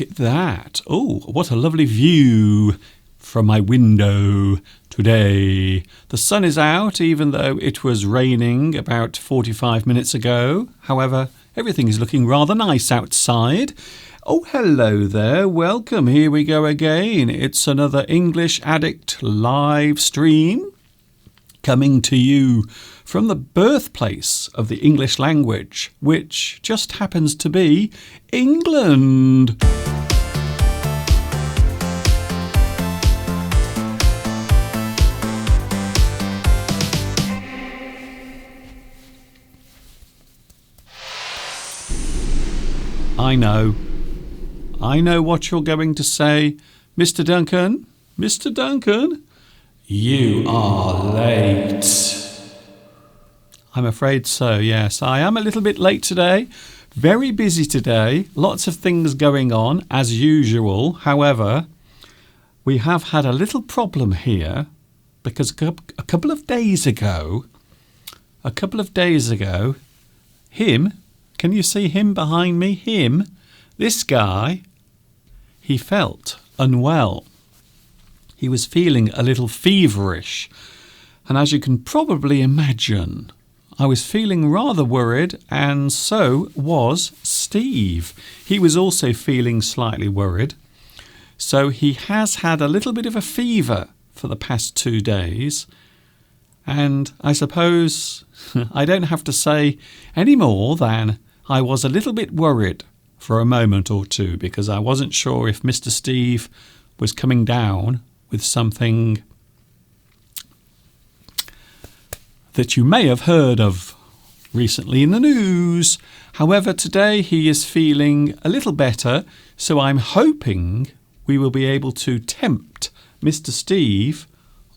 look at that. Oh, what a lovely view from my window today. The sun is out, even though it was raining about 45 minutes ago. However, everything is looking rather nice outside. Oh, hello there. Welcome. Here we go again. It's another English Addict live stream coming to you from the birthplace of the English language, which just happens to be England. I know what you're going to say, Mr. Duncan. Mr. Duncan, you are late. I'm afraid so, yes. I am a little bit late today. Very busy today. Lots of things going on, as usual. However, we have had a little problem here because a couple of days ago, him, can you see him behind me? Him, this guy, he felt unwell. He was feeling a little feverish. And as you can probably imagine, I was feeling rather worried, and so was Steve. He was also feeling slightly worried. So he has had a little bit of a fever for the past 2 days. And I suppose I don't have to say any more than I was a little bit worried for a moment or two, because I wasn't sure if Mr. Steve was coming down with something that you may have heard of recently in the news. However, today he is feeling a little better, so I'm hoping we will be able to tempt Mr. Steve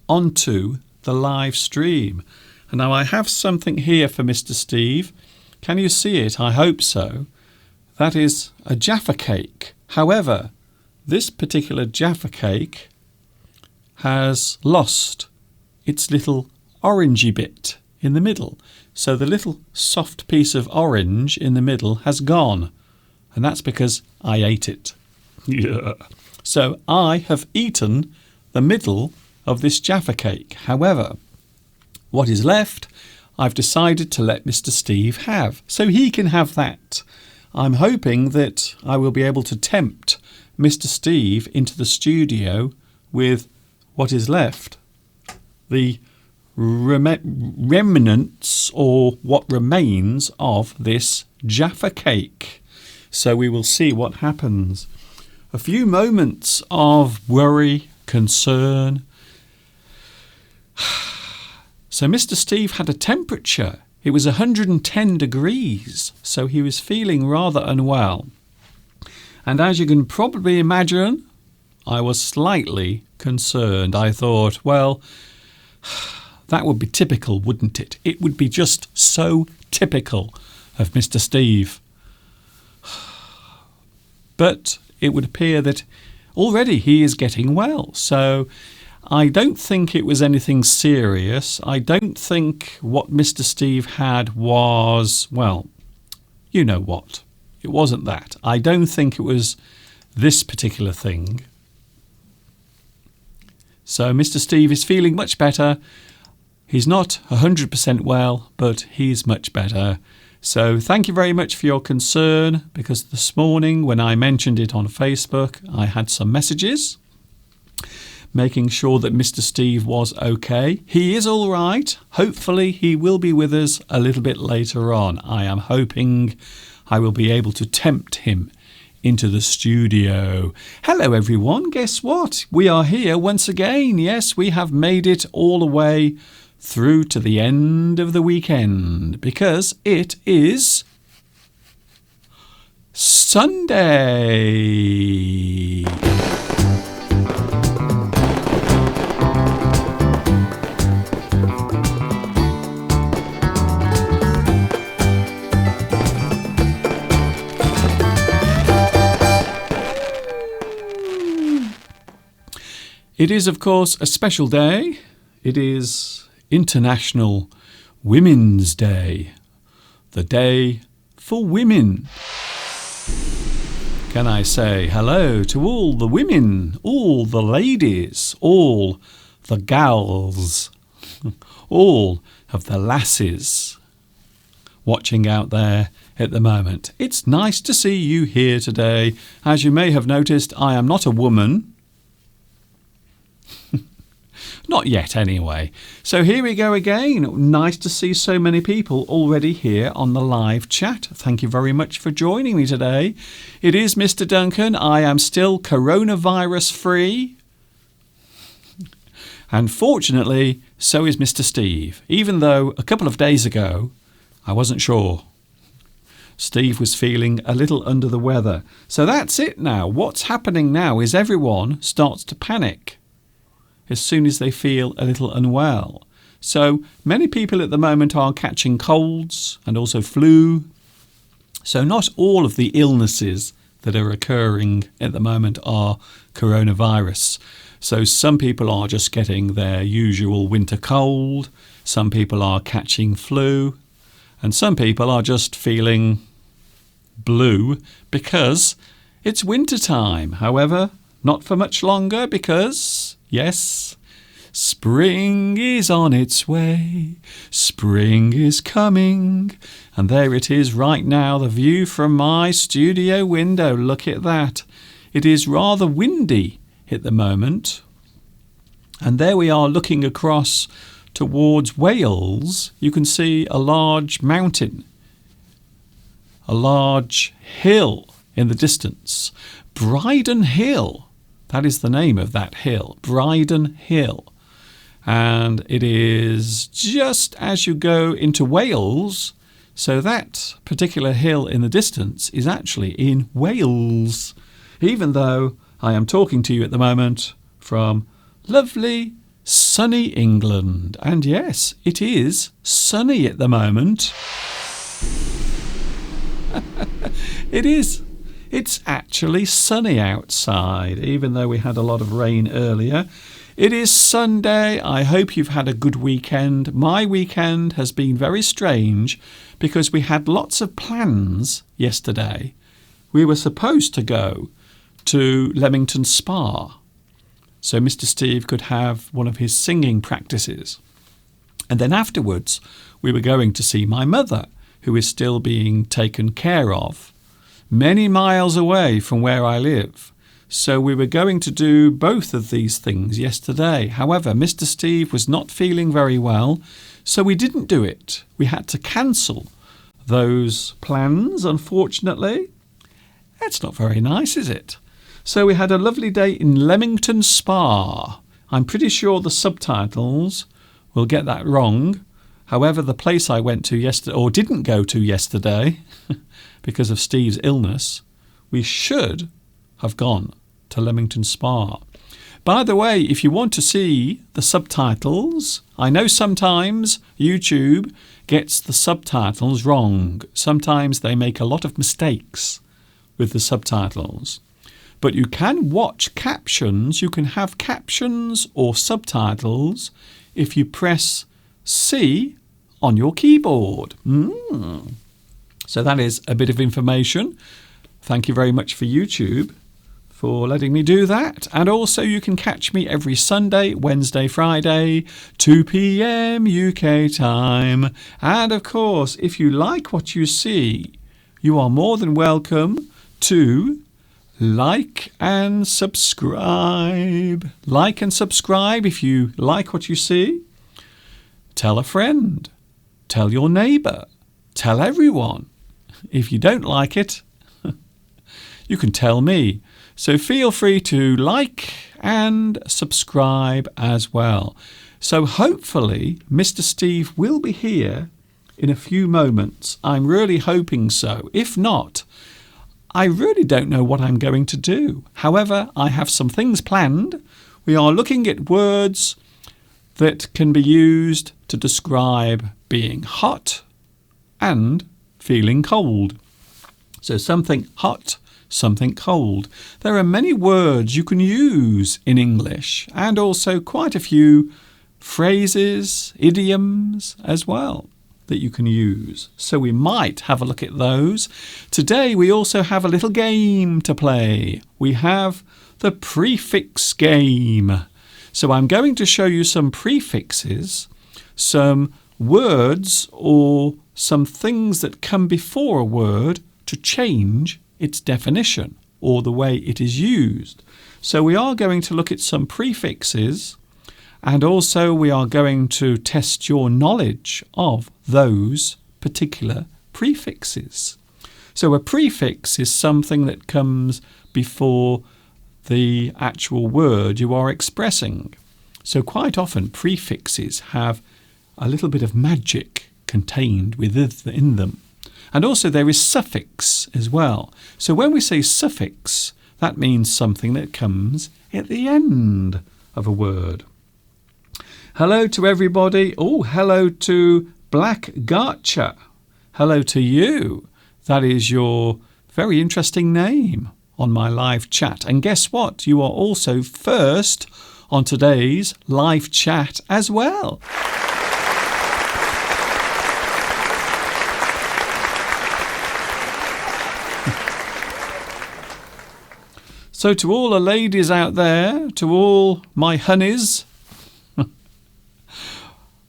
onto the live stream. And now I have something here for Mr. Steve. Can you see it? I hope so. That is a Jaffa cake. However, this particular Jaffa cake has lost its little orangey bit in the middle. So the little soft piece of orange in the middle has gone. And that's because I ate it. Yeah. So I have eaten the middle of this Jaffa cake. However, what is left, I've decided to let Mr. Steve have. So he can have that. I'm hoping that I will be able to tempt Mr. Steve into the studio with what is left, the remnants, or what remains of this Jaffa cake. So we will see what happens. A few moments of worry, concern. So Mr. Steve had a temperature. It was 110 degrees, so he was feeling rather unwell. And as you can probably imagine, I was slightly concerned. I thought, well, that would be typical, wouldn't it? It would be just so typical of Mr. Steve. But it would appear that already he is getting well. So I don't think it was anything serious. I don't think what Mr. Steve had was, well, you know what. It wasn't that. I don't think it was this particular thing. So Mr. Steve is feeling much better. He's not 100% well, but he's much better. So thank you very much for your concern, because this morning when I mentioned it on Facebook, I had some messages making sure that Mr. Steve was okay. He is all right. Hopefully he will be with us a little bit later on. I am hoping I will be able to tempt him into the studio. Hello everyone, guess what? We are here once again. Yes, we have made it all the way through to the end of the weekend, because it is Sunday. It is, of course, a special day. It is International Women's Day, the day for women. can I say hello to all the women, all the ladies, all the gals, all of the lasses watching out there at the moment. It's nice to see you here today. As you may have noticed, I am not a woman. Not yet, anyway. So here we go again. Nice to see so many people already here on the live chat. Thank you very much for joining me today. It is Mr. Duncan. I am still coronavirus free. And fortunately, so is Mr. Steve, even though a couple of days ago, I wasn't sure. Steve was feeling a little under the weather. So that's it now. What's happening now is everyone starts to panic as soon as they feel a little unwell. So many people at the moment are catching colds and also flu. So not all of the illnesses that are occurring at the moment are coronavirus. So some people are just getting their usual winter cold. Some people are catching flu. And some people are just feeling blue because it's winter time. However, not for much longer because, yes, spring is on its way. Spring is coming. And there it is right now, the view from my studio window. Look at that. It is rather windy at the moment. And there we are looking across towards Wales. You can see a large mountain, a large hill in the distance. Bryden Hill. That is the name of that hill, Bryden Hill. And it is just as you go into Wales. So that particular hill in the distance is actually in Wales. Even though I am talking to you at the moment from lovely, sunny England. And yes, it is sunny at the moment. It is. It's actually sunny outside, even though we had a lot of rain earlier. It is Sunday. I hope you've had a good weekend. My weekend has been very strange because we had lots of plans yesterday. We were supposed to go to Leamington Spa so Mr. Steve could have one of his singing practices. And then afterwards, we were going to see my mother, who is still being taken care of, many miles away from where I live. So we were going to do both of these things yesterday. However, Mr. Steve was not feeling very well, so we didn't do it. We had to cancel those plans, unfortunately. That's not very nice, is it? So we had a lovely day in Leamington Spa. I'm pretty sure the subtitles will get that wrong. However, the place I went to yesterday, or didn't go to yesterday, because of Steve's illness, we should have gone to Leamington Spa. By the way, if you want to see the subtitles, I know sometimes YouTube gets the subtitles wrong. Sometimes they make a lot of mistakes with the subtitles. But you can watch captions. You can have captions or subtitles if you press C on your keyboard. So that is a bit of information. Thank you very much for YouTube for letting me do that. And also you can catch me every Sunday, Wednesday, Friday, 2 p.m. UK time. And of course, if you like what you see, you are more than welcome to like and subscribe. Like and subscribe if you like what you see. Tell a friend. Tell your neighbour. Tell everyone. If you don't like it, you can tell me. So feel free to like and subscribe as well. So hopefully Mr. Steve will be here in a few moments. I'm really hoping so. If not, I really don't know what I'm going to do. However, I have some things planned. We are looking at words that can be used to describe being hot and feeling cold. So something hot, something cold. There are many words you can use in English and also quite a few phrases, idioms as well. that you can use. So we might have a look at those. Today we also have a little game to play. We have the prefix game. So I'm going to show you some prefixes, some words or some things that come before a word to change its definition or the way it is used. So we are going to look at some prefixes, and also we are going to test your knowledge of those particular prefixes. So a prefix is something that comes before the actual word you are expressing. So quite often prefixes have a little bit of magic contained within them. And also there is suffix as well. So when we say suffix, that means something that comes at the end of a word. Hello to everybody. Oh, hello to Black Garcha. Hello to you. That is your very interesting name on my live chat. And guess what? You are also first on today's live chat as well. So to all the ladies out there, to all my honeys,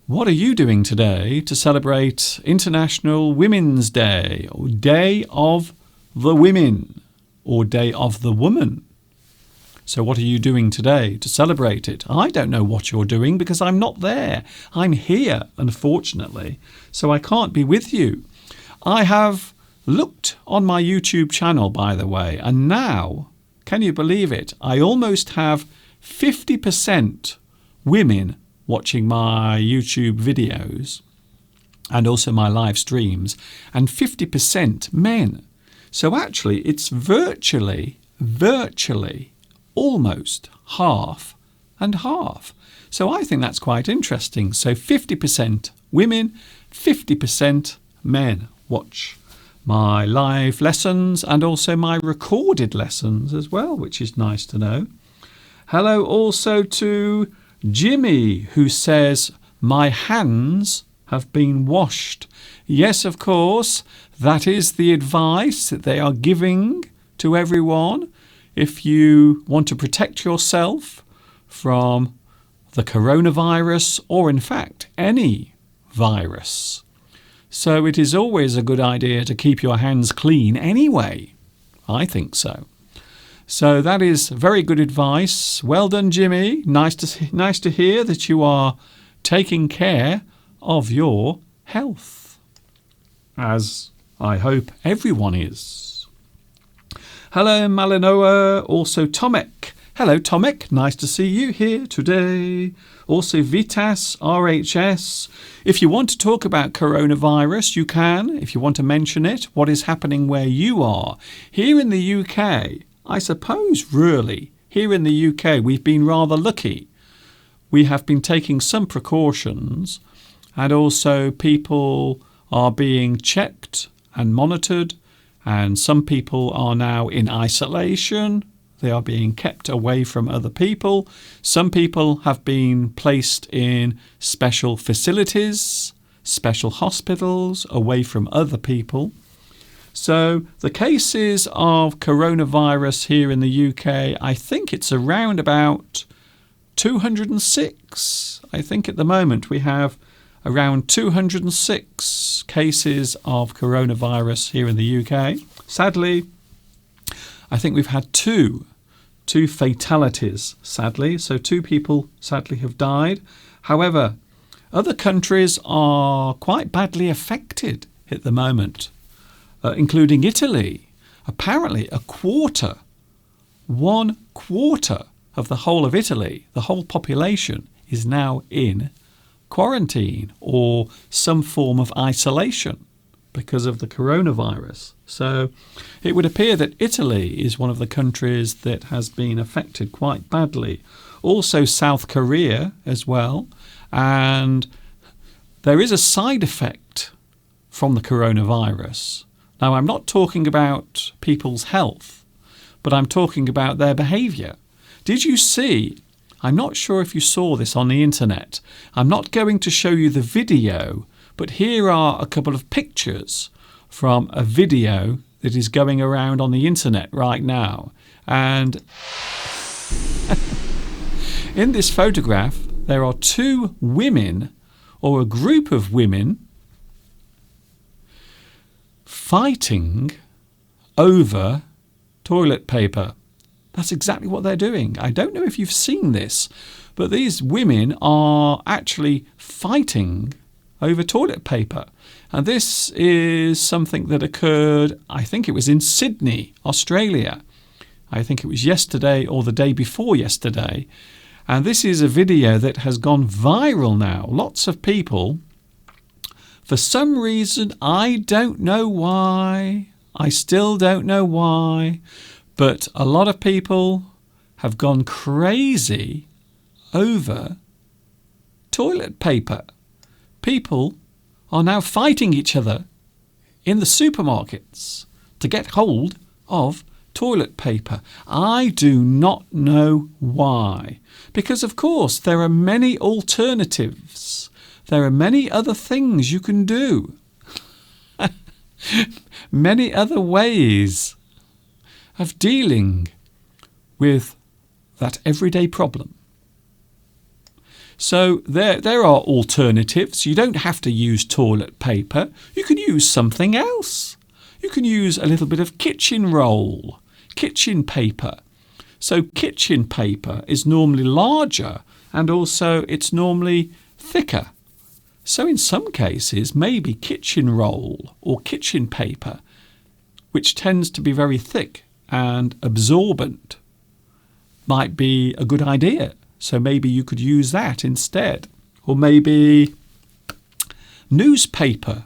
what are you doing today to celebrate International Women's Day, or Day of the Women, or Day of the Woman? So what are you doing today to celebrate it? I don't know what you're doing because I'm not there. I'm here, unfortunately, so I can't be with you. I have looked on my YouTube channel, by the way, and now, can you believe it? I almost have 50% women watching my YouTube videos and also my live streams, and 50% men. So actually it's virtually almost half and half. So I think that's quite interesting. So 50% women, 50% men watch my live lessons and also my recorded lessons as well, which is nice to know. Hello also to Jimmy, who says, my hands have been washed. Yes, of course, that is the advice that they are giving to everyone. If you want to protect yourself from the coronavirus, or in fact any virus. So it is always a good idea to keep your hands clean anyway. I think so. So that is very good advice. Well done, Jimmy. Nice to hear that you are taking care of your health, as I hope everyone is. Hello, Malinoa. Also, Tomek. Hello, Tomek. Nice to see you here today. Also, Vitas, RHS. If you want to talk about coronavirus, you can. If you want to mention it, what is happening where you are. Here in the UK, I suppose really, here in the UK, we've been rather lucky. We have been taking some precautions, and also people are being checked and monitored, and some people are now in isolation. They are being kept away from other people. Some people have been placed in special facilities, special hospitals, away from other people. So the cases of coronavirus here in the UK, I think it's around about 206. I think at the moment we have around 206 cases of coronavirus here in the UK. Sadly, I think we've had two fatalities, sadly. So 2 people sadly have died. However, other countries are quite badly affected at the moment, including Italy. Apparently one quarter of the whole of Italy, the whole population, is now in quarantine or some form of isolation because of the coronavirus. So it would appear that Italy is one of the countries that has been affected quite badly. Also South Korea as well. And there is a side effect from the coronavirus. Now, I'm not talking about people's health, but I'm talking about their behaviour. Did you see? I'm not sure if you saw this on the internet. I'm not going to show you the video, But here are a couple of pictures from a video that is going around on the internet right now. And in this photograph, there are two women, or a group of women, fighting over toilet paper. That's exactly what they're doing. I don't know if you've seen this, but these women are actually fighting over toilet paper. And this is something that occurred, I think it was in Sydney, Australia. I think it was yesterday or the day before yesterday. And this is a video that has gone viral now. Lots of people, for some reason, I don't know why, I still don't know why, but a lot of people have gone crazy over toilet paper. People are now fighting each other in the supermarkets to get hold of toilet paper. I do not know why. Because, of course, there are many alternatives. There are many other things you can do. Many other ways of dealing with that everyday problem. So there are alternatives. You don't have to use toilet paper. You can use something else. You can use a little bit of kitchen roll, kitchen paper. So kitchen paper is normally larger and also it's normally thicker. So in some cases, maybe kitchen roll or kitchen paper, which tends to be very thick and absorbent, might be a good idea. So maybe you could use that instead. Or maybe newspaper.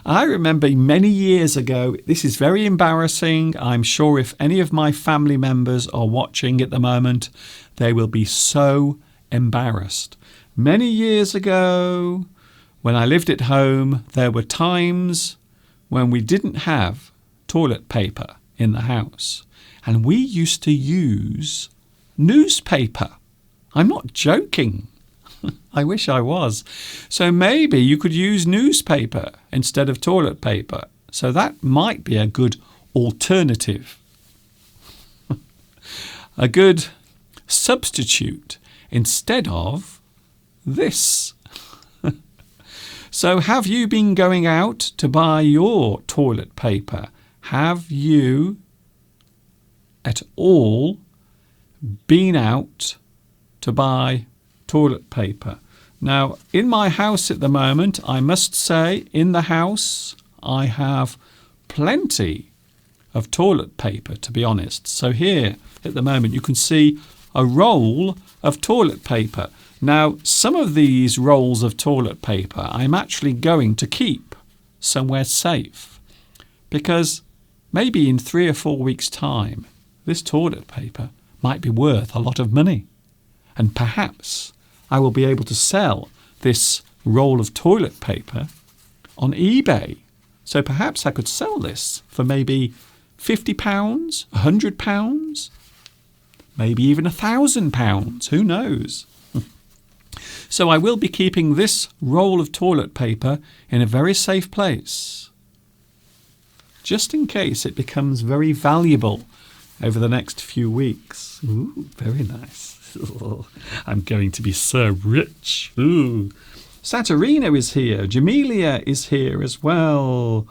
I remember many years ago, this is very embarrassing. I'm sure if any of my family members are watching at the moment, they will be so embarrassed. Many years ago, when I lived at home, there were times when we didn't have toilet paper in the house. And we used to use newspaper. I'm not joking. I wish I was. So maybe you could use newspaper instead of toilet paper. So that might be a good alternative. A good substitute instead of this. So have you been going out to buy your toilet paper? Have you at all been out to buy toilet paper? Now, in my house at the moment, I must say, in the house, I have plenty of toilet paper, to be honest. So here, at the moment, you can see a roll of toilet paper. Now, some of these rolls of toilet paper I'm actually going to keep somewhere safe, because maybe in 3 or 4 weeks' time, this toilet paper might be worth a lot of money. And perhaps I will be able to sell this roll of toilet paper on eBay. So perhaps I could sell this for maybe £50, £100, maybe even £1,000. Who knows? So I will be keeping this roll of toilet paper in a very safe place, just in case it becomes very valuable over the next few weeks. Ooh, very nice. I'm going to be so rich. Ooh. Saturina is here. Jamelia is here as well.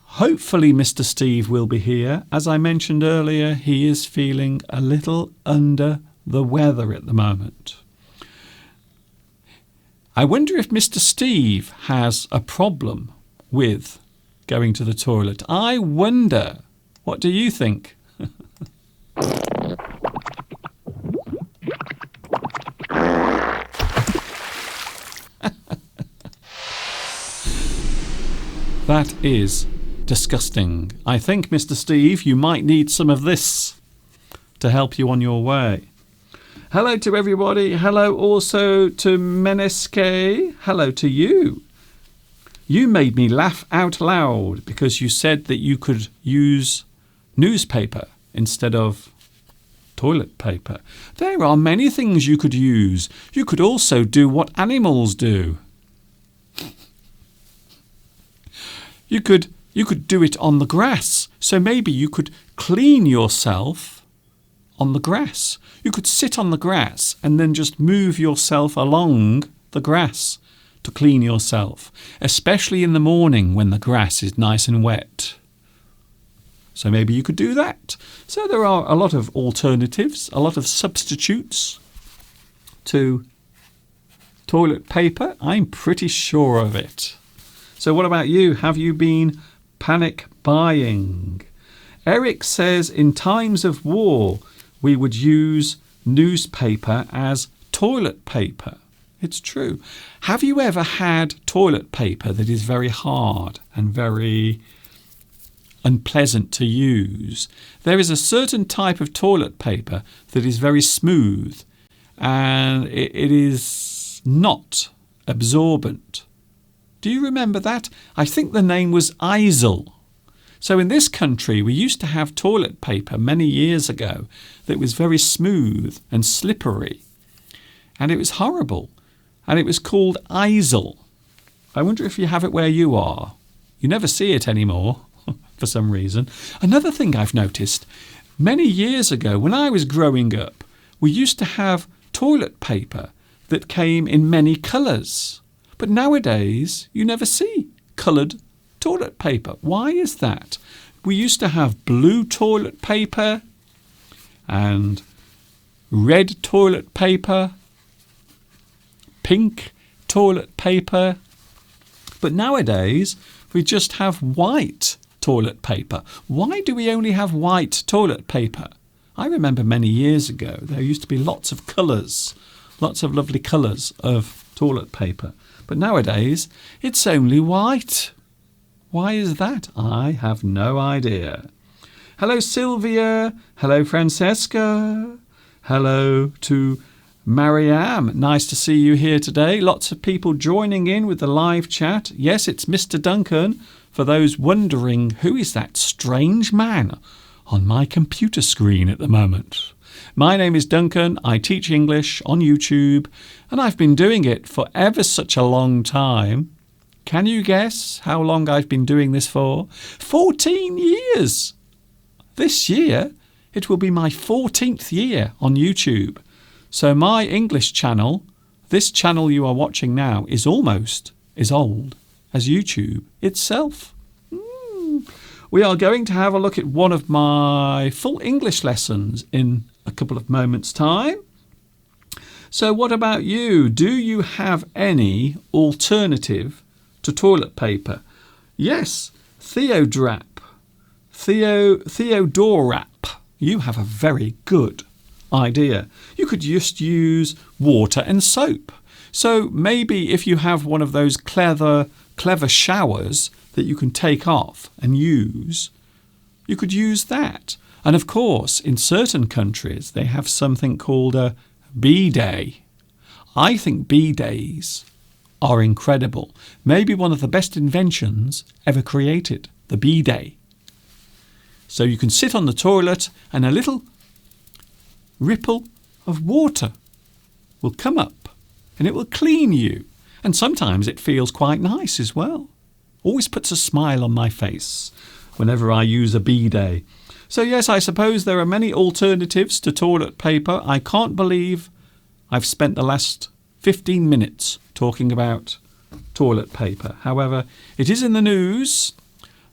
Hopefully Mr. Steve will be here. As I mentioned earlier, he is feeling a little under the weather at the moment. I wonder if Mr. Steve has a problem with going to the toilet. I wonder. What do you think? That is disgusting. I think, Mr. Steve, you might need some of this to help you on your way. Hello to everybody. Hello also to Meneske. Hello to you. You made me laugh out loud because you said that you could use newspaper instead of toilet paper. There are many things you could use. You could also do what animals do. You could do it on the grass. So maybe you could clean yourself on the grass. You could sit on the grass and then just move yourself along the grass to clean yourself, especially in the morning when the grass is nice and wet. So maybe you could do that. So there are a lot of alternatives, a lot of substitutes to toilet paper. I'm pretty sure of it. So what about you? Have you been panic buying? Eric says in times of war, we would use newspaper as toilet paper. It's true. Have you ever had toilet paper that is very hard and very unpleasant to use? There is a certain type of toilet paper that is very smooth and it is not absorbent. Do you remember that? I think the name was Izal. So in this country, we used to have toilet paper many years ago that was very smooth and slippery. And it was horrible. And it was called Izal. I wonder if you have it where you are. You never see it anymore for some reason. Another thing I've noticed, many years ago when I was growing up, we used to have toilet paper that came in many colours. But nowadays, you never see coloured toilet paper. Why is that? We used to have blue toilet paper and red toilet paper, pink toilet paper, but nowadays we just have white toilet paper. Why do we only have white toilet paper? I remember many years ago there used to be lots of colours, lots of lovely colours of toilet paper, but nowadays it's only white. Why is that? I have no idea. Hello Sylvia, hello Francesca, hello to Mariam, nice to see you here today. Lots of people joining in with the live chat. Yes, it's Mr. Duncan. For those wondering, who is that strange man on my computer screen at the moment? My name is Duncan. I teach English on YouTube, and I've been doing it for ever such a long time. Can you guess how long I've been doing this for? 14 years! This year, it will be my 14th year on YouTube. So my English channel, this channel you are watching now, is almost as old as YouTube itself. We are going to have a look at one of my full English lessons in a couple of moments' time. So what about you? Do you have any alternative to toilet paper? Yes, Theodorap. You have a very good idea. You could just use water and soap. So maybe if you have one of those clever showers that you can take off and use, you could use that. And of course, in certain countries, they have something called a bidet. I think bidets are incredible. Maybe one of the best inventions ever created, the bidet. So you can sit on the toilet and a little ripple of water will come up and it will clean you. And sometimes it feels quite nice as well. Always puts a smile on my face whenever I use a bidet. So yes, I suppose there are many alternatives to toilet paper. I can't believe I've spent the last 15 minutes talking about toilet paper. However, it is in the news.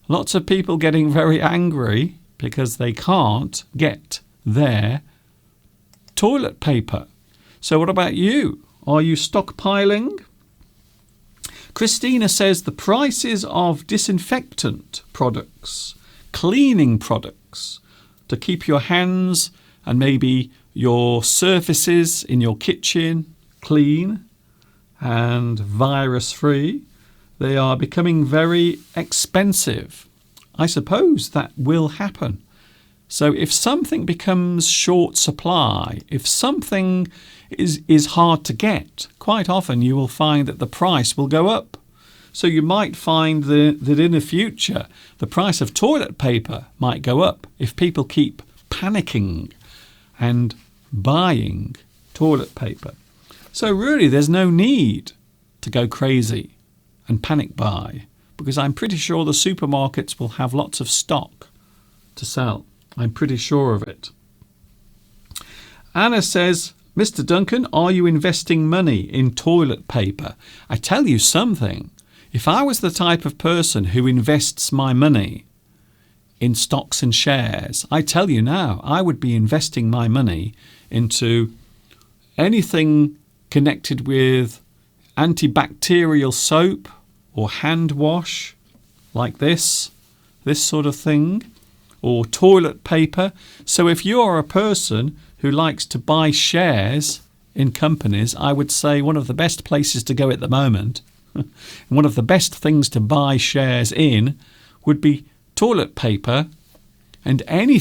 Lots of people getting very angry because they can't get their toilet paper. So what about you? Are you stockpiling? Christina says the prices of disinfectant products, cleaning products to keep your hands and maybe your surfaces in your kitchen clean and virus-free, they are becoming very expensive. I suppose that will happen. So if something becomes short supply, if something is hard to get, quite often you will find that the price will go up. So you might find that in the future, the price of toilet paper might go up if people keep panicking and buying toilet paper. So really, there's no need to go crazy and panic buy, because I'm pretty sure the supermarkets will have lots of stock to sell. I'm pretty sure of it. Anna says, Mr. Duncan, are you investing money in toilet paper? I tell you something. If I was the type of person who invests my money in stocks and shares, I tell you now, I would be investing my money into anything connected with antibacterial soap or hand wash like this sort of thing, or toilet paper. So if you're a person who likes to buy shares in companies, I would say one of the best places to go at the moment, one of the best things to buy shares in would be toilet paper and any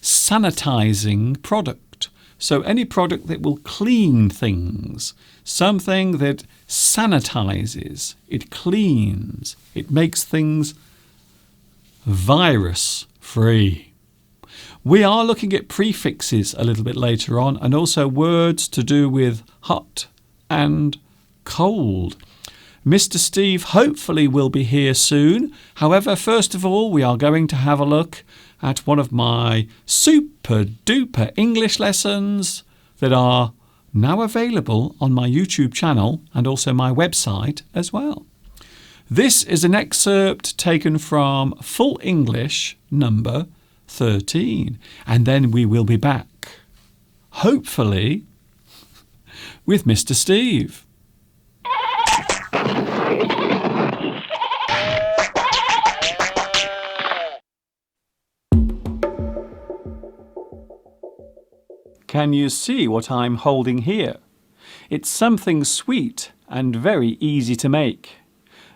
sanitizing product. So any product that will clean things, something that sanitizes, it cleans, it makes things virus-free. We are looking at prefixes a little bit later on, and also words to do with hot and cold. Mr. Steve hopefully will be here soon. However, first of all, we are going to have a look at one of my super duper English lessons that are now available on my YouTube channel and also my website as well. This is an excerpt taken from Full English number 13, and then we will be back, hopefully, with Mr. Steve. Can you see what I'm holding here? It's something sweet and very easy to make.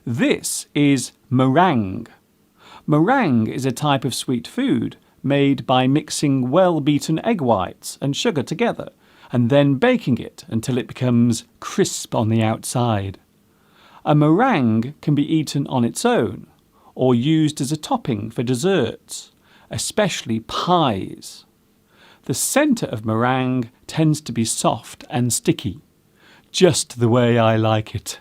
This is meringue. Meringue is a type of sweet food made by mixing well-beaten egg whites and sugar together and then baking it until it becomes crisp on the outside. A meringue can be eaten on its own or used as a topping for desserts, especially pies. The centre of meringue tends to be soft and sticky, just the way I like it.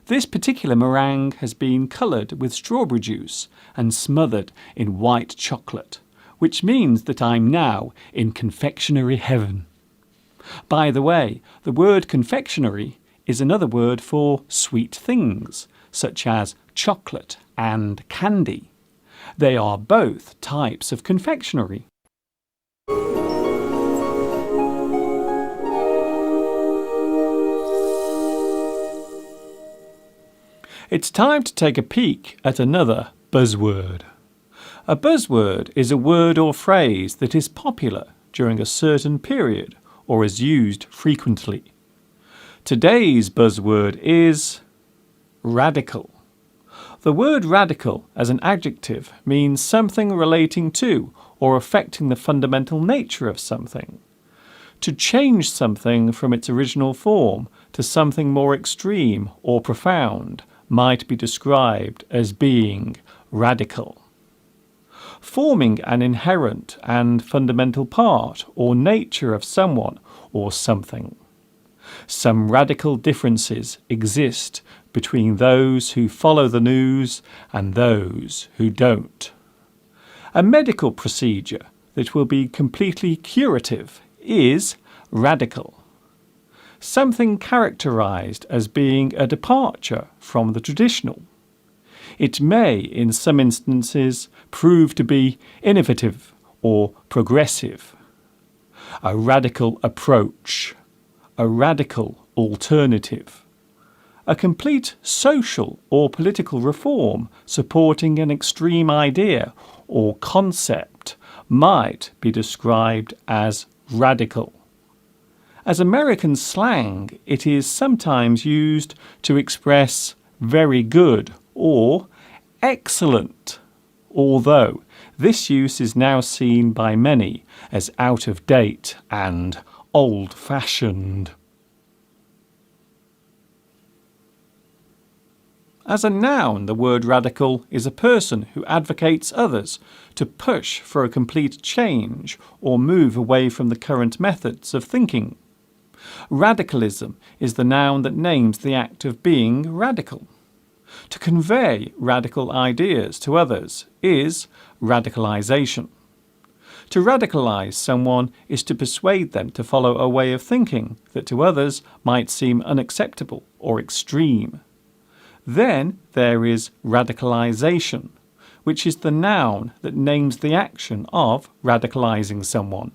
This particular meringue has been coloured with strawberry juice and smothered in white chocolate, which means that I'm now in confectionery heaven. By the way, the word confectionery is another word for sweet things, such as chocolate and candy. They are both types of confectionery. It's time to take a peek at another buzzword. A buzzword is a word or phrase that is popular during a certain period or is used frequently. Today's buzzword is radical. The word radical as an adjective means something relating to or affecting the fundamental nature of something. To change something from its original form to something more extreme or profound might be described as being radical. Forming an inherent and fundamental part or nature of someone or something. Some radical differences exist between those who follow the news and those who don't. A medical procedure that will be completely curative is radical. Something characterized as being a departure from the traditional. It may, in some instances, prove to be innovative or progressive. A radical approach. A radical alternative. A complete social or political reform supporting an extreme idea or concept might be described as radical. As American slang, it is sometimes used to express very good or excellent, although this use is now seen by many as out of date and old-fashioned. As a noun, the word radical is a person who advocates others to push for a complete change or move away from the current methods of thinking. Radicalism is the noun that names the act of being radical. To convey radical ideas to others is radicalization. To radicalize someone is to persuade them to follow a way of thinking that to others might seem unacceptable or extreme. Then there is radicalization, which is the noun that names the action of radicalizing someone.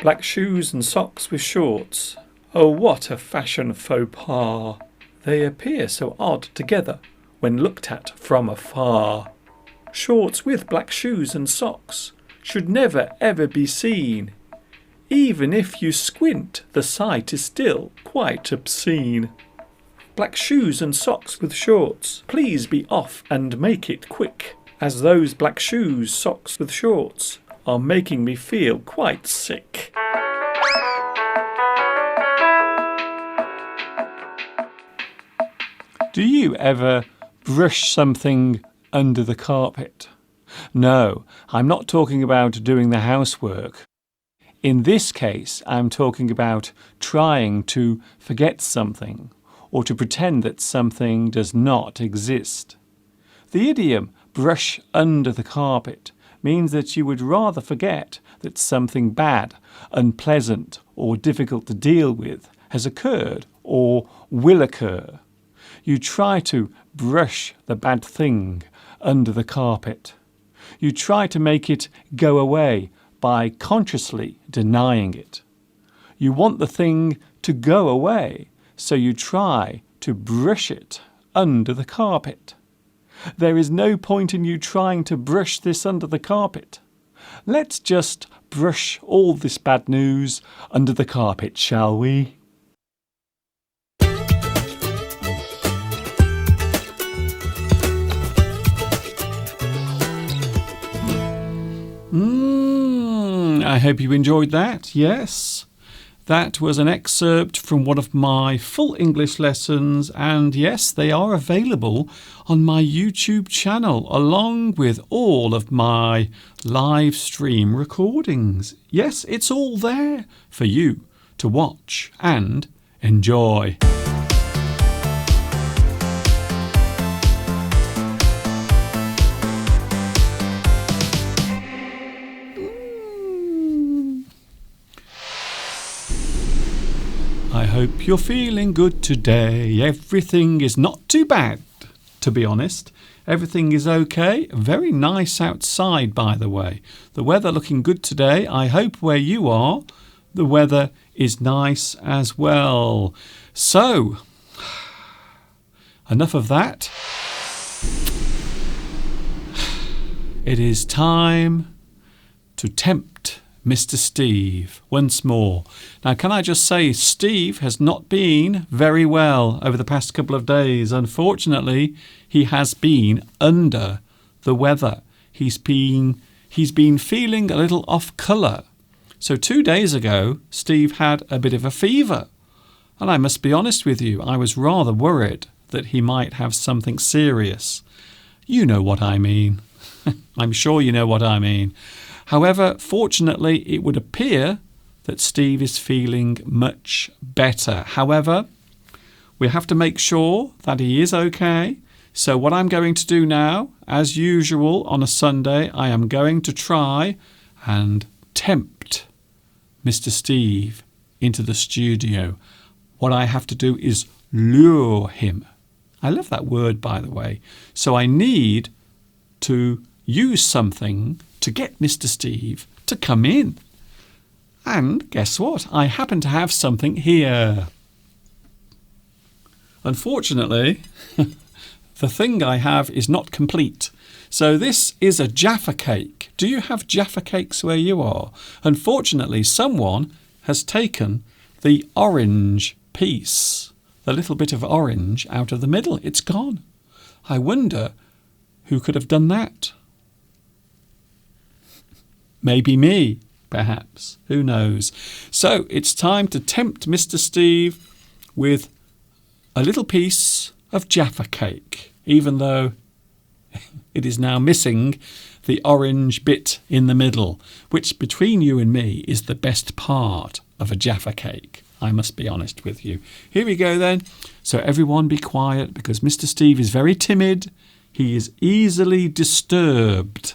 Black shoes and socks with shorts. Oh, what a fashion faux pas! They appear so odd together when looked at from afar. Shorts with black shoes and socks should never ever be seen. Even if you squint, the sight is still quite obscene. Black shoes and socks with shorts, please be off and make it quick, as those black shoes, socks with shorts are making me feel quite sick. Do you ever brush something under the carpet? No, I'm not talking about doing the housework. In this case, I'm talking about trying to forget something or to pretend that something does not exist. The idiom brush under the carpet means that you would rather forget that something bad, unpleasant, or difficult to deal with has occurred or will occur. You try to brush the bad thing under the carpet. You try to make it go away by consciously denying it. You want the thing to go away, so you try to brush it under the carpet. There is no point in you trying to brush this under the carpet. Let's just brush all this bad news under the carpet, shall we? I hope you enjoyed that. Yes, that was an excerpt from one of my full English lessons, and yes, they are available on my YouTube channel along with all of my live stream recordings. Yes, it's all there for you to watch and enjoy. I hope you're feeling good today. Everything is not too bad, to be honest. Everything is okay. Very nice outside, by the way. The weather looking good today. I hope where you are, the weather is nice as well. So, enough of that. It is time to tempt Mr. Steve once more. Now, can I just say, Steve has not been very well over the past couple of days. Unfortunately, he has been under the weather. He's been feeling a little off colour. So 2 days ago, Steve had a bit of a fever. And I must be honest with you, I was rather worried that he might have something serious. You know what I mean. I'm sure you know what I mean. However, fortunately, it would appear that Steve is feeling much better. However, we have to make sure that he is okay. So what I'm going to do now, as usual on a Sunday, I am going to try and tempt Mr. Steve into the studio. What I have to do is lure him. I love that word, by the way. So I need to use something to get Mr. Steve to come in. And guess what? I happen to have something here. Unfortunately, the thing I have is not complete. So this is a Jaffa cake. Do you have Jaffa cakes where you are? Unfortunately, someone has taken the orange piece, the little bit of orange out of the middle. It's gone. I wonder who could have done that. Maybe me, perhaps. Who knows? So it's time to tempt Mr. Steve with a little piece of Jaffa cake, even though it is now missing the orange bit in the middle, which between you and me is the best part of a Jaffa cake. I must be honest with you. Here we go then. So everyone be quiet because Mr. Steve is very timid. He is easily disturbed.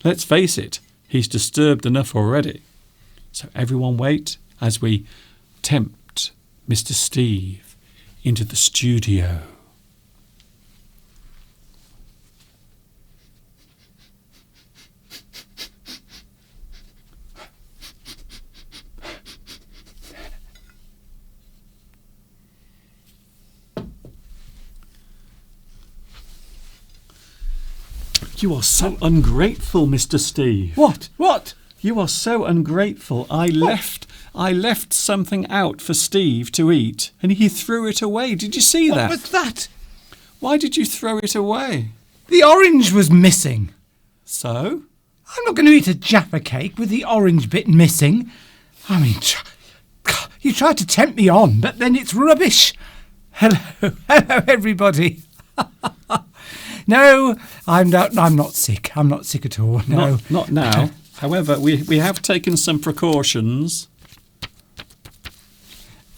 Let's face it, he's disturbed enough already. So everyone wait as we tempt Mr. Steve into the studio. You are so ungrateful, Mr. Steve. What? What? You are so ungrateful. I left something out for Steve to eat, and he threw it away. Did you see that? What was that? Why did you throw it away? The orange was missing. So? I'm not going to eat a Jaffa cake with the orange bit missing. I mean, you tried to tempt me on, but then it's rubbish. Hello, everybody. No, I'm not sick. I'm not sick at all. No, Not now. However, we have taken some precautions.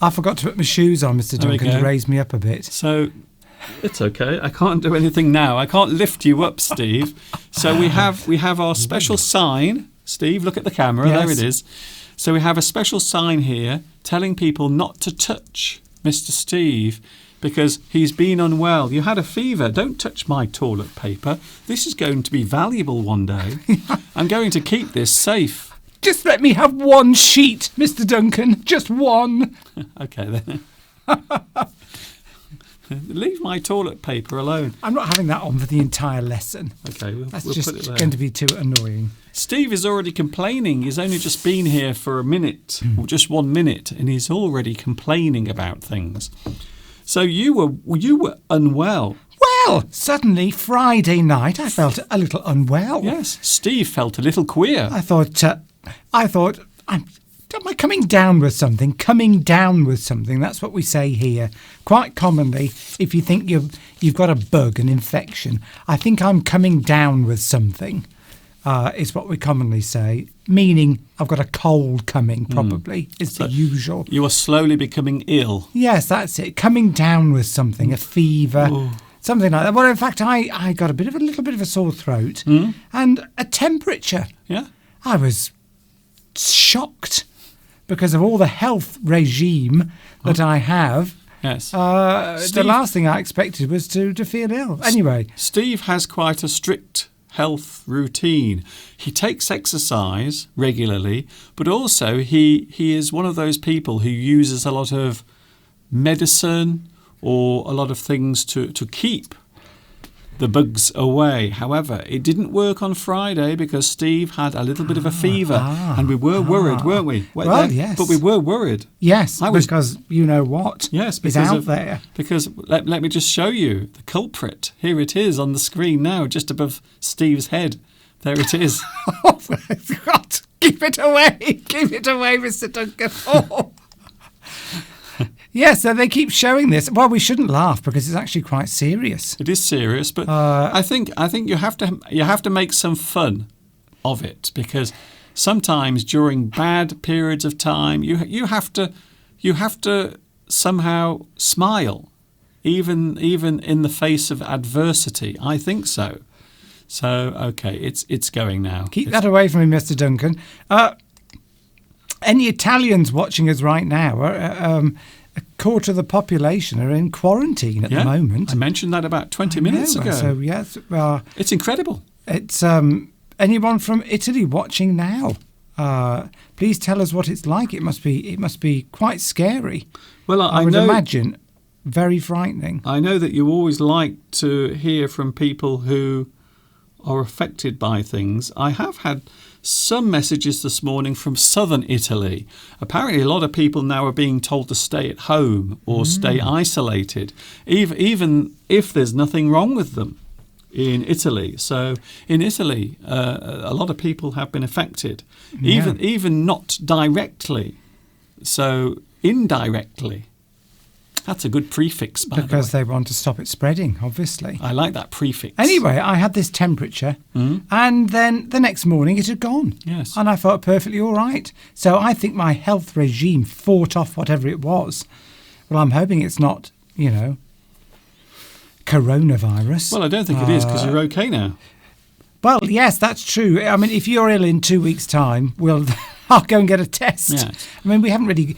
I forgot to put my shoes on, Mr. There we Duncan, to go. raise me up a bit. So it's okay. I can't do anything now. I can't lift you up, Steve. So we have our special sign. Steve, look at the camera. Yes. There it is. So we have a special sign here telling people not to touch Mr. Steve because he's been unwell. You had a fever. Don't touch my toilet paper. This is going to be valuable one day. I'm going to keep this safe. Just let me have one sheet, Mr. Duncan. Just one. Okay, then. Leave my toilet paper alone. I'm not having that on for the entire lesson. Okay, we'll That's put it just there. going to be too annoying. Steve is already complaining. He's only just been here for a minute, or just 1 minute, and he's already complaining about things. So you were unwell. Well, suddenly Friday night I felt a little unwell. Yes, Steve felt a little queer. I thought, am I coming down with something? Coming down with something. That's what we say here. Quite commonly, if you think you've got a bug, an infection, I think I'm coming down with something. Is what we commonly say, meaning I've got a cold coming, probably, is the usual. You are slowly becoming ill. Yes, that's it. Coming down with something, a fever, something like that. Well, in fact, I got a little bit of a sore throat and a temperature. Yeah? I was shocked because of all the health regime that I have. Yes. The Steve- last thing I expected was to feel ill. Anyway, Steve has quite a strict health routine. He takes exercise regularly, but also he is one of those people who uses a lot of medicine or a lot of things to keep the bugs away. However, it didn't work on Friday because Steve had a little bit of a fever and we were worried, weren't we? Well, yes. But we were worried. yes, I was- because you know what Yes, is because out there. Because let me just show you the culprit. Here it is on the screen now, just above Steve's head. There it is. Oh, my God. Keep it away. Keep it away, Mr. Duncan. Oh. Yes, so they keep showing this. Well, we shouldn't laugh because it's actually quite serious. It is serious, but I think you have to make some fun of it because sometimes during bad periods of time you have to somehow smile, even in the face of adversity. I think so. So okay, it's going now. Keep that away from me, Mr. Duncan. Any Italians watching us right now, a quarter of the population are in quarantine at the moment. I mentioned that about 20 minutes ago. So yes, It's incredible. it's anyone from Italy watching now. Please tell us what it's like. It must be quite scary. Well, I I would know. imagine very frightening. I know that you always like to hear from people who are affected by things. I have had some messages this morning from southern Italy. Apparently, a lot of people now are being told to stay at home or stay isolated, even if there's nothing wrong with them in Italy. So in Italy, a lot of people have been affected, even not directly, so indirectly. That's a good prefix, by because the way. they want to stop it spreading, obviously. I like that prefix. Anyway, I had this temperature, and then the next morning it had gone. Yes. And I felt perfectly all right. So I think my health regime fought off whatever it was. Well, I'm hoping it's not, coronavirus. Well, I don't think it is, because you're okay now. Well, yes, that's true. I mean, if you're ill in 2 weeks' time, I'll go and get a test. Yes. I mean, we haven't really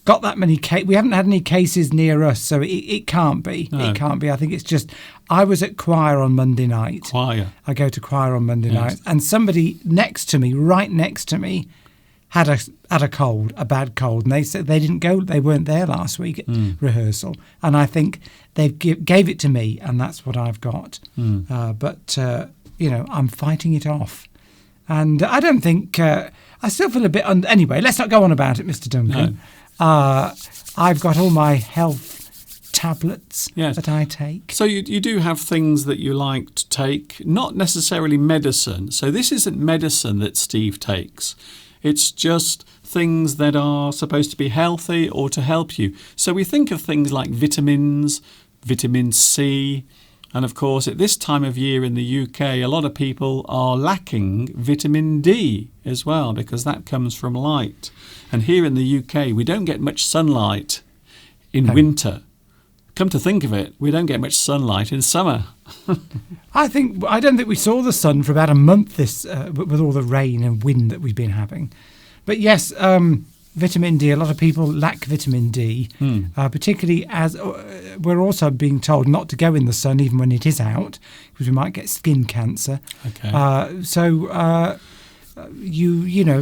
got that many we haven't had any cases near us, so it can't be. No. It can't be. I think it's just I was at choir on Monday night. Choir. I go to choir on Monday Yes. night, and somebody right next to me, had a cold, a bad cold, and they said they weren't there last week at rehearsal, and I think they gave it to me, and that's what I've got. But I'm fighting it off, and I don't think I still feel a bit. Anyway, let's not go on about it, Mr. Duncan. No. I've got all my health tablets Yes. that I take. So you do have things that you like to take, not necessarily medicine. So this isn't medicine that Steve takes. It's just things that are supposed to be healthy or to help you. So we think of things like vitamins, vitamin C, and of course at this time of year in the UK, a lot of people are lacking vitamin D as well, because that comes from light. And here in the UK, we don't get much sunlight in winter. Come to think of it, we don't get much sunlight in summer. I don't think we saw the sun for about a month with all the rain and wind that we've been having. But yes, vitamin D. A lot of people lack vitamin D, particularly as we're also being told not to go in the sun even when it is out, because we might get skin cancer. Okay.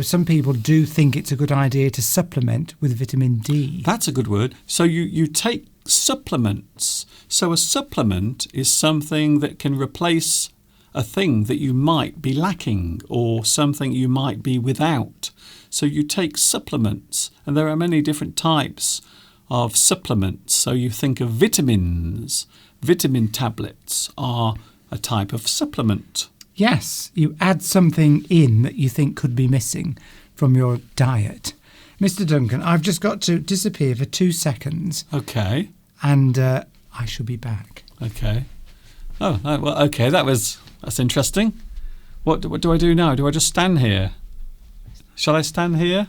Some people do think it's a good idea to supplement with vitamin D. That's a good word. So you take supplements. So a supplement is something that can replace a thing that you might be lacking or something you might be without. So you take supplements, and there are many different types of supplements. So you think of vitamins. Vitamin tablets are a type of supplement. Yes, you add something in that you think could be missing from your diet. Mr. Duncan, I've just got to disappear for 2 seconds. Okay. And I shall be back. Okay. Oh, well, okay, that's interesting. What do I do now? Do I just stand here? Shall I stand here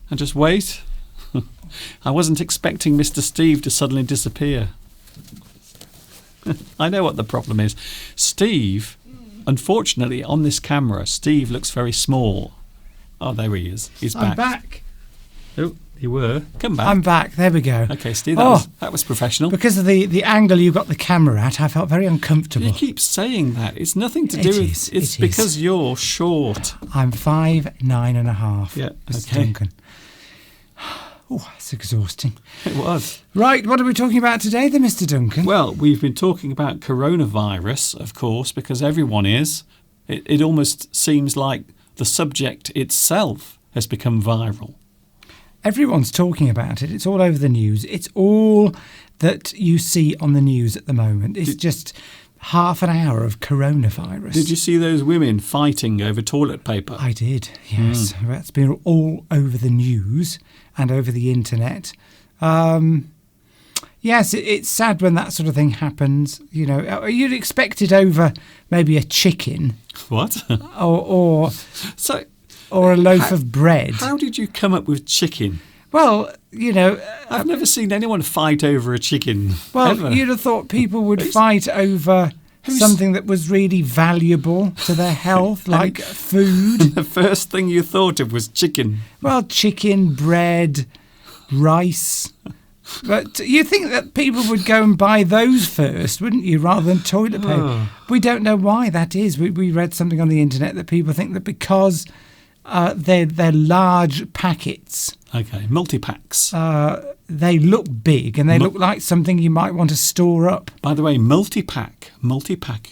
and just wait? I wasn't expecting Mr. Steve to suddenly disappear. I know what the problem is. Steve, unfortunately, on this camera, Steve looks very small. Oh, there he is. He's back. I'm back. Oh, you were. Come back. I'm back. There we go. Okay, Steve, that was professional. Because of the angle you got the camera at, I felt very uncomfortable. You keep saying that. It's nothing to do with... It's because you're short. I'm 5'9.5". Yeah, Mr. okay. Duncan. Oh, that's exhausting. It was. Right, what are we talking about today then, Mr. Duncan? Well, we've been talking about coronavirus, of course, because everyone is. It almost seems like the subject itself has become viral. Everyone's talking about it. It's all over the news. It's all that you see on the news at the moment. It's just half an hour of coronavirus. Did you see those women fighting over toilet paper? I did, yes. That's been all over the news and over the internet. Yes, it's sad when that sort of thing happens. You know, you'd expect it over maybe a chicken. What? or a loaf of bread. How did you come up with chicken? Well, you know... I've never seen anyone fight over a chicken. Well, ever. You'd have thought people would fight over something that was really valuable to their health, like food. The first thing you thought of was chicken. Well, chicken, bread, rice. But you think that people would go and buy those first, wouldn't you, rather than toilet paper? We don't know why that is. We read something on the internet that people think that because they're large packets. Okay, multi-packs. They look big and they look like something you might want to store up. By the way, multi-pack.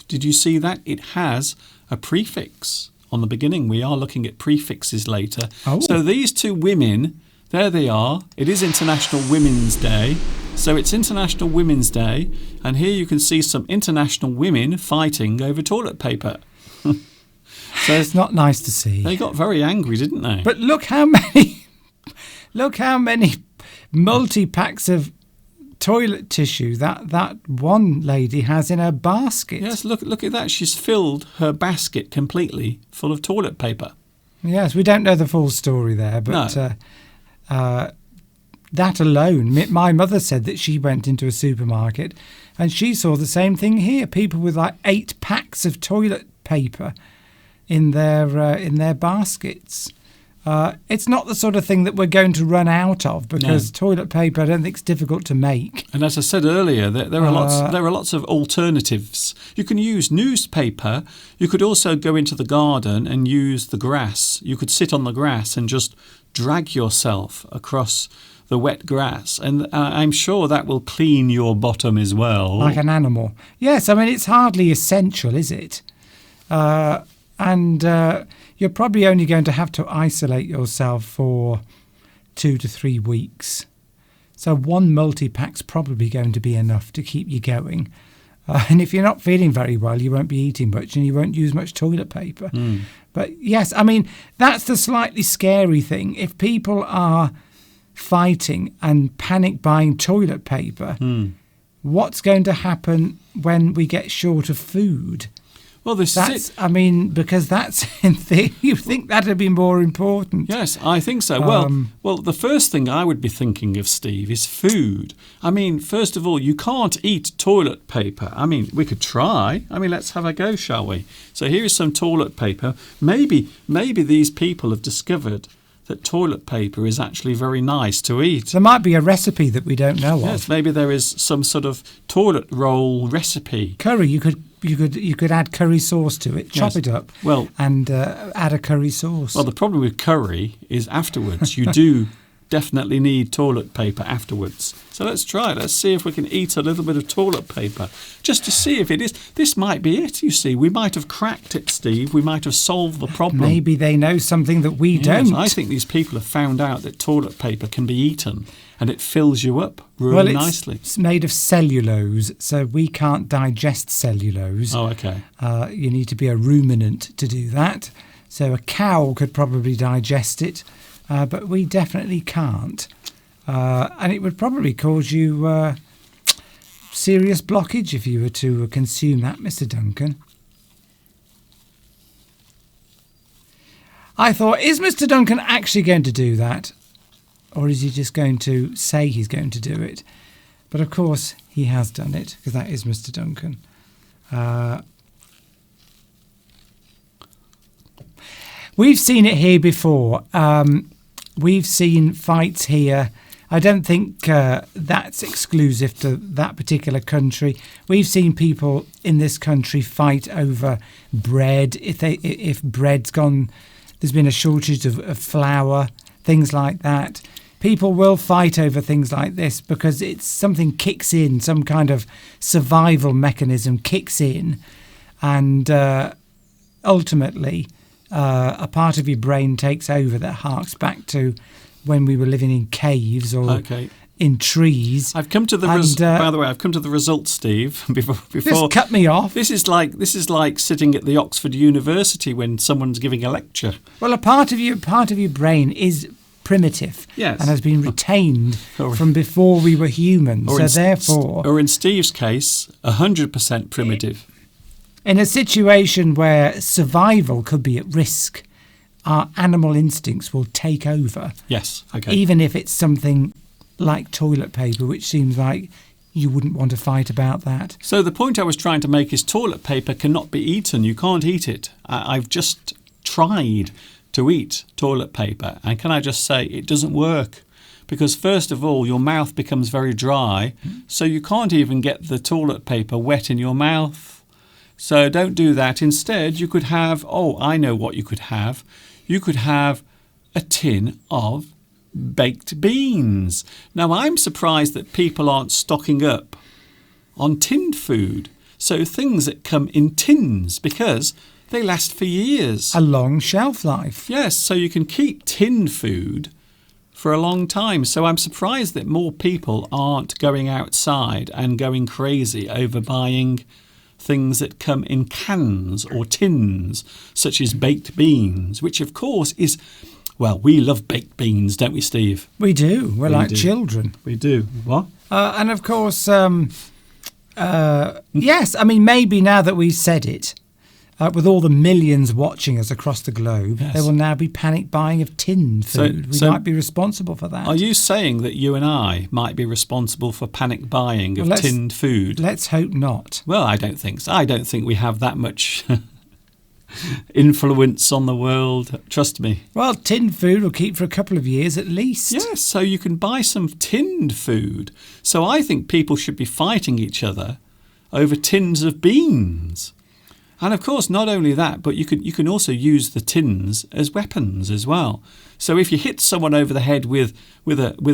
Did you see that? It has a prefix on the beginning. We are looking at prefixes later. Oh. So these two women, there they are. It is International Women's Day. So it's International Women's Day. And here you can see some international women fighting over toilet paper. So it's not nice to see. They got very angry, didn't they? But look how many multi-packs of toilet tissue that one lady has in her basket. Yes, look at that. She's filled her basket completely full of toilet paper. Yes, we don't know the full story there, but No. that alone, my mother said that she went into a supermarket and she saw the same thing here. People with like 8 packs of toilet paper in their baskets. It's not the sort of thing that we're going to run out of because toilet paper, I don't think it's difficult to make. And as I said earlier, there are lots of alternatives. You can use newspaper. You could also go into the garden and use the grass. You could sit on the grass and just drag yourself across the wet grass, and I'm sure that will clean your bottom as well. Like an animal. Yes, I mean, it's hardly essential, is it? And you're probably only going to have to isolate yourself for 2 to 3 weeks. So 1 multi-pack's probably going to be enough to keep you going. And if you're not feeling very well, you won't be eating much and you won't use much toilet paper. But yes, I mean, that's the slightly scary thing. If people are fighting and panic buying toilet paper, what's going to happen when we get short of food? Well, because that's in theory, you think that'd be more important. Yes, I think so. Well, the first thing I would be thinking of, Steve, is food. I mean, first of all, you can't eat toilet paper. I mean, we could try. I mean, let's have a go, shall we? So here is some toilet paper. Maybe these people have discovered that toilet paper is actually very nice to eat. There might be a recipe that we don't know of. Yes, maybe there is some sort of toilet roll recipe. Curry, you could add curry sauce to it, chop it up, and add a curry sauce. Well, the problem with curry is afterwards. You do definitely need toilet paper afterwards. So let's try it. Let's see if we can eat a little bit of toilet paper, just to see if it is. This might be it, you see. We might have cracked it, Steve. We might have solved the problem. Maybe they know something that we don't. I think these people have found out that toilet paper can be eaten and it fills you up really nicely. It's made of cellulose, so we can't digest cellulose. Oh, okay. You need to be a ruminant to do that. So a cow could probably digest it, but we definitely can't. And it would probably cause you serious blockage if you were to consume that, Mr. Duncan. I thought, is Mr. Duncan actually going to do that? Or is he just going to say he's going to do it? But of course, he has done it, because that is Mr. Duncan. We've seen it here before. We've seen fights here. I don't think that's exclusive to that particular country. We've seen people in this country fight over bread. If bread's gone, there's been a shortage of flour, things like that. People will fight over things like this because it's something kicks in, some kind of survival mechanism kicks in, and ultimately a part of your brain takes over that harks back to when we were living in caves or in trees. I've come to the by the way, I've come to the results, Steve. Before just cut me off. This is like sitting at the Oxford University when someone's giving a lecture. Well, a part of your brain is primitive, yes, and has been retained from before we were humans. Or in Steve's case, 100% primitive. In a situation where survival could be at risk, our animal instincts will take over. Yes, okay. Even if it's something like toilet paper, which seems like you wouldn't want to fight about that. So the point I was trying to make is toilet paper cannot be eaten. You can't eat it. I've just tried to eat toilet paper, and can I just say it doesn't work, because first of all your mouth becomes very dry, so you can't even get the toilet paper wet in your mouth. So don't do that. Instead you could have, I know what you could have. You could have a tin of baked beans. Now I'm surprised that people aren't stocking up on tinned food, so things that come in tins, because they last for years. A long shelf life. Yes, so you can keep tinned food for a long time. So I'm surprised that more people aren't going outside and going crazy over buying things that come in cans or tins, such as baked beans, which of course is, well, we love baked beans, don't we, Steve? We do. We're like children. We do. What? And of course, yes, I mean, maybe now that we've said it, with all the millions watching us across the globe, Yes. there will now be panic buying of tinned food. We so might be responsible for that. Are you saying that you and I might be responsible for panic buying of Well, tinned food? Let's hope not. Well, I don't think so. I don't think we have that much influence on the world. Trust me. Well, tinned food will keep for a couple of years at least. Yes, so you can buy some tinned food. So I think people should be fighting each other over tins of beans. And of course, not only that, but you can also use the tins as weapons as well. So if you hit someone over the head with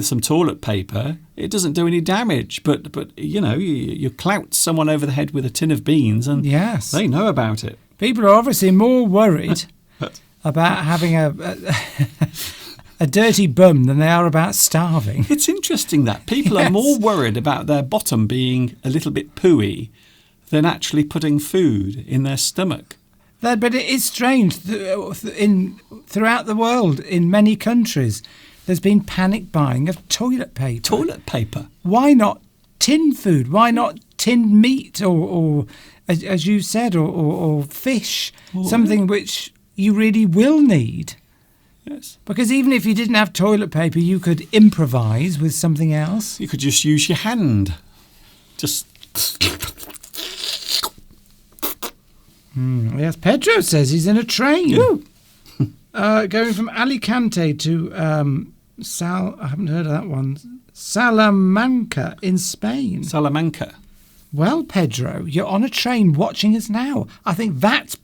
some toilet paper, it doesn't do any damage. But you clout someone over the head with a tin of beans, and Yes. they know about it. People are obviously more worried about having a dirty bum than they are about starving. It's interesting that people are Yes. more worried about their bottom being a little bit pooey than actually putting food in their stomach. But it is strange. Throughout the world, in many countries, there's been panic buying of toilet paper. Toilet paper. Why not tinned food? Why not tinned meat or as you said, or fish? Something which you really will need. Yes. Because even if you didn't have toilet paper, you could improvise with something else. You could just use your hand. Just. Yes, Pedro says he's in a train. Going from Alicante to I haven't heard of that one. Salamanca in Spain. Salamanca. Well, Pedro, you're on a train watching us now. I think that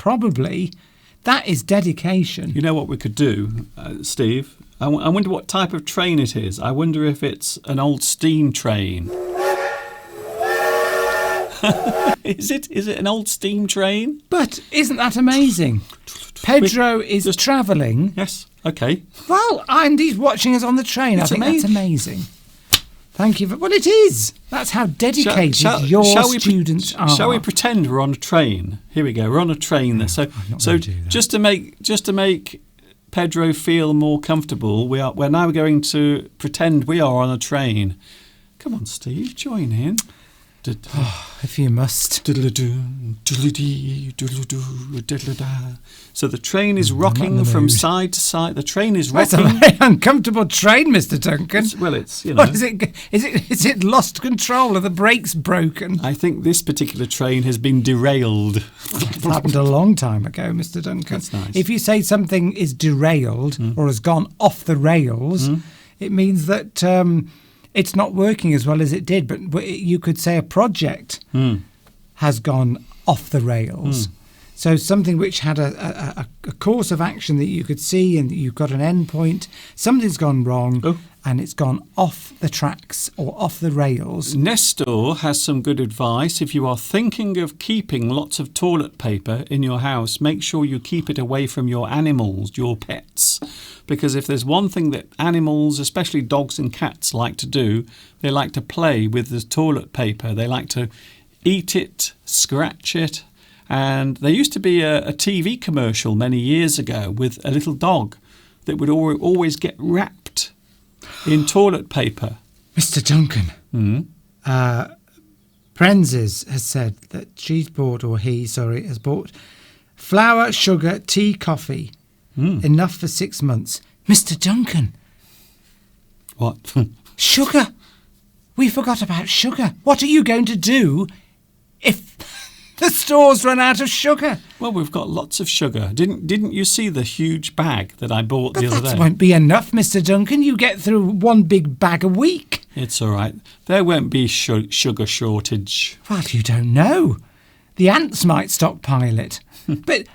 is dedication. You know what we could do, Steve? I wonder what type of train it is. I wonder if it's an old steam train. Is it an old steam train? But isn't that amazing? Pedro is travelling. Yes. Okay. Well, and he's watching us on the train. It's I think that's amazing. Thank you. Well, it is. That's how dedicated your students are. Shall we pretend we're on a train? Here we go. We're on a train. There. So just to make Pedro feel more comfortable, we're now going to pretend we are on a train. Come on, Steve, join in. If you must. So the train is rocking from side to side. The train is That's a rocking. very uncomfortable train, Mr. Duncan. It's What is it? Is it lost control? Are the brakes broken? I think this particular train has been derailed. It happened a long time ago, Mr. Duncan. That's nice. If you say something is derailed or has gone off the rails, it means that it's not working as well as it did. But you could say a project has gone off the rails. So something which had a course of action that you could see and you've got an end point, something's gone wrong and it's gone off the tracks or off the rails. Nestor has some good advice. If you are thinking of keeping lots of toilet paper in your house, make sure you keep it away from your animals, your pets. Because if there's one thing that animals, especially dogs and cats, like to do, they like to play with the toilet paper. They like to eat it, scratch it. And there used to be a TV commercial many years ago with a little dog that would always get wrapped in toilet paper. Mr. Duncan, Prenzes has said that has bought flour, sugar, tea, coffee, enough for 6 months. Mr. Duncan. What? Sugar. We forgot about sugar. What are you going to do if the stores run out of sugar? Well, we've got lots of sugar. Didn't you see the huge bag that I bought the other day? That won't be enough, Mr. Duncan. You get through one big bag a week. It's all right. There won't be sugar shortage. Well, you don't know. The ants might stockpile it. But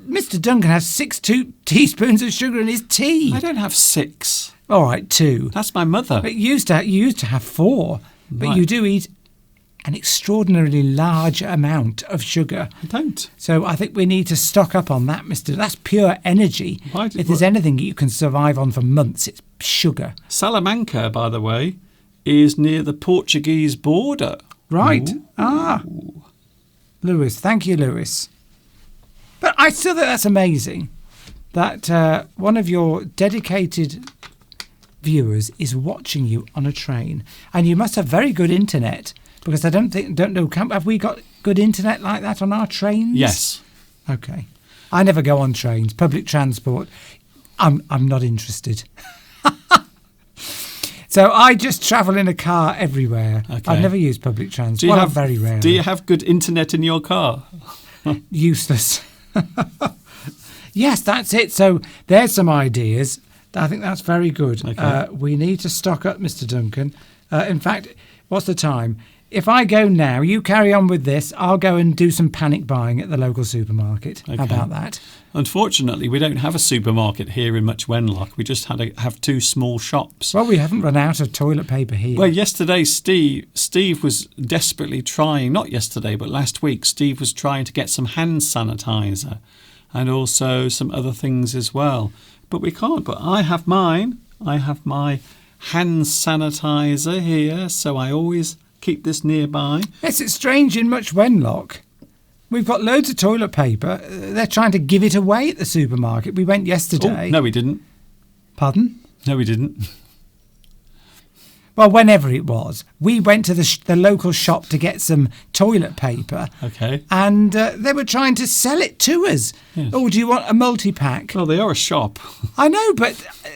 Mr. Duncan has 6 teaspoons of sugar in his tea. I don't have 6. All right, 2. That's my mother. But you used to have 4. But Right. you do eat an extraordinarily large amount of sugar. I don't. So I think we need to stock up on that, Mr. That's pure energy. If there's anything you can survive on for months, it's sugar. Salamanca, by the way, is near the Portuguese border. Right. Ooh. Lewis. Thank you, Lewis. But I still think that's amazing that one of your dedicated viewers is watching you on a train, and you must have very good internet, because I don't know. Have we got good internet like that on our trains? Yes. Okay. I never go on trains. Public transport, I'm not interested. So I just travel in a car everywhere. Okay. I've never used public transport. Very rarely. Do you have good internet in your car? Useless. Yes, that's it. So there's some ideas. I think that's very good. Okay. We need to stock up, Mr. Duncan. In fact, what's the time? If I go now, you carry on with this, I'll go and do some panic buying at the local supermarket. Okay. How about that? Unfortunately, we don't have a supermarket here in Much Wenlock. We just have two small shops. Well, we haven't run out of toilet paper here. Well, yesterday, Steve was desperately trying, not yesterday, but last week, Steve was trying to get some hand sanitizer and also some other things as well. But we can't. But I have mine. I have my hand sanitizer here, so I always keep this nearby. Yes, it's strange in Much Wenlock. We've got loads of toilet paper. They're trying to give it away at the supermarket. We went yesterday. Oh, no, we didn't. Pardon? No, we didn't. Well, whenever it was, we went to the local shop to get some toilet paper. Okay. And they were trying to sell it to us. Yes. Oh, do you want a multi-pack? Well, they are a shop. I know, but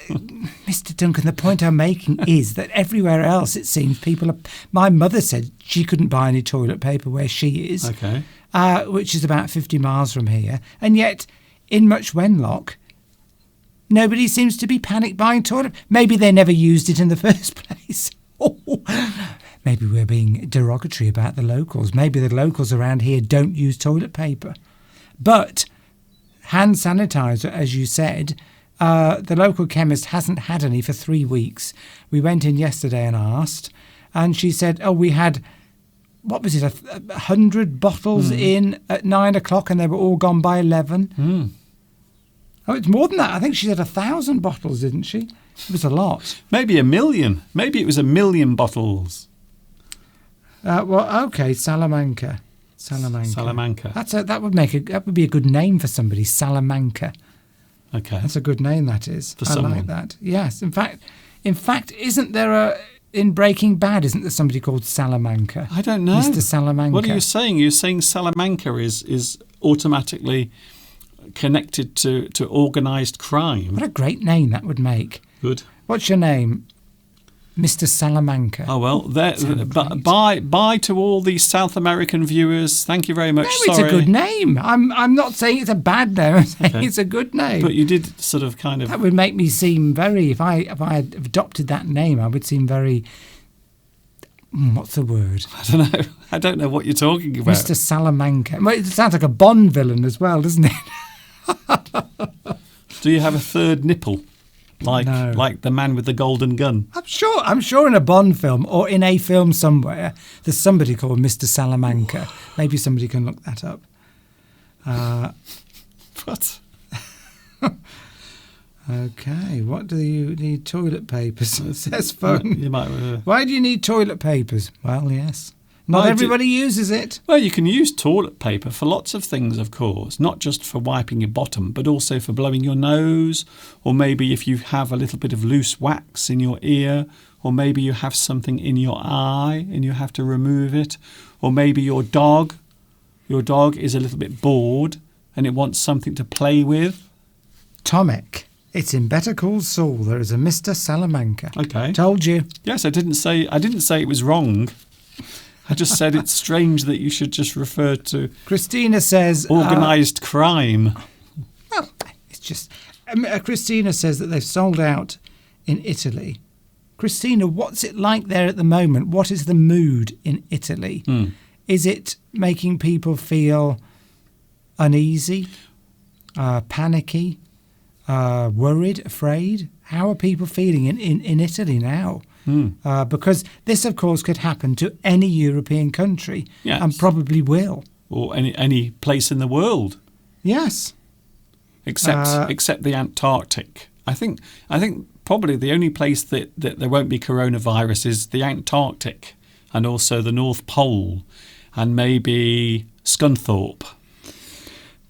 Mr. Duncan, the point I'm making is that everywhere else, it seems, people are... My mother said she couldn't buy any toilet paper where she is, Okay. which is about 50 miles from here. And yet, in Much Wenlock, nobody seems to be panic buying toilet. Maybe they never used it in the first place. Maybe we're being derogatory about the locals. Maybe the locals around here don't use toilet paper. But hand sanitizer, as you said, the local chemist hasn't had any for 3 weeks. We went in yesterday and asked, and she said, oh, we had, what was it, 100 bottles in at 9 o'clock, and they were all gone by 11. Mm. Oh, it's more than that. I think she said 1,000 bottles, didn't she? It was a lot. Maybe 1 million. Maybe it was 1 million bottles. Well, okay, Salamanca. Salamanca. That would be a good name for somebody. Salamanca. Okay. That's a good name. That is. For I someone. like that. Yes. In fact, isn't there in Breaking Bad? Isn't there somebody called Salamanca? I don't know. Mr. Salamanca. What are you saying? You're saying Salamanca is automatically connected to organised crime. What a great name that would make. Good. What's your name? Mr. Salamanca. Oh, well, bye to all the South American viewers. Thank you very much. No, it's a good name. I'm not saying it's a bad name. I'm saying it's a good name. But you did sort of kind of... That would make me seem very... If I had adopted that name, I would seem very... What's the word? I don't know what you're talking about. Mr. Salamanca. Well, it sounds like a Bond villain as well, doesn't it? Do you have a third nipple? No. Like the man with the golden gun? I'm sure in a Bond film or in a film somewhere, there's somebody called Mr. Salamanca. Maybe somebody can look that up. What? Okay, what do you need? Toilet papers. It says phone. You might. Why do you need toilet papers? Well, yes. Not everybody uses it. Well, you can use toilet paper for lots of things, of course, not just for wiping your bottom, but also for blowing your nose, or maybe if you have a little bit of loose wax in your ear, or maybe you have something in your eye and you have to remove it, or maybe your dog is a little bit bored and it wants something to play with. Tomek, it's in Better Call Saul. There is a Mr. Salamanca. Okay. Told you. Yes, I didn't say it was wrong. I just said it's strange that you should just refer to Christina says... organised crime. Well, it's just... Christina says that they've sold out in Italy. Christina, what's it like there at the moment? What is the mood in Italy? Is it making people feel uneasy, panicky, worried, afraid? How are people feeling in Italy now? Because this, of course, could happen to any European country, yes. And probably will. Or any place in the world. Yes. Except the Antarctic. I think probably the only place that there won't be coronavirus is the Antarctic and also the North Pole and maybe Scunthorpe.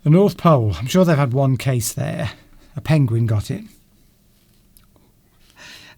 The North Pole. I'm sure they've had one case there. A penguin got it.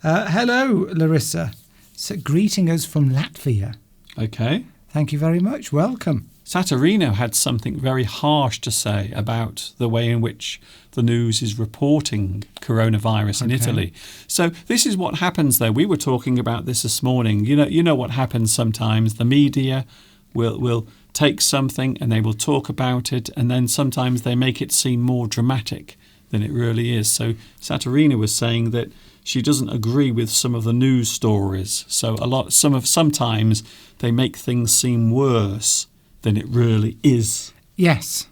Hello, Larissa. So, greeting us from Latvia. Okay. Thank you very much. Welcome. Saturino had something very harsh to say about the way in which the news is reporting coronavirus in Italy. So this is what happens, though. We were talking about this morning. You know what happens sometimes. The media will take something and they will talk about it, and then sometimes they make it seem more dramatic than it really is. So Saturina was saying that she doesn't agree with some of the news stories. So sometimes they make things seem worse than it really is. Yes.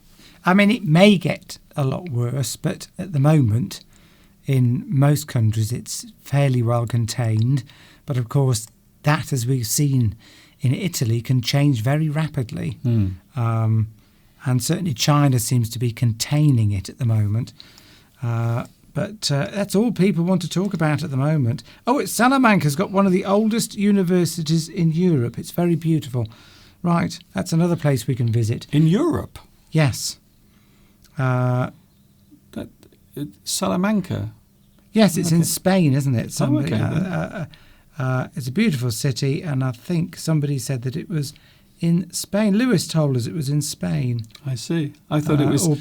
I mean, it may get a lot worse, but at the moment, in most countries, it's fairly well contained. But of course, that, as we've seen in Italy, can change very rapidly. And certainly China seems to be containing it at the moment. But that's all people want to talk about at the moment. Oh, Salamanca's got one of the oldest universities in Europe. It's very beautiful. Right, that's another place we can visit. In Europe? Yes. Salamanca? Yes, it's in Spain, isn't it? It's a beautiful city, and I think somebody said that it was in Spain. Lewis told us it was in Spain. I see. I thought it was... Or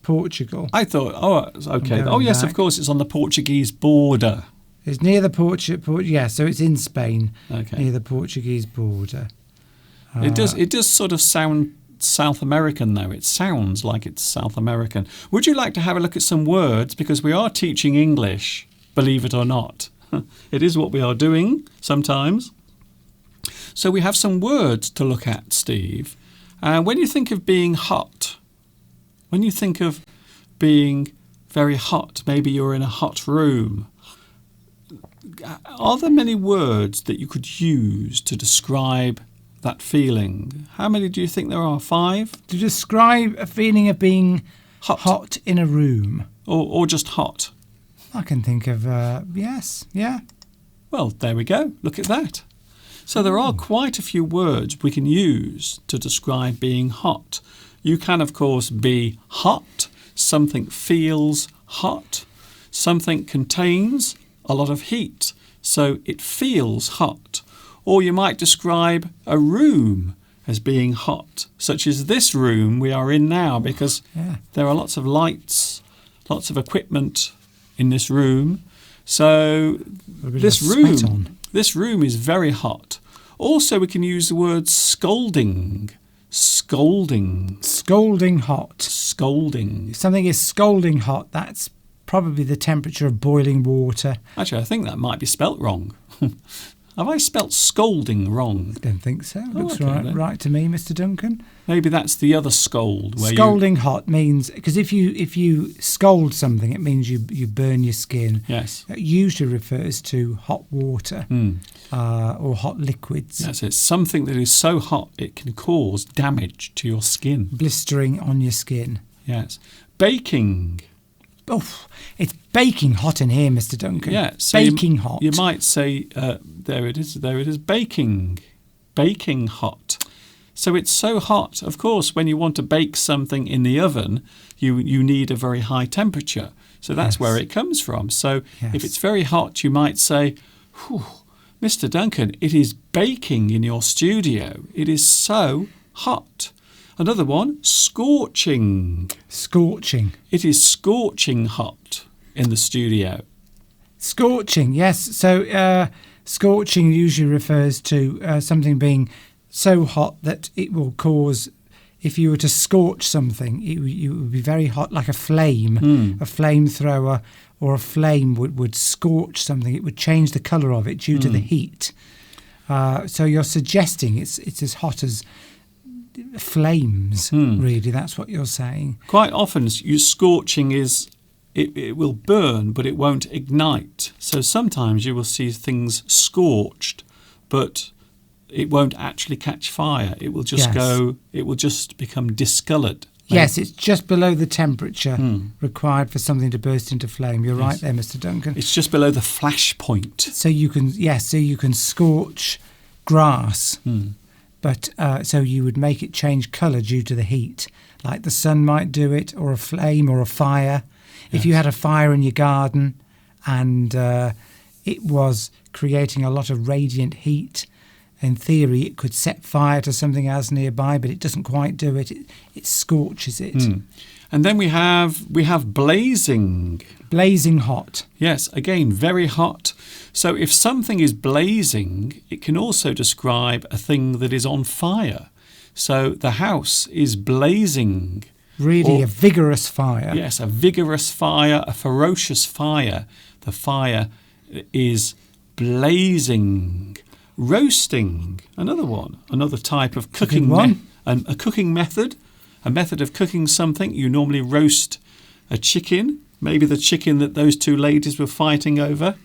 Portugal. I thought, okay. Oh, yes, back. Of course, it's on the Portuguese border. It's near the yeah, so it's in Spain, near the Portuguese border. It does sort of sound South American, though. It sounds like it's South American. Would you like to have a look at some words? Because we are teaching English, believe it or not. It is what we are doing sometimes. So we have some words to look at, Steve. When you think of being hot, when you think of being very hot, maybe you're in a hot room, are there many words that you could use to describe that feeling? How many do you think there are? 5? To describe a feeling of being hot in a room. Or just hot? I can think of, yes, yeah. Well, there we go. Look at that. So there are quite a few words we can use to describe being hot. You can, of course, be hot. Something feels hot. Something contains a lot of heat, so it feels hot. Or you might describe a room as being hot, such as this room we are in now, because there are lots of lights, lots of equipment in this room. So this room is very hot. Also, we can use the word scolding. Scolding. Scolding hot. Scolding. If something is scolding hot, that's probably the temperature of boiling water. Actually, I think that might be spelt wrong. Have I spelt scolding wrong? I don't think so. Looks right to me, Mr. Duncan. Maybe that's the other scold. Scolding hot means, because if you scold something, it means you burn your skin. Yes. It usually refers to hot water or hot liquids. Yes, it's something that is so hot it can cause damage to your skin. Blistering on your skin. Yes. Baking. Oh, it's baking hot in here, Mr. Duncan. Yeah, so baking hot. You might say, there it is, baking. Baking hot. So it's so hot. Of course, when you want to bake something in the oven, you need a very high temperature. So that's where it comes from. So if it's very hot, you might say, Mr. Duncan, it is baking in your studio. It is so hot. Another one, scorching. Scorching. It is scorching hot in the studio. Scorching, yes. So scorching usually refers to something being so hot that it will cause, if you were to scorch something, it would be very hot, like a flame. A flamethrower or a flame would scorch something. It would change the colour of it due to the heat. So you're suggesting it's as hot as flames, really. That's what you're saying. Quite often, scorching is it will burn, but it won't ignite. So sometimes you will see things scorched, but it won't actually catch fire. It will just it will just become discoloured. Yes, it's just below the temperature required for something to burst into flame. You're right there, Mr. Duncan. It's just below the flash point. So you can scorch grass. But so you would make it change colour due to the heat, like the sun might do it, or a flame or a fire. If you had a fire in your garden and it was creating a lot of radiant heat. In theory, it could set fire to something else nearby, but it doesn't quite do it. It scorches it. And then we have blazing. Blazing hot. Yes, again, very hot. So if something is blazing, it can also describe a thing that is on fire. So the house is blazing. Really a vigorous fire. Yes, a vigorous fire, a ferocious fire. The fire is blazing. Roasting, another one, another type of cooking a cooking method, a method of cooking something. You normally roast a chicken, maybe the chicken that those two ladies were fighting over.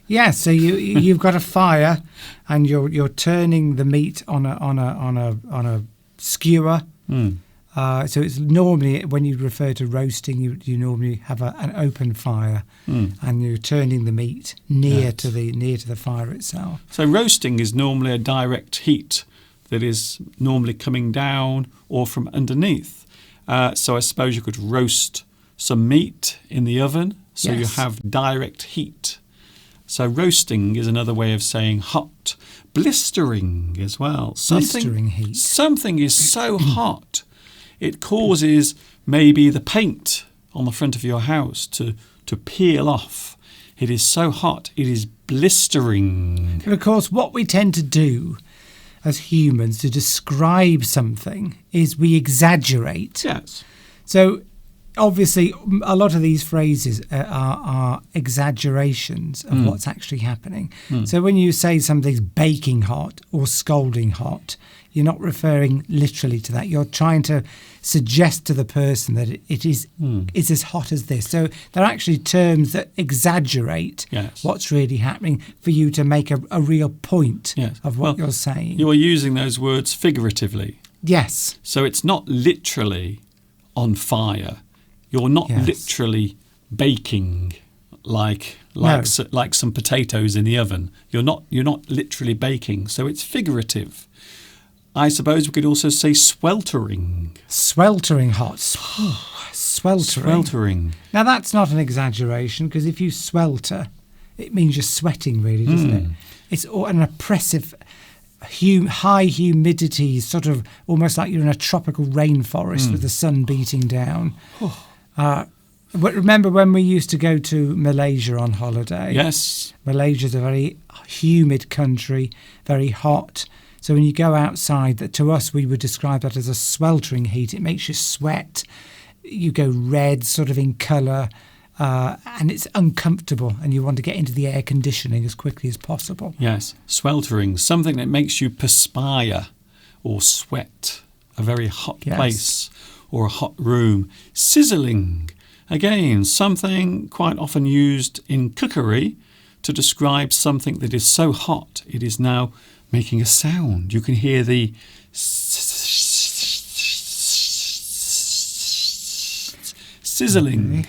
Yeah, so you've got a fire, and you're turning the meat on a skewer. So it's normally, when you refer to roasting, you normally have an open fire, and you're turning the meat near to the fire itself. So roasting is normally a direct heat that is normally coming down or from underneath. So I suppose you could roast some meat in the oven, so you have direct heat. So roasting is another way of saying hot. Blistering as well. Blistering heat. Something is so hot, it causes maybe the paint on the front of your house to peel off. It is so hot, it is blistering. And of course, what we tend to do as humans to describe something is we exaggerate. Yes. So obviously, a lot of these phrases are exaggerations of what's actually happening. So when you say something's baking hot or scalding hot, you're not referring literally to that. You're trying to suggest to the person that it is as hot as this. So they're actually terms that exaggerate what's really happening for you to make a real point of what you're saying. You are using those words figuratively. Yes. So it's not literally on fire. You're not literally baking like some potatoes in the oven. You're not literally baking. So it's figurative. I suppose we could also say sweltering. Sweltering hot. Sweltering. Sweltering. Now that's not an exaggeration, because if you swelter, it means you're sweating, really, doesn't it? It's an oppressive, high humidity, sort of almost like you're in a tropical rainforest with the sun beating down. But remember when we used to go to Malaysia on holiday? Yes. Malaysia's a very humid country, very hot. So when you go outside, to us we would describe that as a sweltering heat. It makes you sweat. You go red, sort of in colour, and it's uncomfortable, and you want to get into the air conditioning as quickly as possible. Yes, sweltering, something that makes you perspire or sweat, a very hot place or a hot room. Sizzling, again, something quite often used in cookery to describe something that is so hot it is now making a sound. You can hear the sizzling.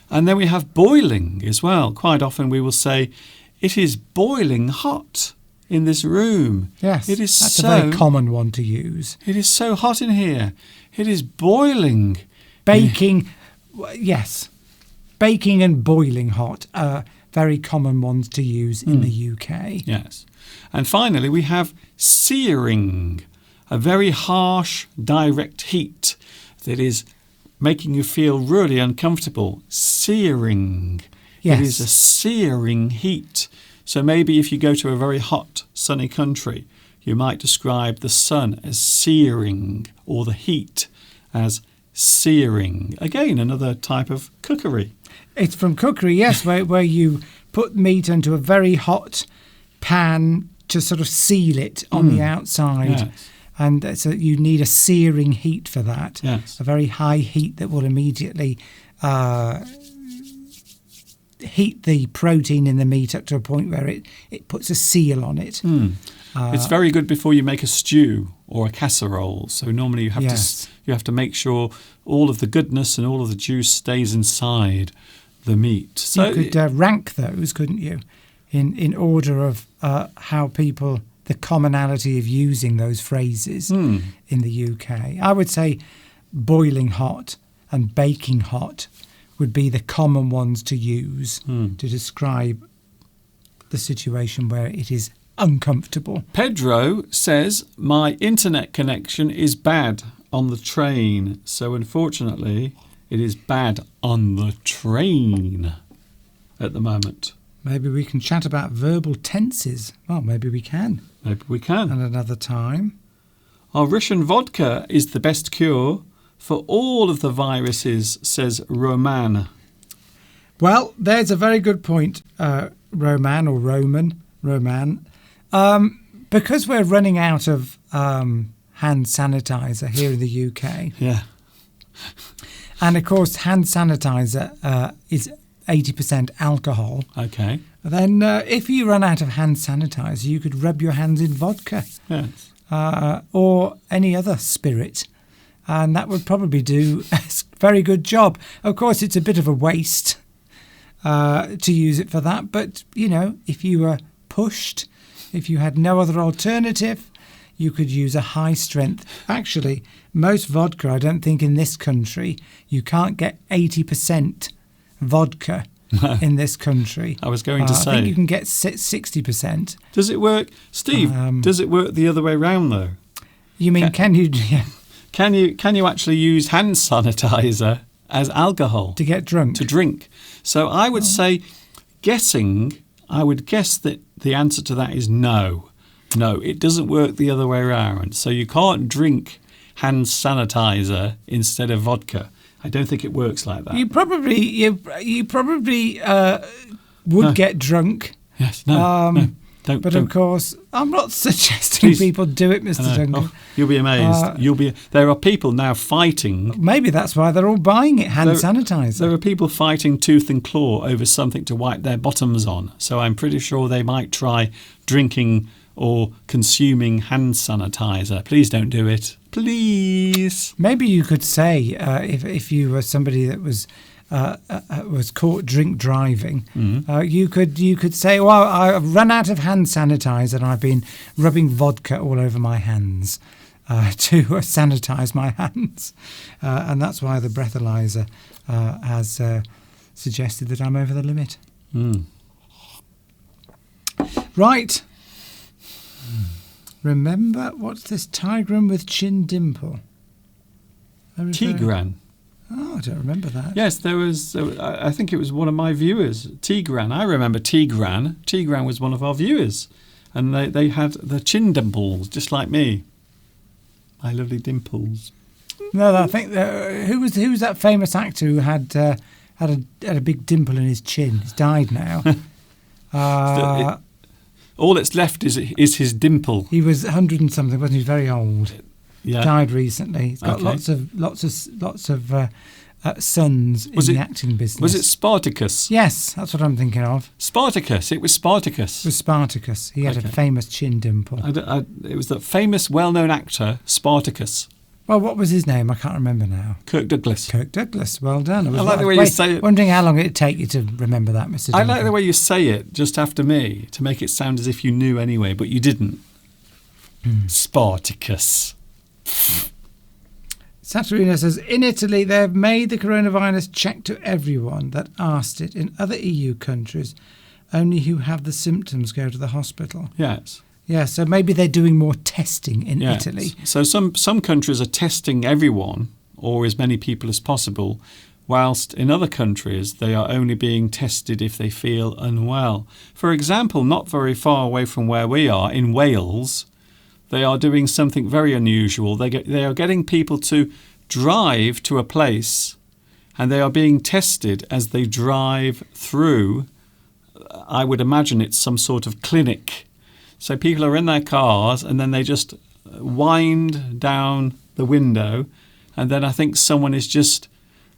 And then we have boiling as well. Quite often we will say, it is boiling hot in this room. Yes, that's a very common one to use. It is so hot in here. It is boiling. Baking, yes. Baking and boiling hot are very common ones to use in the UK. Yes. And finally, we have searing, a very harsh, direct heat that is making you feel really uncomfortable. Searing. Yes. It is a searing heat. So maybe if you go to a very hot, sunny country, you might describe the sun as searing or the heat as searing. Again, another type of cookery. It's from cookery, yes, where you put meat into a very hot pan to sort of seal it on the outside. Yes. And so you need a searing heat for that. Yes. A very high heat that will immediately heat the protein in the meat up to a point where it puts a seal on it. It's very good before you make a stew or a casserole. So normally you have to make sure all of the goodness and all of the juice stays inside the meat. So you could rank those, couldn't you, in order of how people, the commonality of using those phrases in the UK. I would say boiling hot and baking hot would be the common ones to use to describe the situation where it is uncomfortable. Pedro says, my internet connection is bad on the train. So unfortunately, it is bad on the train at the moment. Maybe we can chat about verbal tenses. Well, maybe we can. Maybe we can. At another time. Our Russian vodka is the best cure for all of the viruses, says Roman. Well, there's a very good point, Roman. Because we're running out of hand sanitizer here in the UK. Yeah. And, of course, hand sanitizer is 80% alcohol. Okay. Then if you run out of hand sanitizer, you could rub your hands in vodka. Yes. Or any other spirit. And that would probably do a very good job. Of course, it's a bit of a waste to use it for that. But, you know, if you were pushed, if you had no other alternative, you could use a high strength. Actually, most vodka, I don't think in this country, you can't get 80% vodka in this country. I was going to say. I think you can get 60%. Does it work? Steve, does it work the other way round, though? You mean, can you... Yeah. Can you actually use hand sanitizer as alcohol? To get drunk? To drink. So I would say, I would guess that the answer to that is no. No, it doesn't work the other way around. So you can't drink hand sanitizer instead of vodka. I don't think it works like that. You probably would get drunk. Yes, no. Don't. Of course, I'm not suggesting people do it, Mr. Duncan. Oh, you'll be amazed. There are people now fighting. Maybe that's why they're all buying it, hand sanitizer. There are people fighting tooth and claw over something to wipe their bottoms on. So I'm pretty sure they might try drinking or consuming hand sanitizer. Please don't do it. Please. Maybe you could say, if you were somebody that was caught drink driving, you could say, well, I've run out of hand sanitizer and I've been rubbing vodka all over my hands to sanitize my hands. And that's why the breathalyzer has suggested that I'm over the limit. Right. Remember, what's this? Tigran with chin dimple. Tigran. Oh, I don't remember that. Yes, there was. I think it was one of my viewers, Tigran. I remember Tigran. Tigran was one of our viewers, and they had the chin dimples just like me. My lovely dimples. No, I think who was that famous actor who had a big dimple in his chin? He's died now. All that's left is his dimple. He was 100 and something, wasn't he? He was very old. Yeah. Died recently. He's got lots of sons in the acting business. Was it Spartacus? Yes, that's what I'm thinking of. Spartacus. It was Spartacus. It was Spartacus. He had a famous chin dimple. It was the famous, well-known actor Spartacus. Well, what was his name? I can't remember now. Kirk Douglas. Kirk Douglas. Well done. I like the way you say it. Wondering how long it'd take you to remember that, Mr. Duncan. I like the way you say it just after me to make it sound as if you knew anyway, but you didn't. Spartacus. Saturina says, in Italy, they've made the coronavirus check to everyone that asked it. In other EU countries, only who have the symptoms go to the hospital. Yes. Yeah, so maybe they're doing more testing in Italy. So some countries are testing everyone, or as many people as possible, whilst in other countries they are only being tested if they feel unwell. For example, not very far away from where we are, in Wales, they are doing something very unusual. They are getting people to drive to a place, and they are being tested as they drive through. I would imagine it's some sort of clinic. So people are in their cars and then they just wind down the window, and then I think someone is just,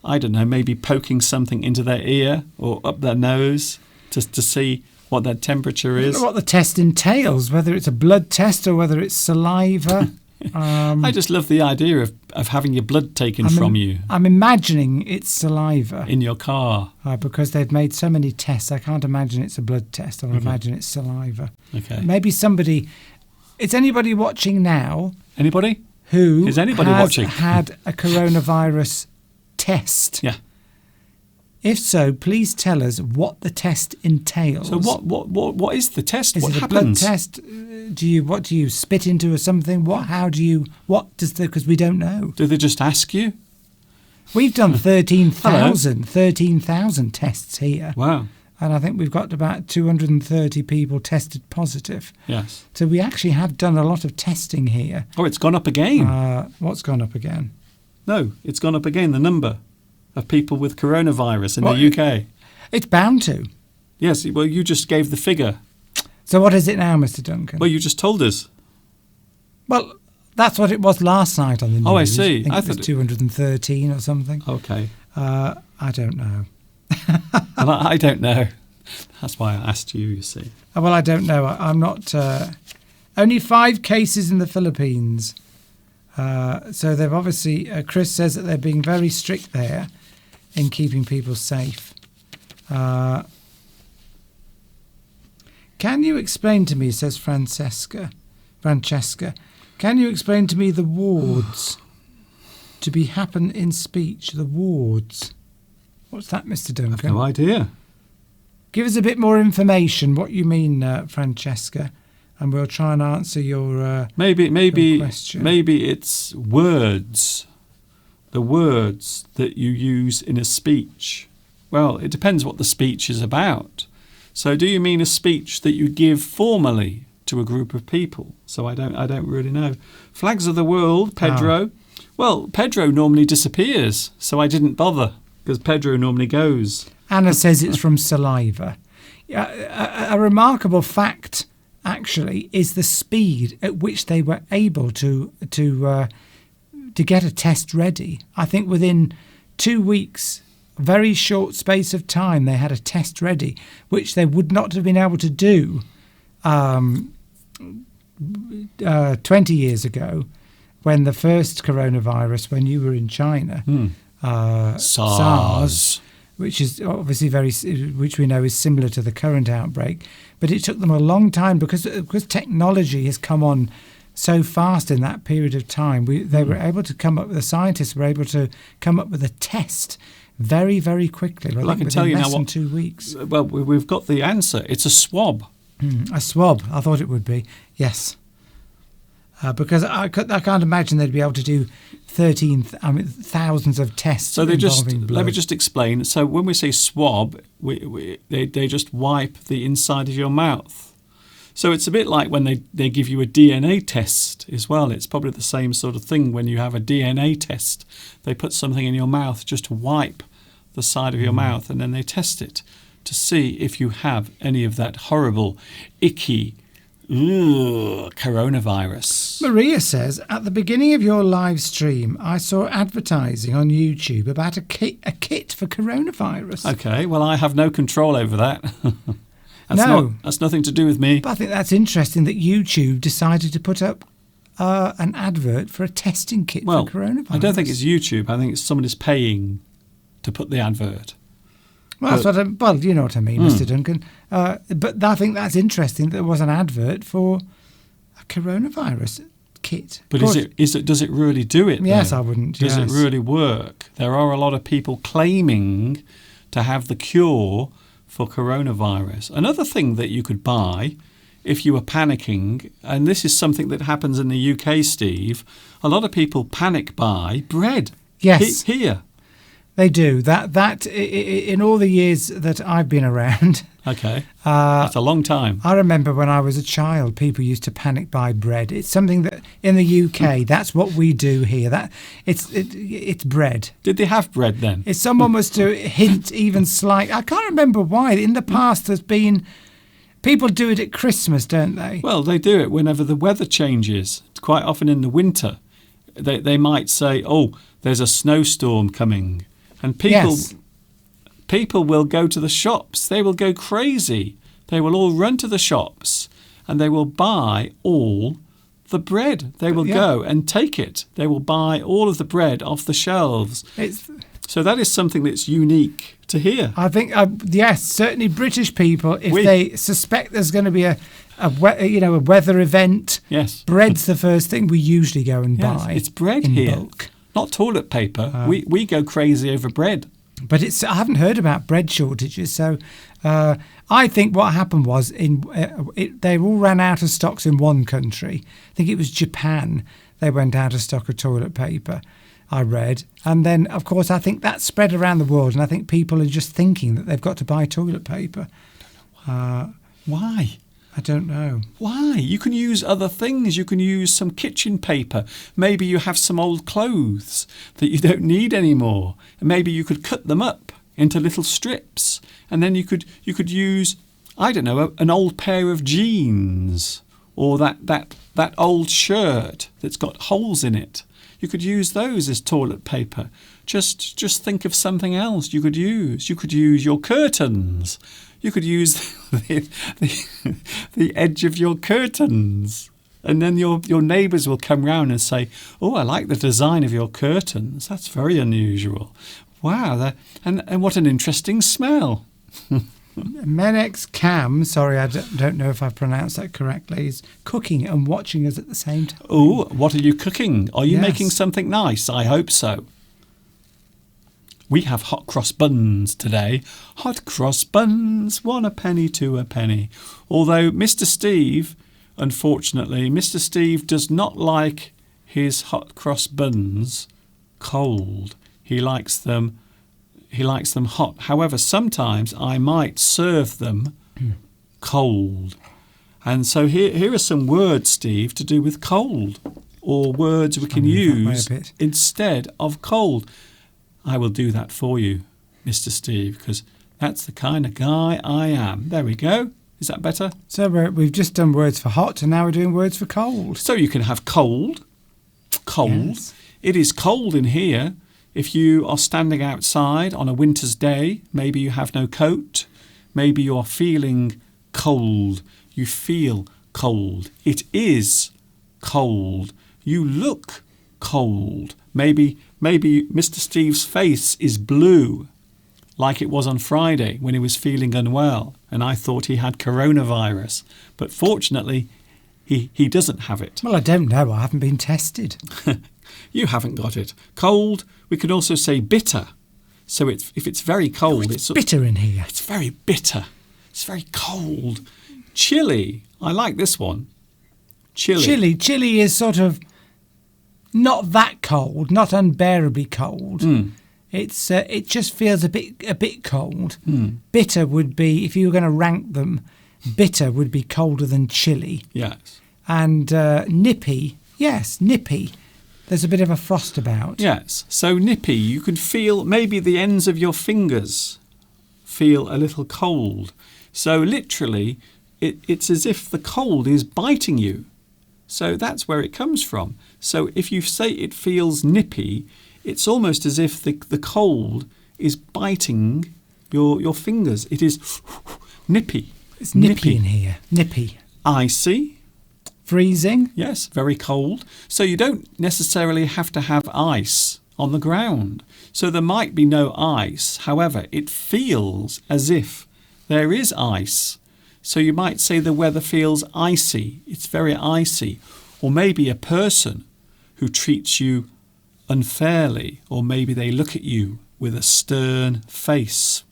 I don't know, maybe poking something into their ear or up their nose just to see what their temperature is. I don't know what the test entails, whether it's a blood test or whether it's saliva. I just love the idea of having your blood taken from you. I'm imagining it's saliva. In your car. Because they've made so many tests. I can't imagine it's a blood test. I'll imagine it's saliva. Okay. Maybe somebody... Is anybody watching now? Anybody? Who is anybody has watching? Had a coronavirus test? Yeah. Yeah. If so, please tell us what the test entails. So what is the test? Is what it happens? a blood test? What do you spit into or something? Because we don't know. Do they just ask you? We've done 13,000 tests here. Wow. And I think we've got about 230 people tested positive. Yes. So we actually have done a lot of testing here. Oh, it's gone up again. What's gone up again? No, it's gone up again, the number of people with coronavirus in the UK. It's bound to. Yes, well, you just gave the figure. So what is it now, Mr. Duncan? Well, you just told us. Well, that's what it was last night on the news. Oh, I see. I think it was 213 or something. Okay. I don't know. Well, I don't know. That's why I asked you, you see. Well, I don't know. I'm not... only 5 cases in the Philippines. So they've obviously... Chris says that they're being very strict there in keeping people safe. Can you explain to me, says Francesca, can you explain to me the wards to be happen in speech? The wards. What's that, Mr. Duncan? I have no idea. Give us a bit more information, what you mean, Francesca, and we'll try and answer your maybe question. Maybe it's words, the words that you use in a speech. Well, it depends what the speech is about. So do you mean a speech that you give formally to a group of people? So I don't really know. Flags of the world, Pedro. Well, Pedro normally disappears, so I didn't bother because Pedro normally goes. Anna says it's from saliva. A remarkable fact, actually, is the speed at which they were able to get a test ready. I think within 2 weeks, a very short space of time, they had a test ready, which they would not have been able to do 20 years ago when the first coronavirus, when you were in China, SARS, which is obviously which we know is similar to the current outbreak, but it took them a long time because technology has come on so fast in that period of time. They were able to come up. The scientists were able to come up with a test very, very quickly. Well, I can tell you now what. 2 weeks. Well, we've got the answer. It's a swab. A swab. I thought it would be. Yes. Because I can't imagine they'd be able to do thousands of tests. So blood. Let me just explain. So when we say swab, they just wipe the inside of your mouth. So it's a bit like when they give you a DNA test as well. It's probably the same sort of thing when you have a DNA test. They put something in your mouth just to wipe the side of your mouth, and then they test it to see if you have any of that horrible, icky, coronavirus. Maria says, at the beginning of your live stream, I saw advertising on YouTube about a kit for coronavirus. Okay, well, I have no control over that. That's nothing to do with me. But I think that's interesting that YouTube decided to put up an advert for a testing kit for coronavirus. I don't think it's YouTube. I think it's somebody's paying to put the advert. Well, you know what I mean, Mr. Duncan. But I think that's interesting that there was an advert for a coronavirus kit. But does it really do it? Yes, though? I wouldn't. Does it really work? There are a lot of people claiming to have the cure for coronavirus. Another thing that you could buy if you were panicking, and this is something that happens in the UK, Steve, a lot of people panic buy bread. Yes. Here. They do. That in all the years that I've been around. Okay. That's a long time. I remember when I was a child, people used to panic buy bread. It's something that in the UK, that's what we do here. It's bread. Did they have bread then? If someone was to hint even slight, I can't remember why. In the past, there's been people do it at Christmas, don't they? Well, they do it whenever the weather changes. Quite often in the winter, they might say, "Oh, there's a snowstorm coming." And people will go to the shops. They will go crazy. They will all run to the shops and they will buy all the bread. They will go and take it. They will buy all of the bread off the shelves. So that is something that's unique to here. I think, yes, certainly British people, if they suspect there's going to be a weather event, yes, bread's the first thing we usually go and buy. It's bread in here. bulk. Not toilet paper. We go crazy over bread. But I haven't heard about bread shortages, so I think what happened was they all ran out of stocks in one country. I think it was Japan. They went out of stock of toilet paper, I read. And then, of course, I think that spread around the world, and I think people are just thinking that they've got to buy toilet paper. Why? I don't know. Why? You can use other things. You can use some kitchen paper. Maybe you have some old clothes that you don't need anymore. And maybe you could cut them up into little strips. And then you could use, I don't know, an old pair of jeans or that old shirt that's got holes in it. You could use those as toilet paper. Just think of something else you could use. You could use your curtains. You could use the edge of your curtains. And then your neighbours will come round and say, "Oh, I like the design of your curtains. That's very unusual. Wow, and what an interesting smell." Menex Cam, sorry, I don't know if I've pronounced that correctly, is cooking and watching us at the same time. Oh, what are you cooking? Are you Yes. making something nice? I hope so. We have hot cross buns today. Hot cross buns, 1 a penny, 2 a penny. Although Mr. Steve, unfortunately, Mr. Steve does not like his hot cross buns cold. He likes them hot. However, sometimes I might serve them cold. And so here are some words, Steve, to do with cold, or words we can use instead of cold. I will do that for you, Mr. Steve, because that's the kind of guy I am. There we go. Is that better? So we've just done words for hot, and now we're doing words for cold. So you can have cold. Yes. It is cold in here. If you are standing outside on a winter's day, maybe you have no coat, maybe you're feeling cold. You feel cold. It is cold. You look cold. Maybe Mr. Steve's face is blue, like it was on Friday when he was feeling unwell, and I thought he had coronavirus. But fortunately, he doesn't have it. Well, I don't know. I haven't been tested. You haven't got it. Cold, we can also say bitter. So if it's very cold... It's bitter in here. It's very bitter. It's very cold. Chilly. I like this one. Chilly. Chilly is sort of not that cold, not unbearably cold. It just feels a bit cold. Bitter would be, if you were going to rank them, bitter would be colder than chilly. Yes. And nippy, yes, nippy. There's a bit of a frost about. Yes. So nippy, you can feel maybe the ends of your fingers feel a little cold. So literally, it's as if the cold is biting you. So that's where it comes from. So if you say it feels nippy, it's almost as if the cold is biting your fingers. It is nippy. It's nippy in here. Nippy. Icy. Freezing. Yes, very cold. So you don't necessarily have to have ice on the ground. So there might be no ice. However, it feels as if there is ice. So you might say the weather feels icy. It's very icy. Or maybe a person who treats you unfairly, or maybe they look at you with a stern face.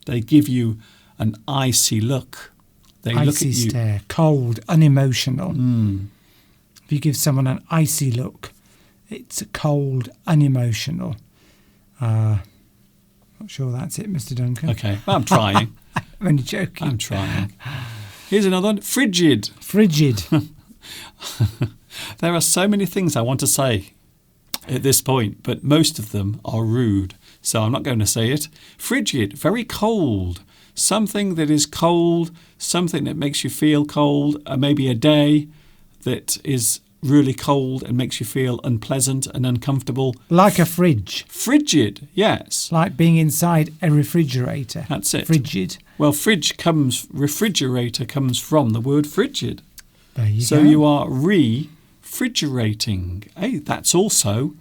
They give you an icy look. They icy look at you. Stare, cold, unemotional. If you give someone an icy look, it's cold, unemotional. Not sure that's it, Mr. Duncan. Okay, well, I'm trying. I'm only joking. I'm trying. Here's another one. Frigid. Frigid. There are so many things I want to say at this point, but most of them are rude, so I'm not going to say it. Frigid, very cold. Something that is cold, something that makes you feel cold, maybe a day that is really cold and makes you feel unpleasant and uncomfortable. Like a fridge. Frigid, yes. Like being inside a refrigerator. That's it. Frigid. Well, refrigerator comes from the word frigid. There you So go. you are refrigerating. Hey, that's also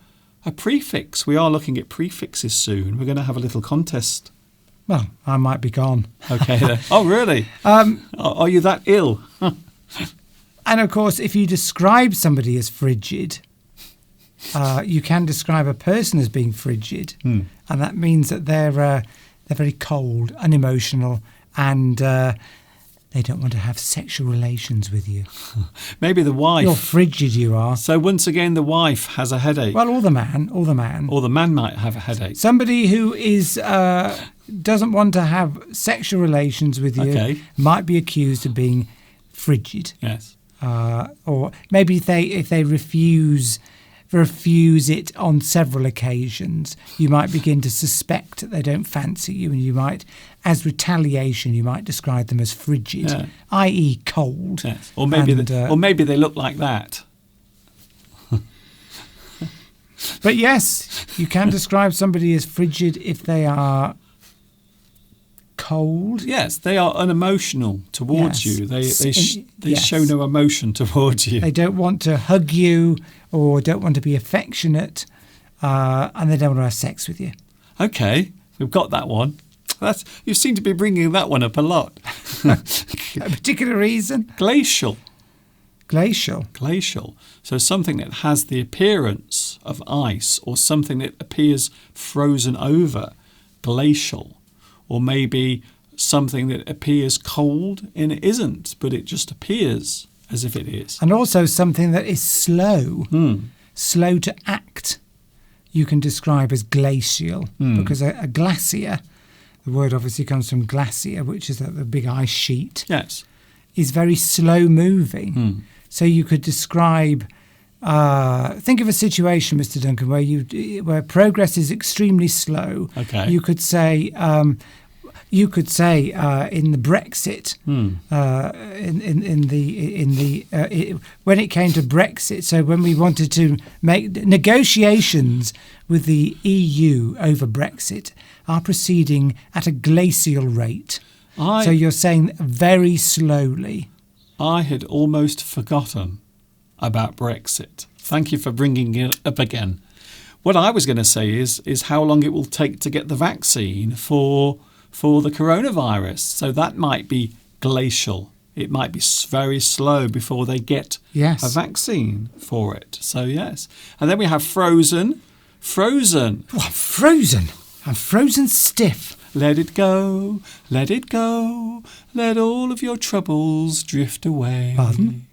a prefix. We are looking at prefixes soon. We're going to have a little contest. Well, I might be gone. Okay. Then. Oh, really? Are you that ill? And of course, if you describe somebody as frigid, you can describe a person as being frigid. And and that means that they're very cold, unemotional, and they don't want to have sexual relations with you. Maybe the wife. You're frigid, you are. So once again, the wife has a headache. Well, or the man. Or the man might have a headache. Somebody who is doesn't want to have sexual relations with you might be accused of being frigid. Yes. Or maybe if they refuse it on several occasions, you might begin to suspect that they don't fancy you, and you might, as retaliation, you might describe them as frigid, i.e. cold. Yes. Or maybe they look like that. But yes, you can describe somebody as frigid if they are cold. Yes, they are unemotional towards you. They show no emotion towards you. They don't want to hug you or don't want to be affectionate, and they don't want to have sex with you. Okay, we've got that one. You seem to be bringing that one up a lot. A particular reason? Glacial. Glacial. So something that has the appearance of ice, or something that appears frozen over. Glacial. Or maybe something that appears cold and it isn't, but it just appears as if it is. And also something that is slow. Slow to act. You can describe as glacial, because a glacier, the word obviously comes from glacier, which is the big ice sheet. Yes. Is very slow moving. So you could describe, think of a situation, Mr. Duncan, where progress is extremely slow. Okay. You could say in the Brexit, when it came to Brexit, so when we wanted to make negotiations with the EU over Brexit, are proceeding at a glacial rate. So you're saying very slowly. I had almost forgotten about Brexit. Thank you for bringing it up again. What I was going to say is how long it will take to get the vaccine for the coronavirus. So that might be glacial. It might be very slow before they get a vaccine for it. So yes. And then we have frozen. What, frozen? I'm frozen stiff. Let it go, let it go, let all of your troubles drift away. Pardon?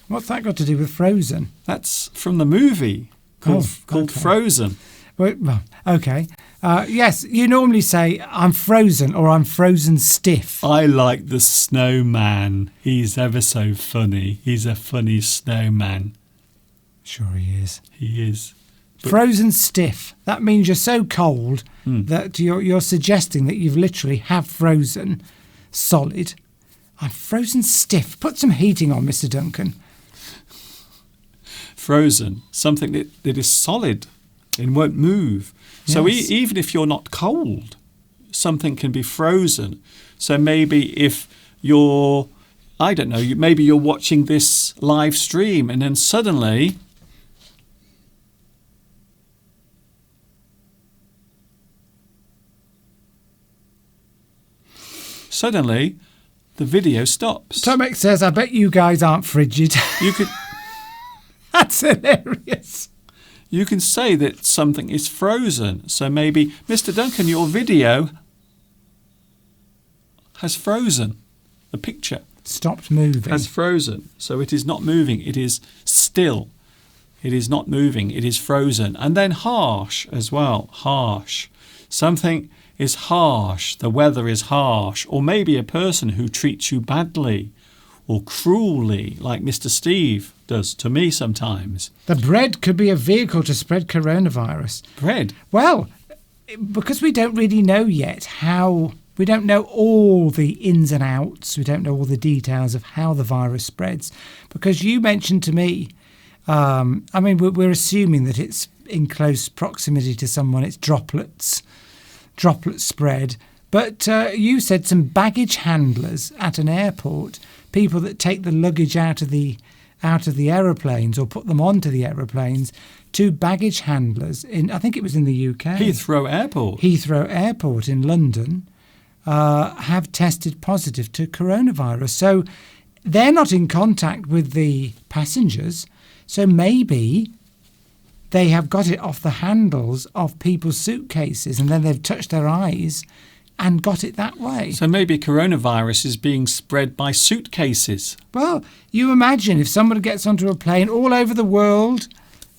What's that got to do with Frozen? That's from the movie called Frozen. Well, okay. Yes, you normally say, I'm frozen or I'm frozen stiff. I like the snowman. He's ever so funny. He's a funny snowman. Sure he is. He is. But frozen stiff. That means you're so cold that you're suggesting that you've literally have frozen solid. I'm frozen stiff. Put some heating on, Mr. Duncan. Frozen. Something that is solid and won't move. So even if you're not cold, something can be frozen. So maybe if you're, I don't know, maybe you're watching this live stream and then suddenly the video stops. Tomek says, I bet you guys aren't frigid. You could. That's hilarious. You can say that something is frozen. So maybe, Mr. Duncan, your video has frozen. The picture stopped moving. Has frozen. So it is not moving. It is still. It is not moving. It is frozen. And then harsh as well. Harsh. Something is harsh. The weather is harsh. Or maybe a person who treats you badly or cruelly, like Mr. Steve does to me sometimes. The bread could be a vehicle to spread coronavirus. Bread? Well, because we don't really know yet how... We don't know all the ins and outs. We don't know all the details of how the virus spreads. Because you mentioned to me, we're assuming that it's in close proximity to someone. It's droplet spread. But you said some baggage handlers at an airport, people that take the luggage out of the aeroplanes or put them onto the aeroplanes, 2 baggage handlers in, I think it was in the UK. Heathrow Airport in London have tested positive to coronavirus. So they're not in contact with the passengers. So maybe they have got it off the handles of people's suitcases, and then they've touched their eyes and got it that way. So maybe coronavirus is being spread by suitcases. Well, you imagine if somebody gets onto a plane all over the world,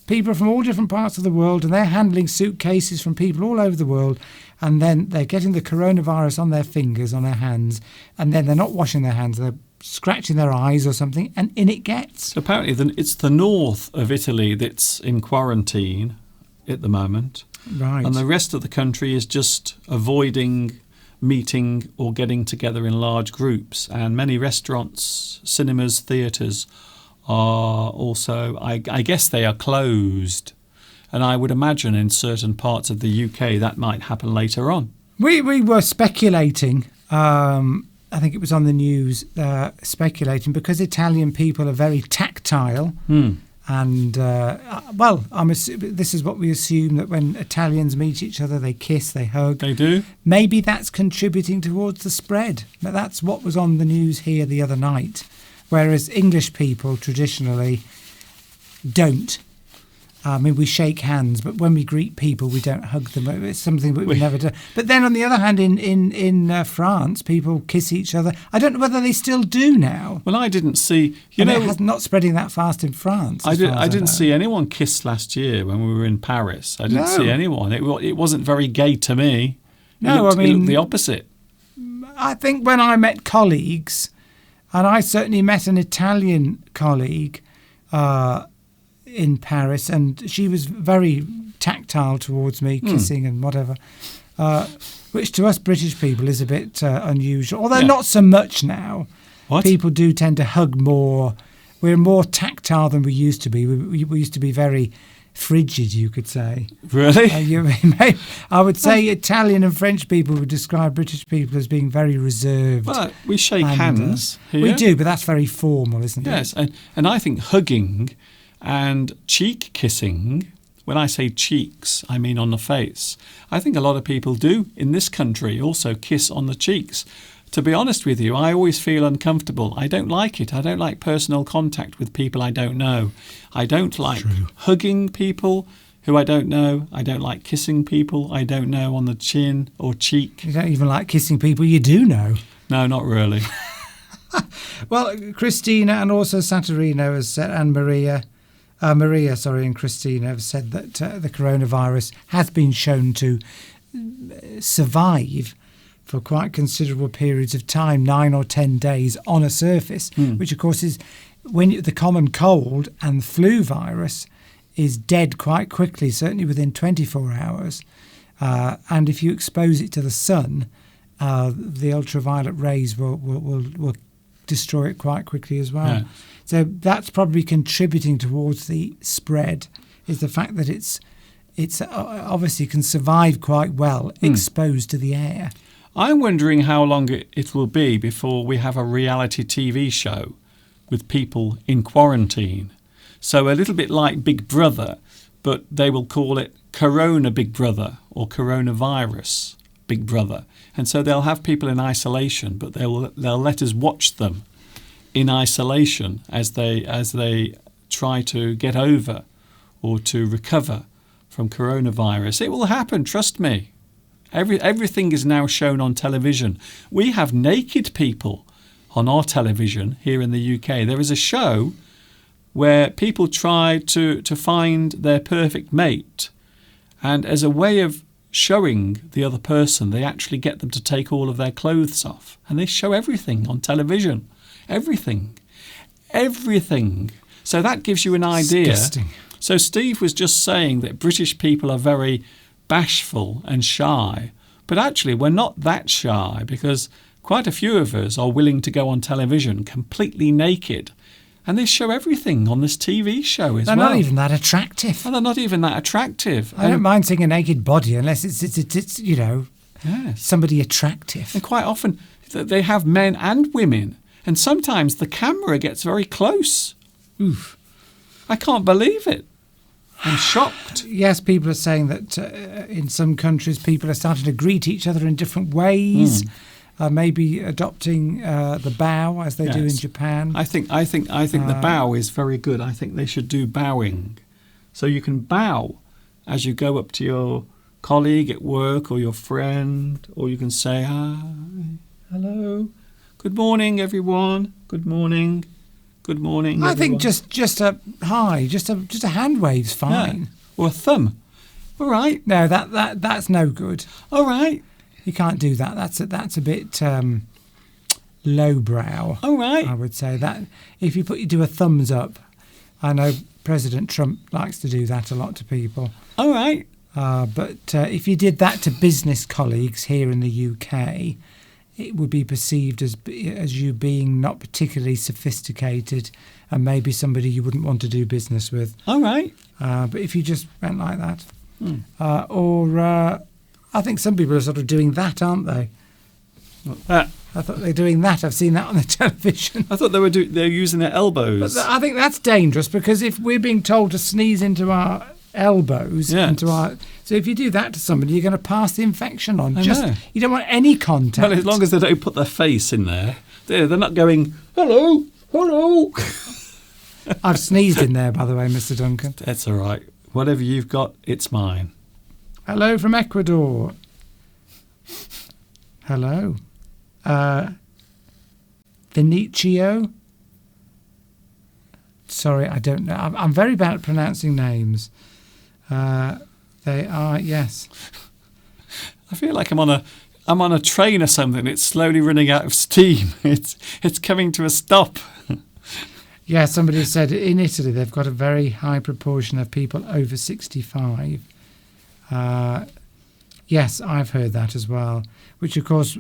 people from all different parts of the world, and they're handling suitcases from people all over the world, and then they're getting the coronavirus on their fingers, on their hands, and then they're not washing their hands, they're scratching their eyes or something, and in it gets. So apparently it's the north of Italy that's in quarantine at the moment. Right. And the rest of the country is just avoiding meeting or getting together in large groups. And many restaurants, cinemas, theatres are also, I guess they are closed. And I would imagine in certain parts of the UK that might happen later on. We were speculating, I think it was on the news, speculating, because Italian people are very tactile. And, this is what we assume, that when Italians meet each other, they kiss, they hug. They do? Maybe that's contributing towards the spread. But that's what was on the news here the other night. Whereas English people traditionally don't. I mean, we shake hands, but when we greet people, we don't hug them. It's something that we never do. But then, on the other hand, in France, people kiss each other. I don't know whether they still do now. Well, I didn't see. It's not spreading that fast in France. I didn't see anyone kiss last year when we were in Paris. I didn't see anyone. It wasn't very gay to me. It looked the opposite. I think when I met colleagues, and I certainly met an Italian colleague in Paris, and she was very tactile towards me, kissing and whatever, which to us British people is a bit unusual, although not so much now. What? People do tend to hug more. We're more tactile than we used to be. We used to be very frigid, you could say. Really? I would say Italian and French people would describe British people as being very reserved. Well, we shake hands here. We do, but that's very formal, isn't it? Yes, and I think hugging and cheek kissing, when I say cheeks, I mean on the face. I think a lot of people do in this country also kiss on the cheeks. To be honest with you, I always feel uncomfortable. I don't like it. I don't like personal contact with people I don't know. I don't like hugging people who I don't know. I don't like kissing people I don't know on the chin or cheek. You don't even like kissing people you do know. No, not really. Well, Christina and also Saturino has said, and Maria and Christina have said that the coronavirus has been shown to survive for quite considerable periods of time, 9 or 10 days on a surface, which of course is when the common cold and flu virus is dead quite quickly, certainly within 24 hours. And if you expose it to the sun, the ultraviolet rays will destroy it quite quickly as well. Yeah. So that's probably contributing towards the spread, is the fact that it's obviously can survive quite well exposed to the air. I'm wondering how long it will be before we have a reality TV show with people in quarantine. So a little bit like Big Brother, but they will call it Corona Big Brother or Coronavirus Big Brother. And so they'll have people in isolation, but they'll let us watch them in isolation as they try to get over or to recover from coronavirus. It will happen, trust me. Everything is now shown on television. We have naked people on our television here in the UK. There is a show where people try to find their perfect mate, and as a way of showing the other person, they actually get them to take all of their clothes off, and they show everything on television. Everything. So that gives you an idea. Disgusting. So Steve was just saying that British people are very bashful and shy, but actually we're not that shy, because quite a few of us are willing to go on television completely naked, and they show everything on this TV show as well. They're not even that attractive. Well, they're not even that attractive. I don't mind seeing a naked body unless it's somebody attractive. And quite often they have men and women, and sometimes the camera gets very close. Oof. I can't believe it. I'm shocked. Yes, people are saying that in some countries people are starting to greet each other in different ways, maybe adopting the bow as they do in Japan. I think the bow is very good. I think they should do bowing. So you can bow as you go up to your colleague at work or your friend, or you can say, hi, hello, good morning, everyone, good morning, good morning, I everyone. think just a hi, just a hand wave's fine. Yeah. Or a thumb. All right. No, that's no good. All right. You can't do that. That's a bit lowbrow. All right. I would say that if you do a thumbs up, I know President Trump likes to do that a lot to people. All right. But if you did that to business colleagues here in the UK, it would be perceived as you being not particularly sophisticated and maybe somebody you wouldn't want to do business with. All right. But if you just went like that, I think some people are sort of doing that, aren't they? I thought they're doing that. I've seen that on the television. I thought they're using their elbows. But I think that's dangerous because if we're being told to sneeze into our elbows, so if you do that to somebody, you're going to pass the infection on. You don't want any contact. Well, as long as they don't put their face in there, they're not going, hello, hello. I've sneezed in there, by the way, Mr. Duncan. That's all right. Whatever you've got, it's mine. Hello from Ecuador. Hello. Vinicio? Sorry, I don't know. I'm very bad at pronouncing names. They are, yes. I feel like I'm on a train or something. It's slowly running out of steam. It's coming to a stop. Yeah, somebody said in Italy they've got a very high proportion of people over 65. Yes, I've heard that as well, which of course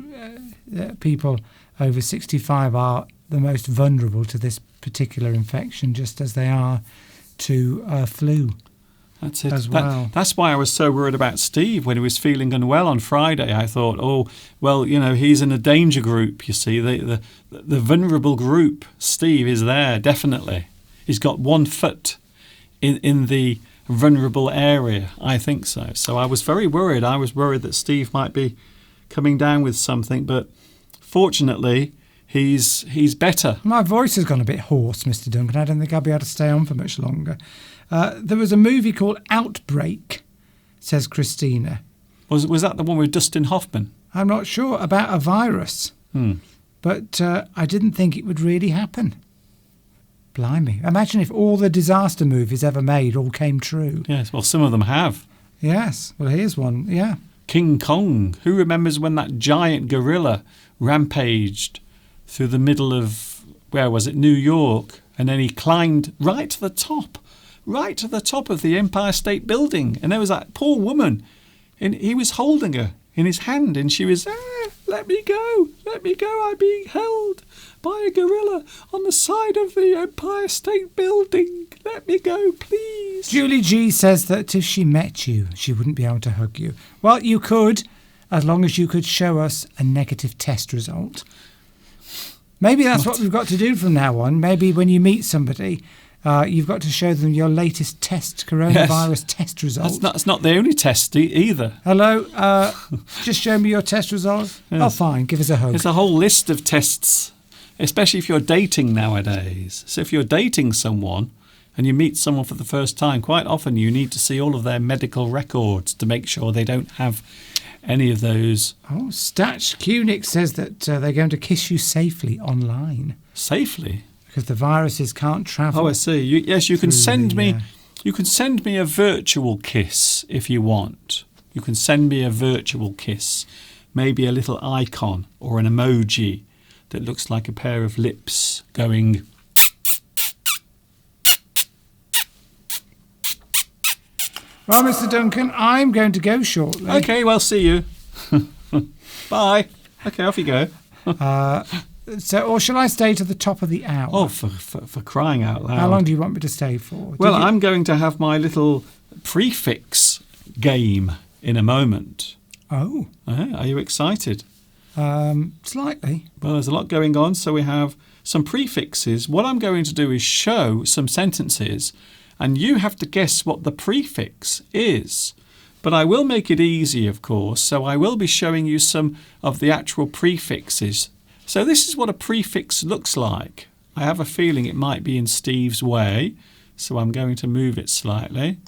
people over 65 are the most vulnerable to this particular infection, just as they are to flu. That's it. As well. That's why I was so worried about Steve when he was feeling unwell on Friday. I thought, oh, well, he's in a danger group, you see. The vulnerable group, Steve, is there, definitely. He's got 1 foot in the vulnerable area, I think so. So I was very worried. I was worried that Steve might be coming down with something, but fortunately he's better. My voice has gone a bit hoarse, Mr. Duncan. I don't think I'll be able to stay on for much longer. There was a movie called Outbreak, says Christina. Was that the one with Dustin Hoffman? I'm not sure, about a virus. But I didn't think it would really happen. Blimey. Imagine if all the disaster movies ever made all came true. Yes, well, some of them have. Yes, well, here's one, yeah. King Kong. Who remembers when that giant gorilla rampaged through the middle of, where was it, New York, and then he climbed right to the top of the Empire State Building, and there was that poor woman, and he was holding her in his hand, and she was, let me go, I'm being held by a gorilla on the side of the Empire State Building, let me go, please. Julie G says that if she met you, she wouldn't be able to hug you. Well, you could, as long as you could show us a negative test result. Maybe that's what we've got to do from now on. Maybe when you meet somebody, you've got to show them your latest coronavirus test result. That's not the only test either. Hello, just show me your test result. Yes. Oh, fine, give us a hug. There's a whole list of tests, especially if you're dating nowadays. So if you're dating someone and you meet someone for the first time, quite often you need to see all of their medical records to make sure they don't have any of those. Oh, Statch Kunix says that they're going to kiss you safely online. Safely? Because the viruses can't travel. Oh, I see. You can send me. You can send me a virtual kiss if you want. You can send me a virtual kiss, maybe a little icon or an emoji that looks like a pair of lips going. Well, Mr. Duncan, I'm going to go shortly. Okay, well, see you. Bye. Okay, off you go. Or shall I stay to the top of the hour? Oh, for crying out loud. How long do you want me to stay for? Well, I'm going to have my little prefix game in a moment. Oh. Are you excited? Slightly. Well, there's a lot going on, so we have some prefixes. What I'm going to do is show some sentences, and you have to guess what the prefix is. But I will make it easy, of course, so I will be showing you some of the actual prefixes. So this is what a prefix looks like. I have a feeling it might be in Steve's way, So I'm going to move it slightly.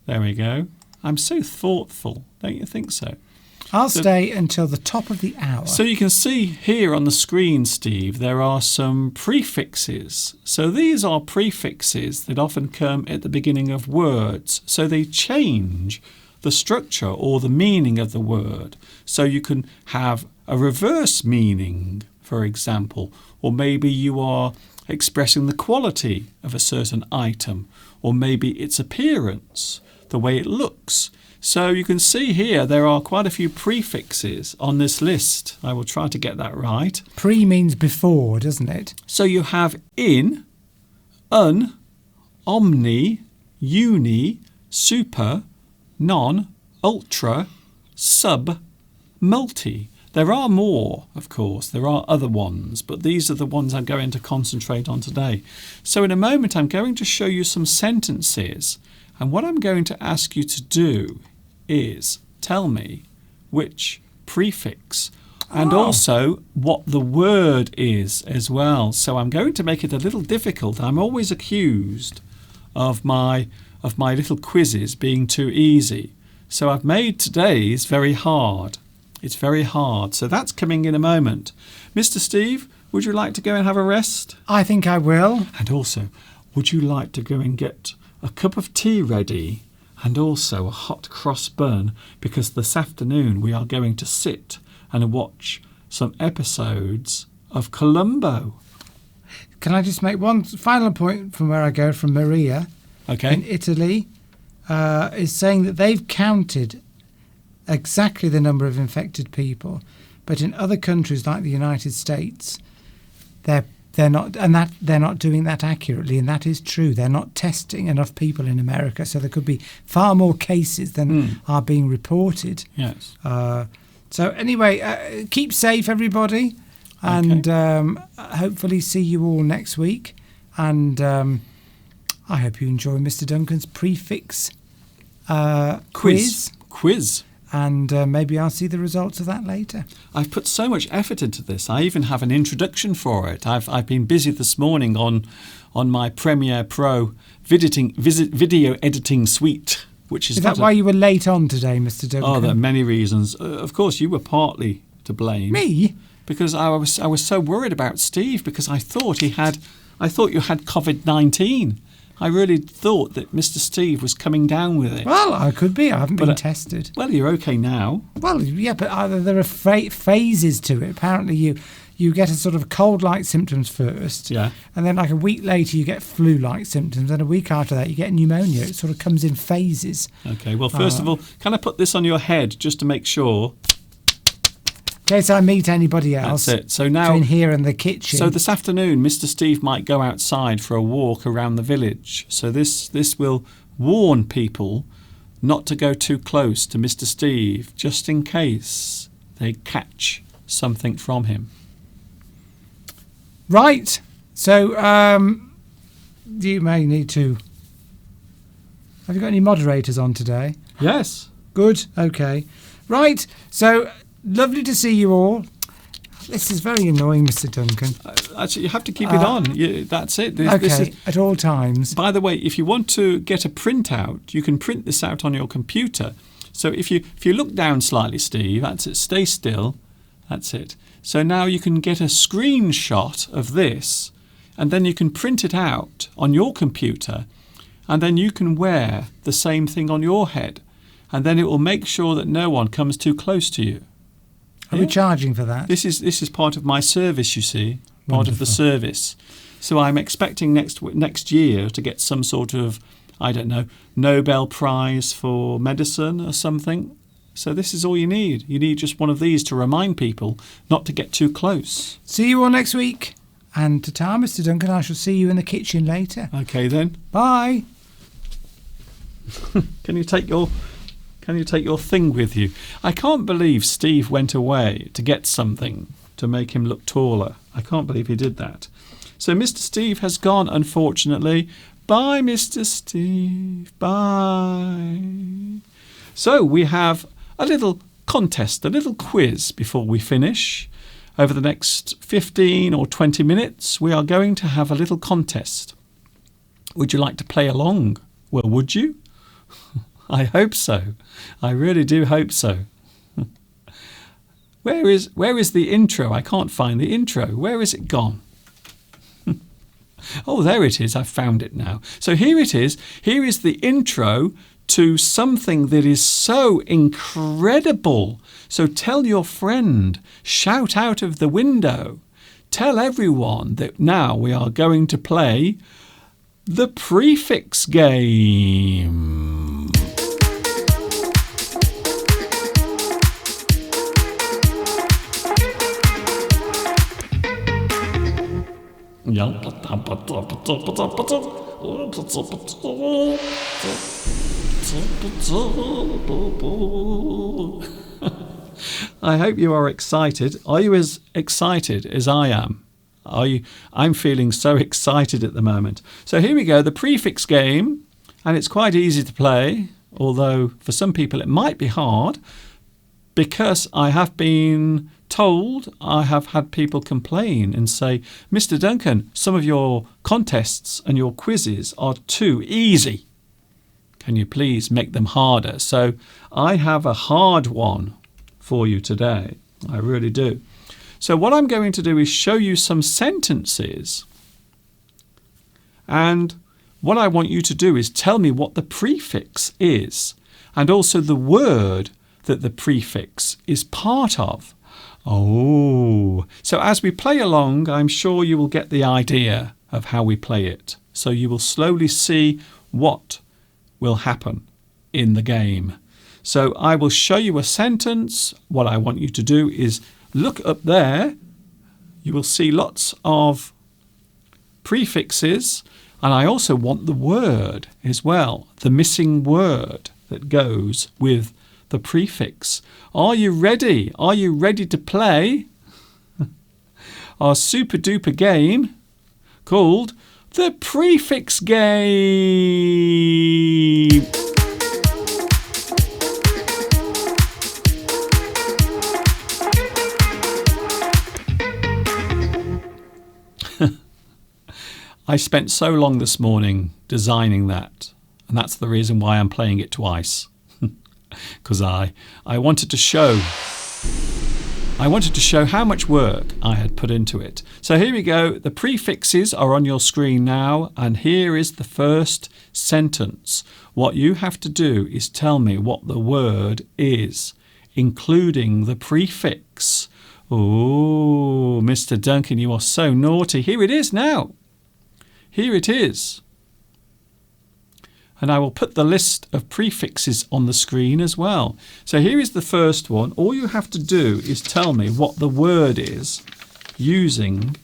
There we go. I'm so thoughtful, don't you think so? I'll stay until the top of the hour. So you can see here on the screen, Steve, there are some prefixes. So these are prefixes that often come at the beginning of words. So they change the structure or the meaning of the word. So you can have a reverse meaning, for example, or maybe you are expressing the quality of a certain item, or maybe its appearance, the way it looks. So you can see here there are quite a few prefixes on this list. I will try to get that right. Pre means before, doesn't it? So you have in, un, omni, uni, super, non, ultra, sub, multi. There are more, of course. There are other ones, but these are the ones I'm going to concentrate on today. So in a moment, I'm going to show you some sentences. And what I'm going to ask you to do is tell me which prefix and also what the word is as well. So I'm going to make it a little difficult. I'm always accused of my little quizzes being too easy. So I've made today's very hard. It's very hard. So that's coming in a moment. Mr. Steve, would you like to go and have a rest? I think I will. And also, would you like to go and get a cup of tea ready and also a hot cross bun, because this afternoon we are going to sit and watch some episodes of Columbo. Can I just make one final point from where I go from Maria? Okay. In Italy, is saying that they've counted exactly the number of infected people, but in other countries like the United States, they're not doing that accurately, and that is true. They're not testing enough people in America, so there could be far more cases than are being reported. Yes. So anyway, keep safe, everybody, and hopefully see you all next week. And I hope you enjoy Mr. Duncan's prefix quiz. And maybe I'll see the results of that later. I've put so much effort into this. I even have an introduction for it. I've been busy this morning on my Premiere Pro video editing suite, which is that why you were late on today, Mr. Duncan? Oh, there are many reasons. Of course, you were partly to blame. Me? Because I was so worried about Steve, because I thought you had COVID-19. I really thought that Mr. Steve was coming down with it. Well, I could be. I haven't been tested. Well, you're okay now. Well, yeah, but there are phases to it. Apparently, you get a sort of cold-like symptoms first. Yeah. And then like a week later, you get flu-like symptoms. And a week after that, you get pneumonia. It sort of comes in phases. Okay. Well, first of all, can I put this on your head just to make sure? In case I meet anybody else. That's it. So now, between here and the kitchen. So this afternoon, Mr. Steve might go outside for a walk around the village. So this will warn people not to go too close to Mr. Steve, just in case they catch something from him. Right. So you may need to. Have you got any moderators on today? Yes. Good. Okay. Right. So. Lovely to see you all. This is very annoying, Mr. Duncan. Actually, you have to keep it on. That's it. This is, at all times. By the way, if you want to get a printout, you can print this out on your computer. So if you look down slightly, Steve, that's it. Stay still. That's it. So now you can get a screenshot of this, and then you can print it out on your computer, and then you can wear the same thing on your head, and then it will make sure that no one comes too close to you. Are we charging for that? This is part of my service, you see, part of the service. So I'm expecting next year to get some sort of, I don't know, Nobel Prize for medicine or something. So this is all you need. You need just one of these to remind people not to get too close. See you all next week. And ta-ta, Mr. Duncan. I shall see you in the kitchen later. Okay then. Bye. Can you take your thing with you? I can't believe Steve went away to get something to make him look taller. I can't believe he did that. So Mr. Steve has gone, unfortunately. Bye, Mr. Steve. Bye. So we have a little contest, a little quiz before we finish. Over the next 15 or 20 minutes, we are going to have a little contest. Would you like to play along? Well, would you? I hope so. I really do hope so. Where is the intro? I can't find the intro. Where is it gone? Oh, there it is. I've found it now. So here it is. Here is the intro to something that is so incredible. So tell your friend, shout out of the window, tell everyone that now we are going to play the prefix game. I hope you are excited. Are you as excited as I am? I'm feeling so excited at the moment. So here we go, the prefix game, and it's quite easy to play, although for some people it might be hard, because I have been told, I have had people complain and say, Mr. Duncan, some of your contests and your quizzes are too easy. Can you please make them harder? So I have a hard one for you today. I really do. So what I'm going to do is show you some sentences. And what I want you to do is tell me what the prefix is, and also the word that the prefix is part of. Oh, so as we play along, I'm sure you will get the idea of how we play it. So you will slowly see what will happen in the game. So I will show you a sentence. What I want you to do is look up there. You will see lots of prefixes, and I also want the word as well, the missing word that goes with the prefix. Are you ready? Are you ready to play our super duper game called the prefix game? I spent so long this morning designing that, and that's the reason why I'm playing it twice. Because I wanted to show how much work I had put into it. So here we go. The prefixes are on your screen now, and here is the first sentence. What you have to do is tell me what the word is, including the prefix. Oh, Mr. Duncan, you are so naughty. Here it is now. Here it is. And I will put the list of prefixes on the screen as well. So here is the first one. All you have to do is tell me what the word is using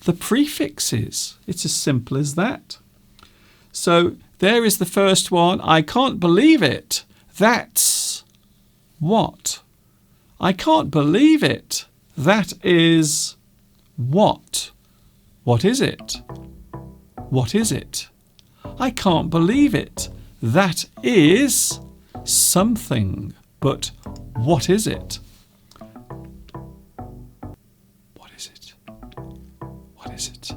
the prefixes. It's as simple as that. So there is the first one. I can't believe it. That's what? I can't believe it. That is what? What is it? What is it? I can't believe it. That is something. But what is it? What is it? What is it?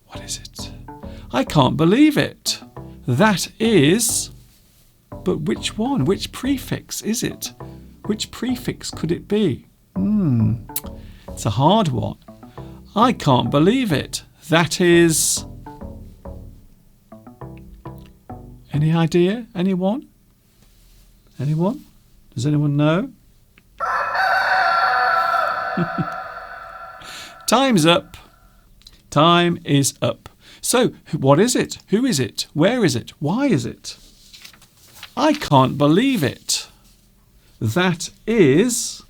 What is it? I can't believe it. That is... But which one? Which prefix is it? Which prefix could it be? It's a hard one. I can't believe it. That is... Any idea? Anyone? Anyone? Does anyone know? Time's up. Time is up. So, what is it? Who is it? Where is it? Why is it? I can't believe it. That is...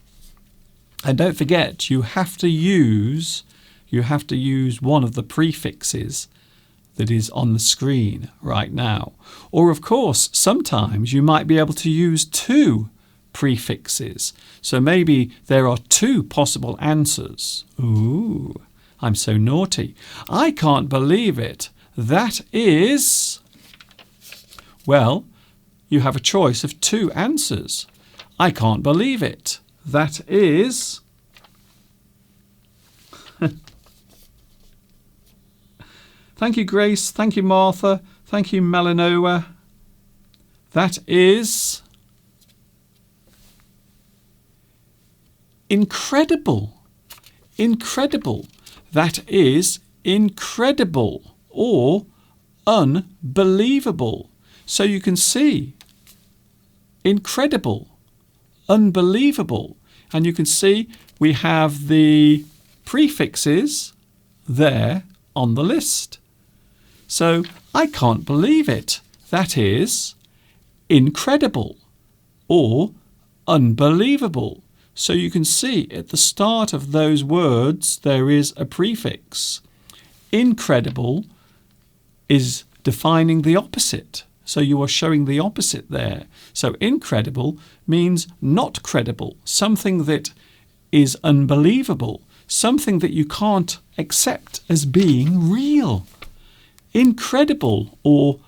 And don't forget, you have to use one of the prefixes that is on the screen right now. Or of course, sometimes you might be able to use two prefixes. So maybe there are two possible answers. Ooh, I'm so naughty. I can't believe it. That is... Well, you have a choice of two answers. I can't believe it. That is... Thank you, Grace. Thank you, Martha. Thank you, Melanoa. That is incredible. Incredible. That is incredible or unbelievable. So you can see incredible, unbelievable. And you can see we have the prefixes there on the list. So I can't believe it. That is incredible or unbelievable. So you can see at the start of those words there is a prefix. Incredible is defining the opposite. So you are showing the opposite there. So incredible means not credible, something that is unbelievable, something that you can't accept as being real. Incredible or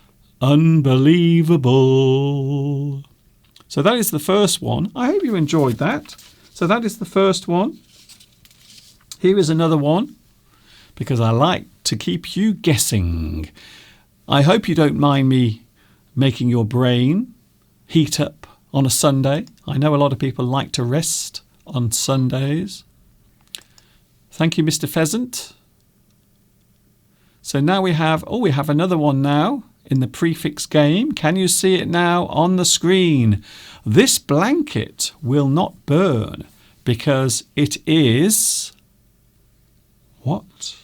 unbelievable. So that is the first one. I hope you enjoyed that. So that is the first one. Here is another one, because I like to keep you guessing. I hope you don't mind me making your brain heat up on a Sunday. I know a lot of people like to rest on Sundays. Thank you, Mr. Pheasant. So now we have another one now in the prefix game. Can you see it now on the screen? This blanket will not burn because it is... What?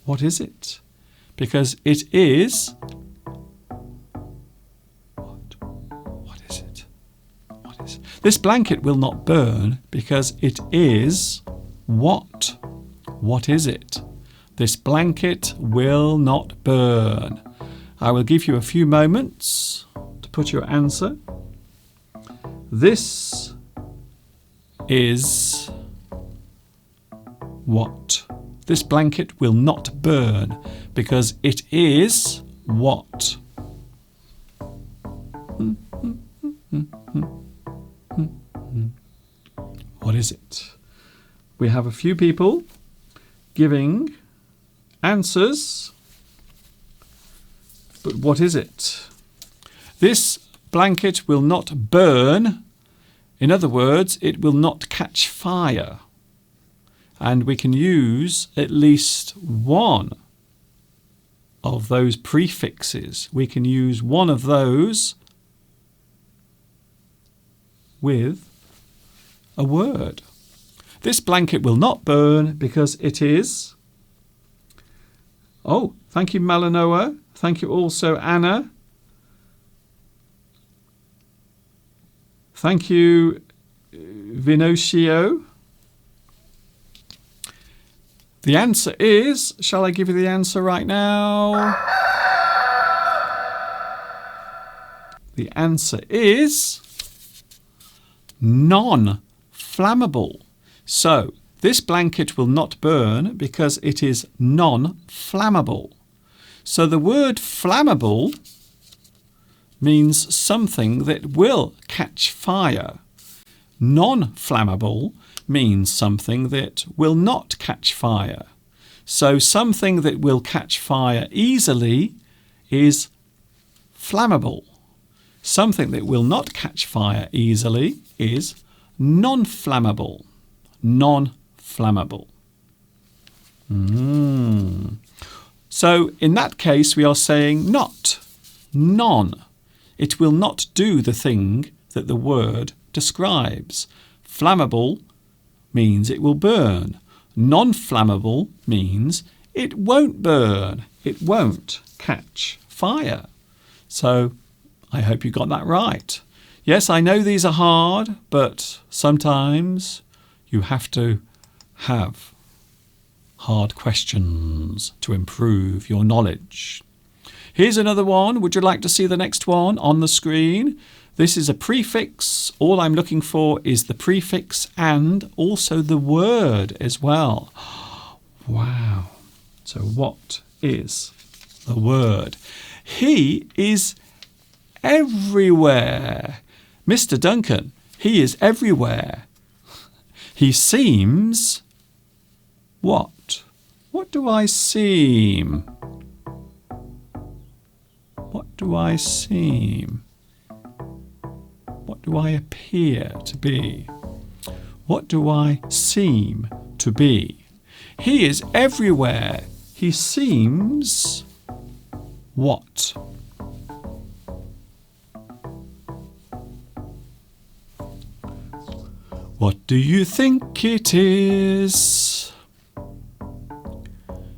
What is it? Because it is... What is it? What is it? This blanket will not burn because it is... What? What is it? This blanket will not burn. I will give you a few moments to put your answer. This is what? This blanket will not burn because it is what? What is it? We have a few people giving answers, but what is it? This blanket will not burn. In other words, it will not catch fire. And we can use at least one of those prefixes. We can use one of those with a word. This blanket will not burn because it is... Oh, thank you, Melanoa. Thank you also, Anna. Thank you, Vinocio. The answer is... Shall I give you the answer right now? The answer is... non-flammable. So, this blanket will not burn because it is non-flammable. So the word flammable means something that will catch fire. Non-flammable means something that will not catch fire. So something that will catch fire easily is flammable. Something that will not catch fire easily is non-flammable. Non-flammable. So in that case we are saying not, non. It will not do the thing that the word describes. Flammable means it will burn. Non-flammable means it won't burn. It won't catch fire. So I hope you got that right. Yes, I know these are hard, but sometimes you have to have hard questions to improve your knowledge. Here's another one. Would you like to see the next one on the screen? This is a prefix. All I'm looking for is the prefix and also the word as well. Wow. So what is the word? He is everywhere. Mr. Duncan, he is everywhere. He seems... What? What do I seem? do I seem? What do I appear to be? What do I seem to be? He is everywhere. He seems what? What do you think it is?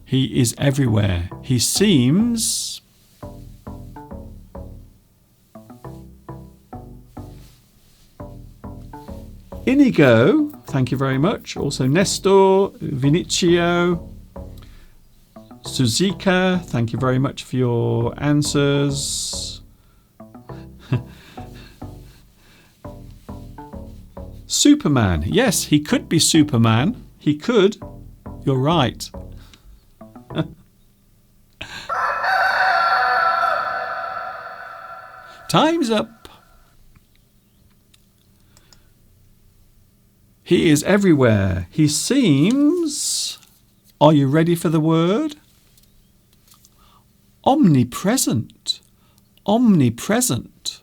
He is everywhere. He seems... Inigo, thank you very much. Also Nestor, Vinicio, Suzuka, thank you very much for your answers. Superman, yes, he could be Superman. He could. You're right. Time's up. He is everywhere. He seems... Are you ready for the word? Omnipresent. Omnipresent.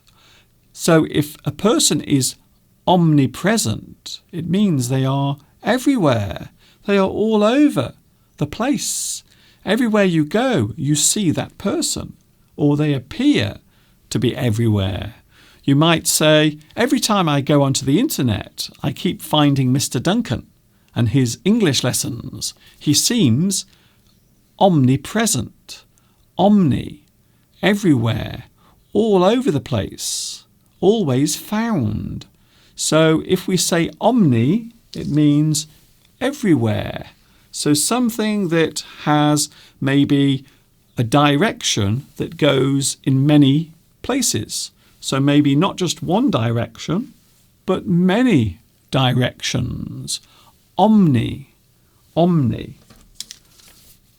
So if a person is omnipresent, it means they are everywhere. They are all over the place. Everywhere you go, you see that person, or they appear to be everywhere. You might say, every time I go onto the internet, I keep finding Mr. Duncan and his English lessons. He seems omnipresent, omni, everywhere, all over the place, always found. So if we say omni, it means everywhere. So something that has maybe a direction that goes in many places. So maybe not just one direction, but many directions. Omni, omni,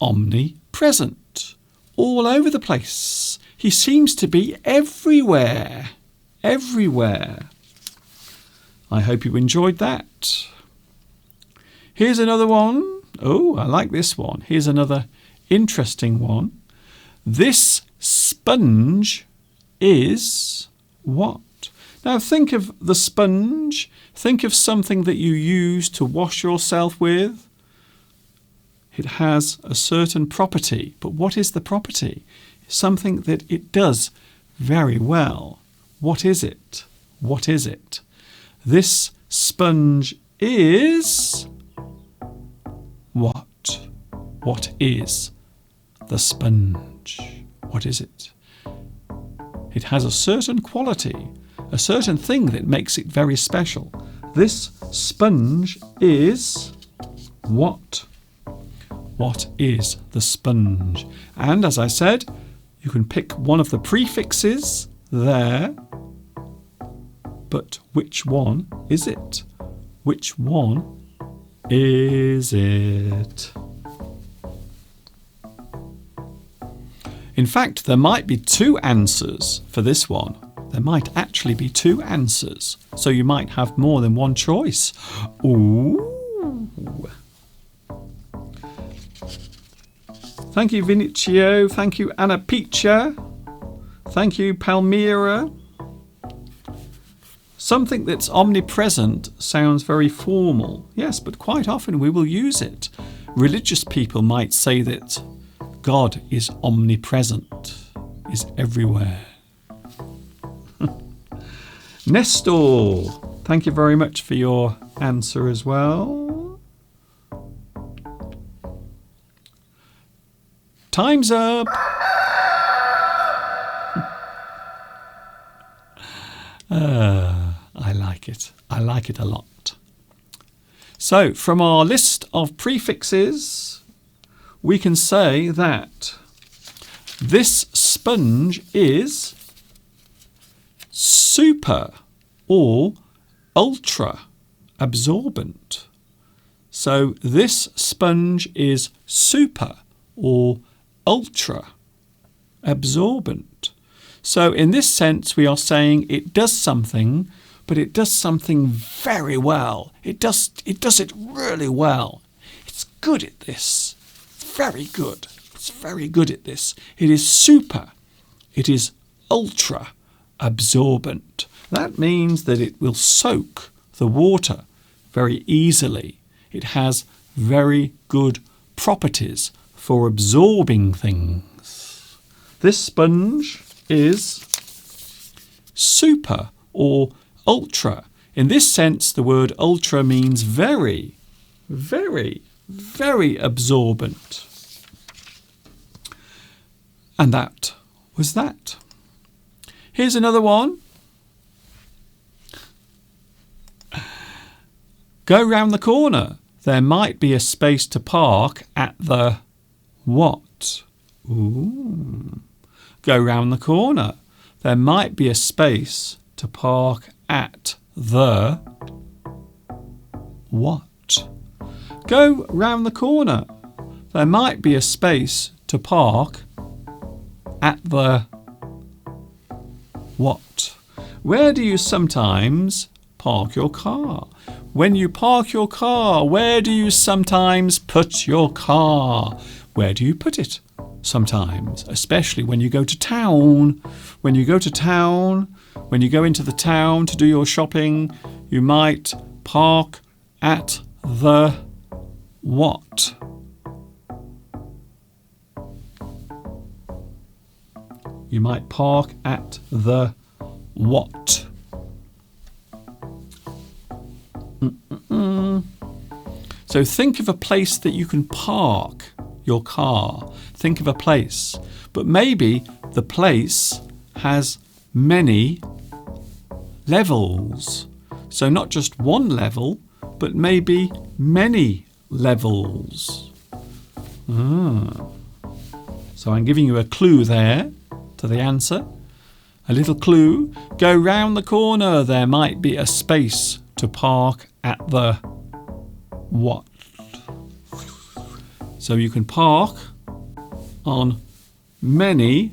omnipresent, all over the place. He seems to be everywhere, everywhere. I hope you enjoyed that. Here's another one. Oh, I like this one. Here's another interesting one. This sponge is what? Now think of the sponge. Think of something that you use to wash yourself with. It has a certain property. But what is the property? Something that it does very well. What is it? What is it? This sponge is... What? What is the sponge? What is it? It has a certain quality, a certain thing that makes it very special. This sponge is what? What is the sponge? And as I said, you can pick one of the prefixes there. But which one is it? Which one is it? In fact, there might be two answers for this one. There might actually be two answers. So you might have more than one choice. Ooh. Thank you, Vinicio. Thank you, Anna Picha. Thank you, Palmyra. Something that's omnipresent sounds very formal. Yes, but quite often we will use it. Religious people might say that God is omnipresent, is everywhere. Nestor, thank you very much for your answer as well. Time's up. I like it. I like it a lot. So, from our list of prefixes, we can say that this sponge is super or ultra absorbent. So this sponge is super or ultra absorbent. So in this sense we are saying it does something, but it does something very well. It does it really well. It's good at this. Very good. It's very good at this. It is super. It is ultra absorbent. That means that it will soak the water very easily. It has very good properties for absorbing things. This sponge is super or ultra. In this sense, the word ultra means very, very, very absorbent. And that was that. Here's another one. Go round the corner. There might be a space to park at the what? Ooh. Go round the corner. There might be a space to park at the what? Go round the corner. There might be a space to park at the what? Where do you sometimes park your car? When you park your car, where do you sometimes put your car? Where do you put it? Sometimes, especially when you go to town. When you go to town, when you go into the town to do your shopping, you might park at the what? You might park at the what? So think of a place that you can park your car. Think of a place. But maybe the place has many levels. So not just one level, but maybe many levels. So I'm giving you a clue there to the answer. A little clue. Go round the corner. There might be a space to park at the what? So you can park on many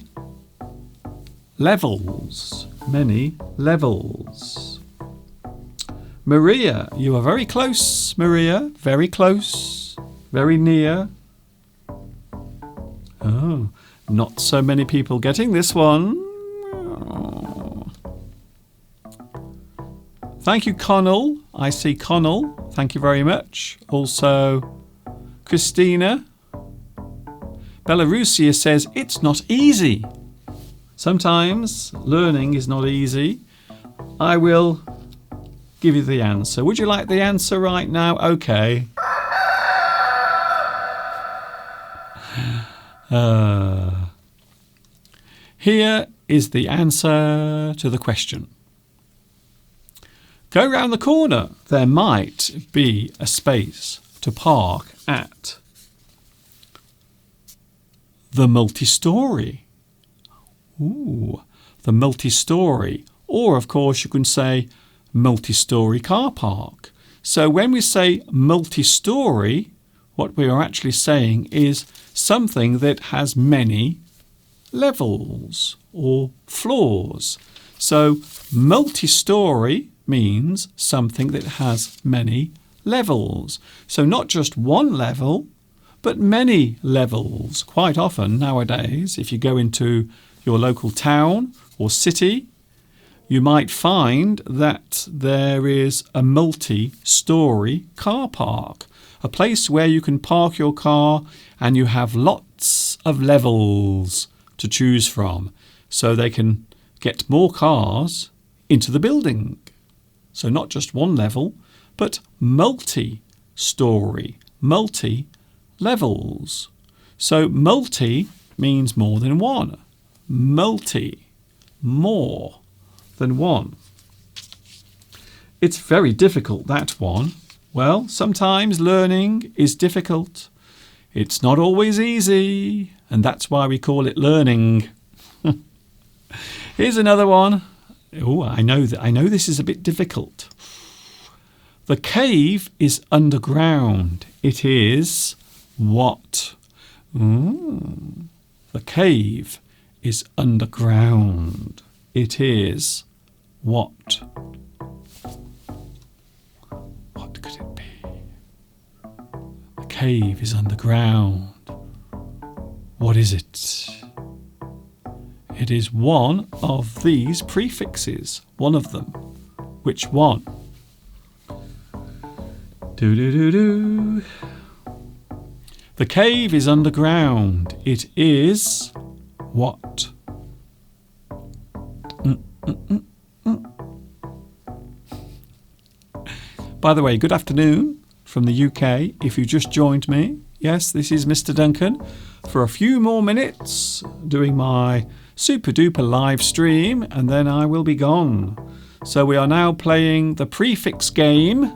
levels. Many levels. Maria, you are very close, Maria. Very close. Very near. Oh, not so many people getting this one. Oh. Thank you, Connell. I see Connell. Thank you very much. Also, Christina. Belarusia says, it's not easy. Sometimes learning is not easy. I will give you the answer. Would you like the answer right now? Okay. Here is the answer to the question. Go round the corner. There might be a space to park at the multi-storey. Ooh, the multi-storey. Or, of course, you can say multi-storey car park. So when we say multi-storey, what we are actually saying is something that has many levels or floors. So multi-storey means something that has many levels. So not just one level, but many levels. Quite often nowadays, if you go into your local town or city, you might find that there is a multi-storey car park, a place where you can park your car and you have lots of levels to choose from, so they can get more cars into the building. So not just one level, but multi-storey, multi-levels. So multi means more than one. Multi, more than one. It's very difficult, that one. Well, sometimes learning is difficult. It's not always easy, and that's why we call it learning. Here's another one. Oh, I know this is a bit difficult. The cave is underground. It is what? The cave is underground. It is what? What could it be? The cave is underground. What is it? It is one of these prefixes. One of them. Which one? Do-do-do-do. The cave is underground. It is what? By the way, good afternoon from the UK. If you just joined me, yes, this is Mr. Duncan for a few more minutes doing my super duper live stream, and then I will be gone. So we are now playing the prefix game.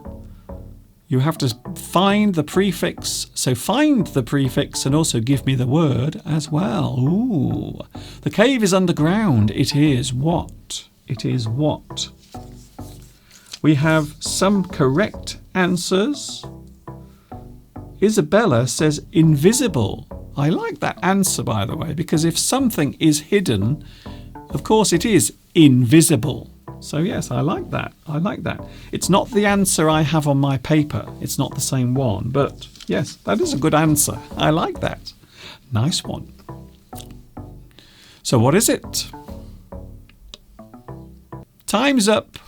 You have to find the prefix. So find the prefix and also give me the word as well. Ooh. The cave is underground. It is what? It is what? We have some correct answers. Isabella says invisible. I like that answer, by the way, because if something is hidden, of course it is invisible. So yes, I like that. I like that. It's not the answer I have on my paper. It's not the same one, but yes, that is a good answer. I like that. Nice one. So what is it? Time's up.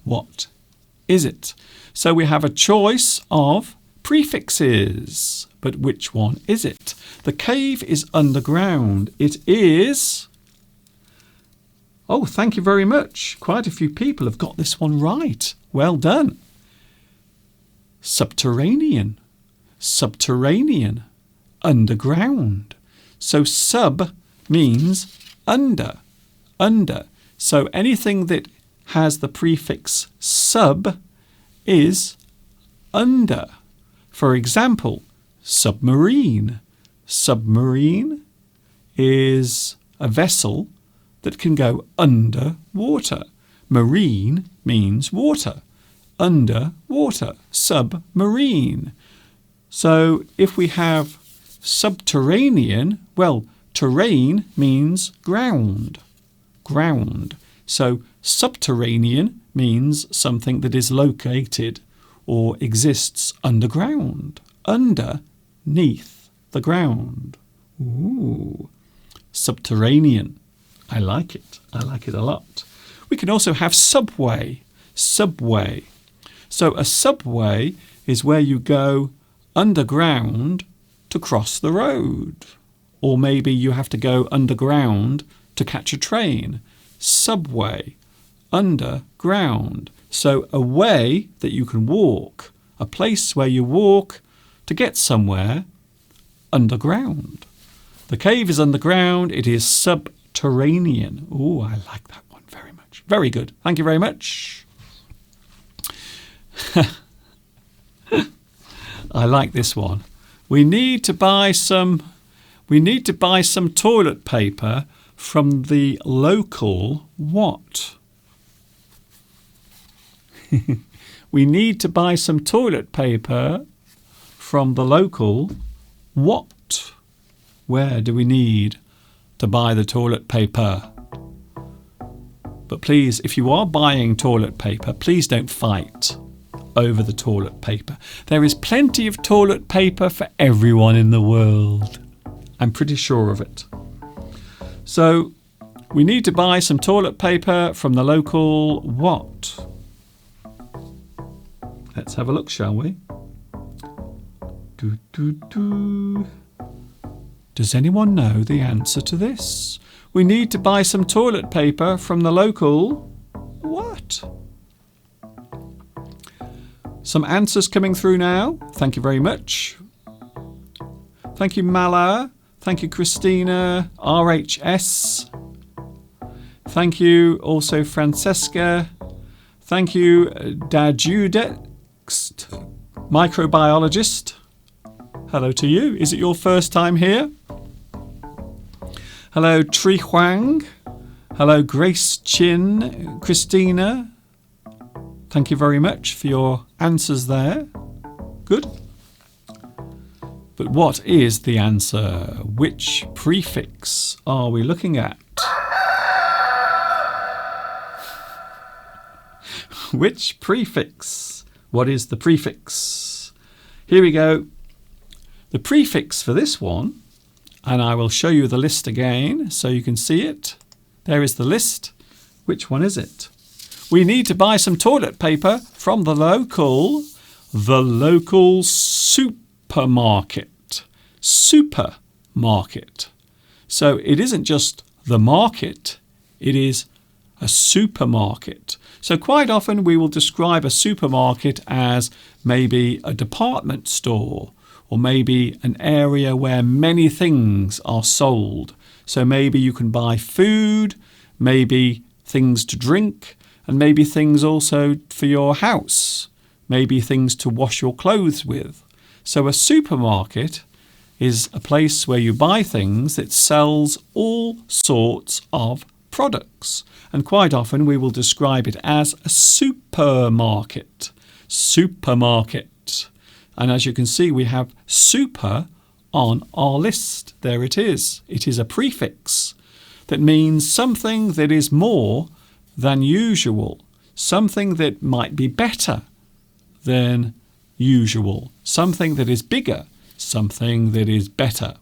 What is it? So we have a choice of prefixes. But which one is it? The cave is underground. It is... Oh, thank you very much. Quite a few people have got this one right. Well done. Subterranean. Subterranean. Underground. So sub means under. Under. So anything that has the prefix sub is under. For example, submarine. Submarine is a vessel that can go under water. Marine means water. Under water. Submarine. So if we have subterranean, well, terrain means ground. Ground. So subterranean means something that is located or exists underground. Underneath the ground. Ooh. Subterranean. I like it. I like it a lot. We can also have subway. Subway. So a subway is where you go underground to cross the road. Or maybe you have to go underground to catch a train. Subway. Underground. So a way that you can walk. A place where you walk to get somewhere underground. The cave is underground. It is subterranean. Oh, I like that one very much. Very good. Thank you very much. I like this one. We need to buy some toilet paper from the local what? We need to buy some toilet paper from the local what? Where do we need to buy the toilet paper? But please, if you are buying toilet paper, please don't fight over the toilet paper. There is plenty of toilet paper for everyone in the world. I'm pretty sure of it. So we need to buy some toilet paper from the local what? Let's have a look, shall we? Does anyone know the answer to this? We need to buy some toilet paper from the local what? Some answers coming through now. Thank you very much. Thank you, Mala. Thank you, Christina. RHS. Thank you also, Francesca. Thank you, Dajudex, microbiologist. Hello to you. Is it your first time here? Hello, Tri Huang. Hello, Grace Chin. Christina. Thank you very much for your answers there. Good. But what is the answer? Which prefix are we looking at? Which prefix? What is the prefix? Here we go. The prefix for this one, and I will show you the list again so you can see it. There is the list. Which one is it? We need to buy some toilet paper from the local supermarket. Supermarket. So it isn't just the market, it is a supermarket. So quite often we will describe a supermarket as maybe a department store, or maybe an area where many things are sold. So maybe you can buy food, maybe things to drink, and maybe things also for your house, maybe things to wash your clothes with. So a supermarket is a place where you buy things that sells all sorts of products. And quite often we will describe it as a supermarket. Supermarket. And as you can see, we have super on our list. There it is. It is a prefix that means something that is more than usual, something that might be better than usual, something that is bigger, something that is better.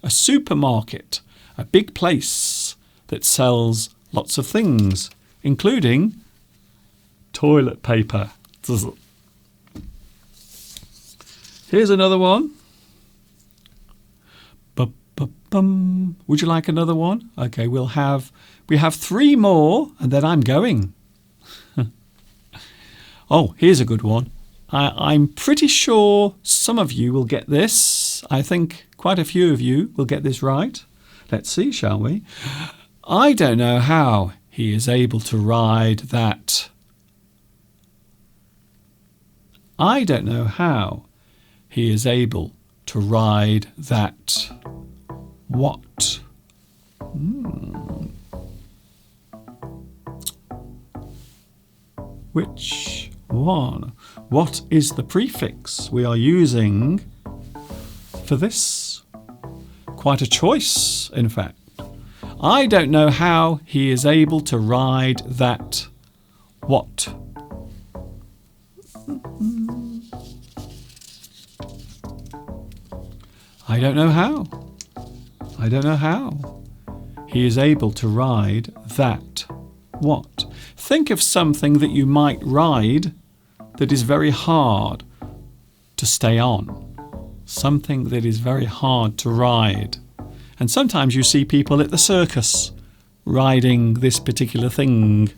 A supermarket, a big place that sells lots of things, including toilet paper. Here's another one. Would you like another one? Okay, we have 3 more and then I'm going. Oh, here's a good one. I'm pretty sure some of you will get this. I think quite a few of you will get this right. Let's see, shall we? I don't know how he is able to ride that. I don't know how he is able to ride that. What? Which one? What is the prefix we are using for this? Quite a choice, in fact. I don't know how he is able to ride that. What? I don't know how. I don't know how he is able to ride that. What? Think of something that you might ride that is very hard to stay on. Something that is very hard to ride. And sometimes you see people at the circus riding this particular thing.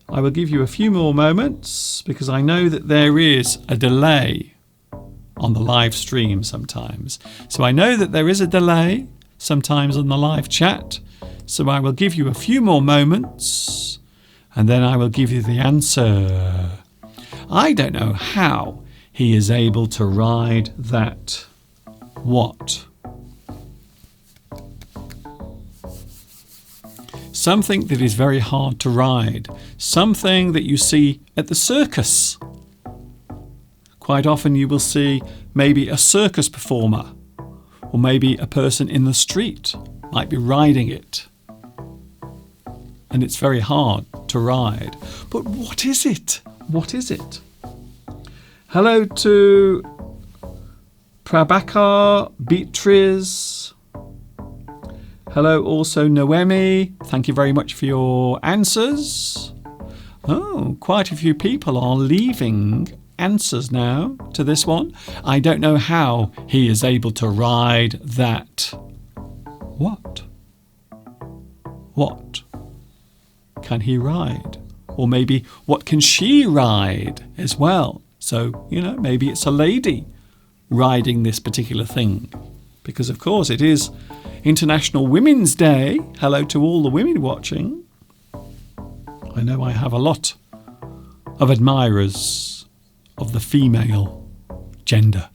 I will give you a few more moments because I know that there is a delay on the live stream sometimes. So I know that there is a delay sometimes on the live chat. So I will give you a few more moments and then I will give you the answer. I don't know how he is able to ride that. What? Something that is very hard to ride. Something that you see at the circus. Quite often you will see maybe a circus performer or maybe a person in the street might be riding it. And it's very hard to ride. But what is it? What is it? Hello to Prabhakar, Beatrice. Hello also Noemi. Thank you very much for your answers. Oh, quite a few people are leaving answers now to this one. I don't know how he is able to ride that. What? What can he ride? Or maybe what can she ride as well? So, maybe it's a lady riding this particular thing. Because, of course, it is International Women's Day. Hello to all the women watching. I know I have a lot of admirers of the female gender.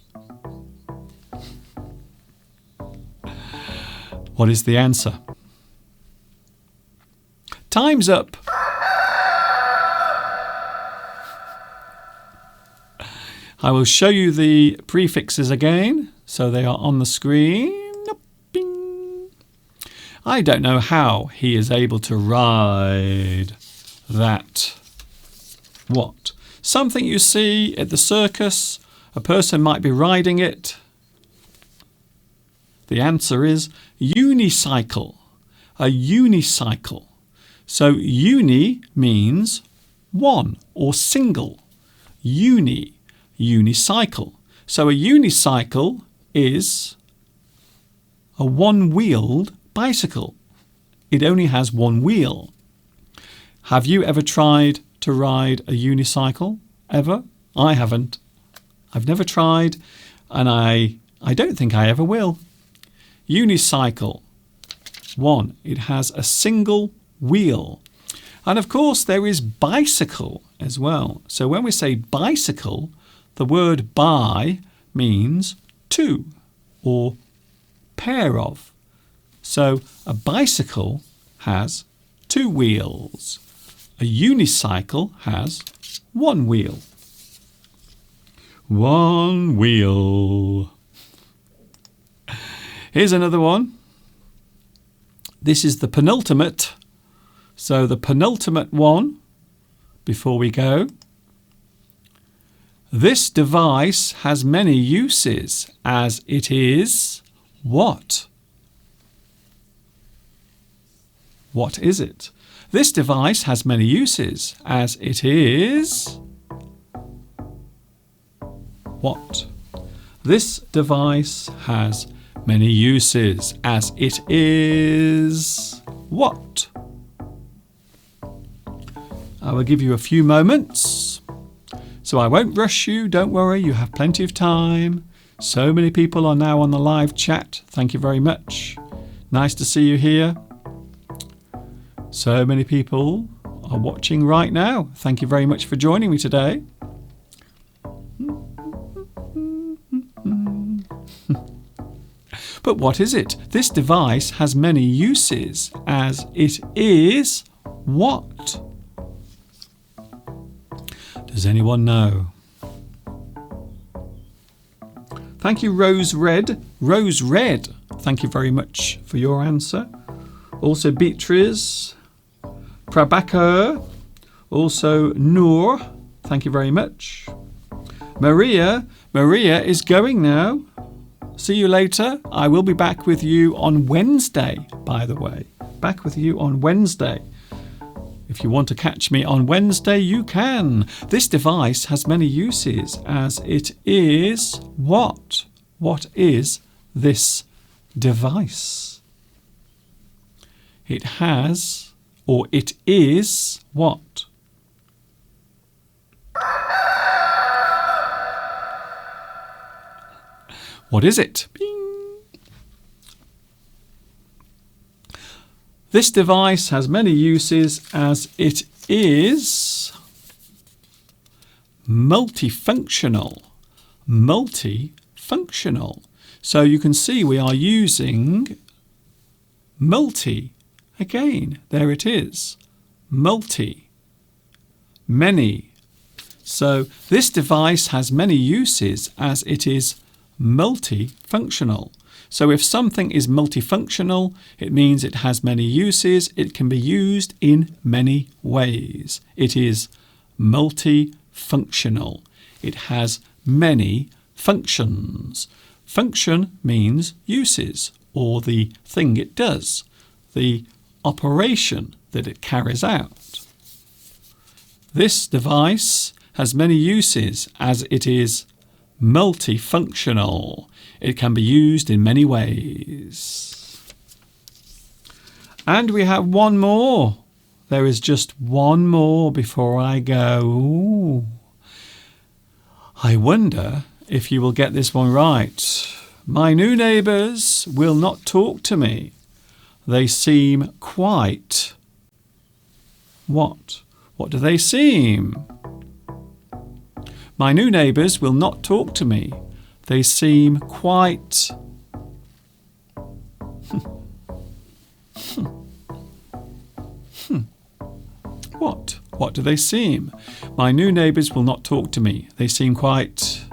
What is the answer? Time's up. I will show you the prefixes again, so they are on the screen. Bing. I don't know how he is able to ride that. What? Something you see at the circus. A person might be riding it. The answer is unicycle. A unicycle. So uni means one or single. Unicycle. So a unicycle is a one-wheeled bicycle. It only has one wheel. Have you ever tried to ride a unicycle? Ever? I haven't. I've never tried, and I don't think I ever will. Unicycle. One, it has a single wheel. And of course there is bicycle as well. So when we say bicycle, the word bi means two or pair of. So a bicycle has two wheels. A unicycle has one wheel. One wheel. Here's another one. This is the penultimate. So the penultimate one before we go. This device has many uses as it is what? What is it? This device has many uses as it is what? This device has many uses as it is what? I will give you a few moments. So I won't rush you, don't worry, you have plenty of time. So many people are now on the live chat. Thank you very much. Nice to see you here. So many people are watching right now. Thank you very much for joining me today. But what is it? This device has many uses as it is what? Does anyone know? Thank you, Rose Red. Rose Red, thank you very much for your answer. Also Beatrice, Prabhakar, also Noor, thank you very much. Maria is going now. See you later. I will be back with you on Wednesday, by the way. Back with you on Wednesday. If you want to catch me on Wednesday, you can. This device has many uses as it is what? What is this device? It has, or it is what? What is it? Bing. This device has many uses as it is multifunctional. Multifunctional. So you can see we are using multi. Again, there it is. Multi. Many. So this device has many uses as it is multifunctional. So if something is multifunctional, it means it has many uses. It can be used in many ways. It is multifunctional. It has many functions. Function means uses or the thing it does, the operation that it carries out. This device has many uses as it is multifunctional. It can be used in many ways. And we have one more. There is just one more before I go. Ooh. I wonder if you will get this one right. My new neighbours will not talk to me. They seem quite... What? What do they seem? My new neighbours will not talk to me. They seem quite... What? What do they seem? My new neighbours will not talk to me. They seem quite...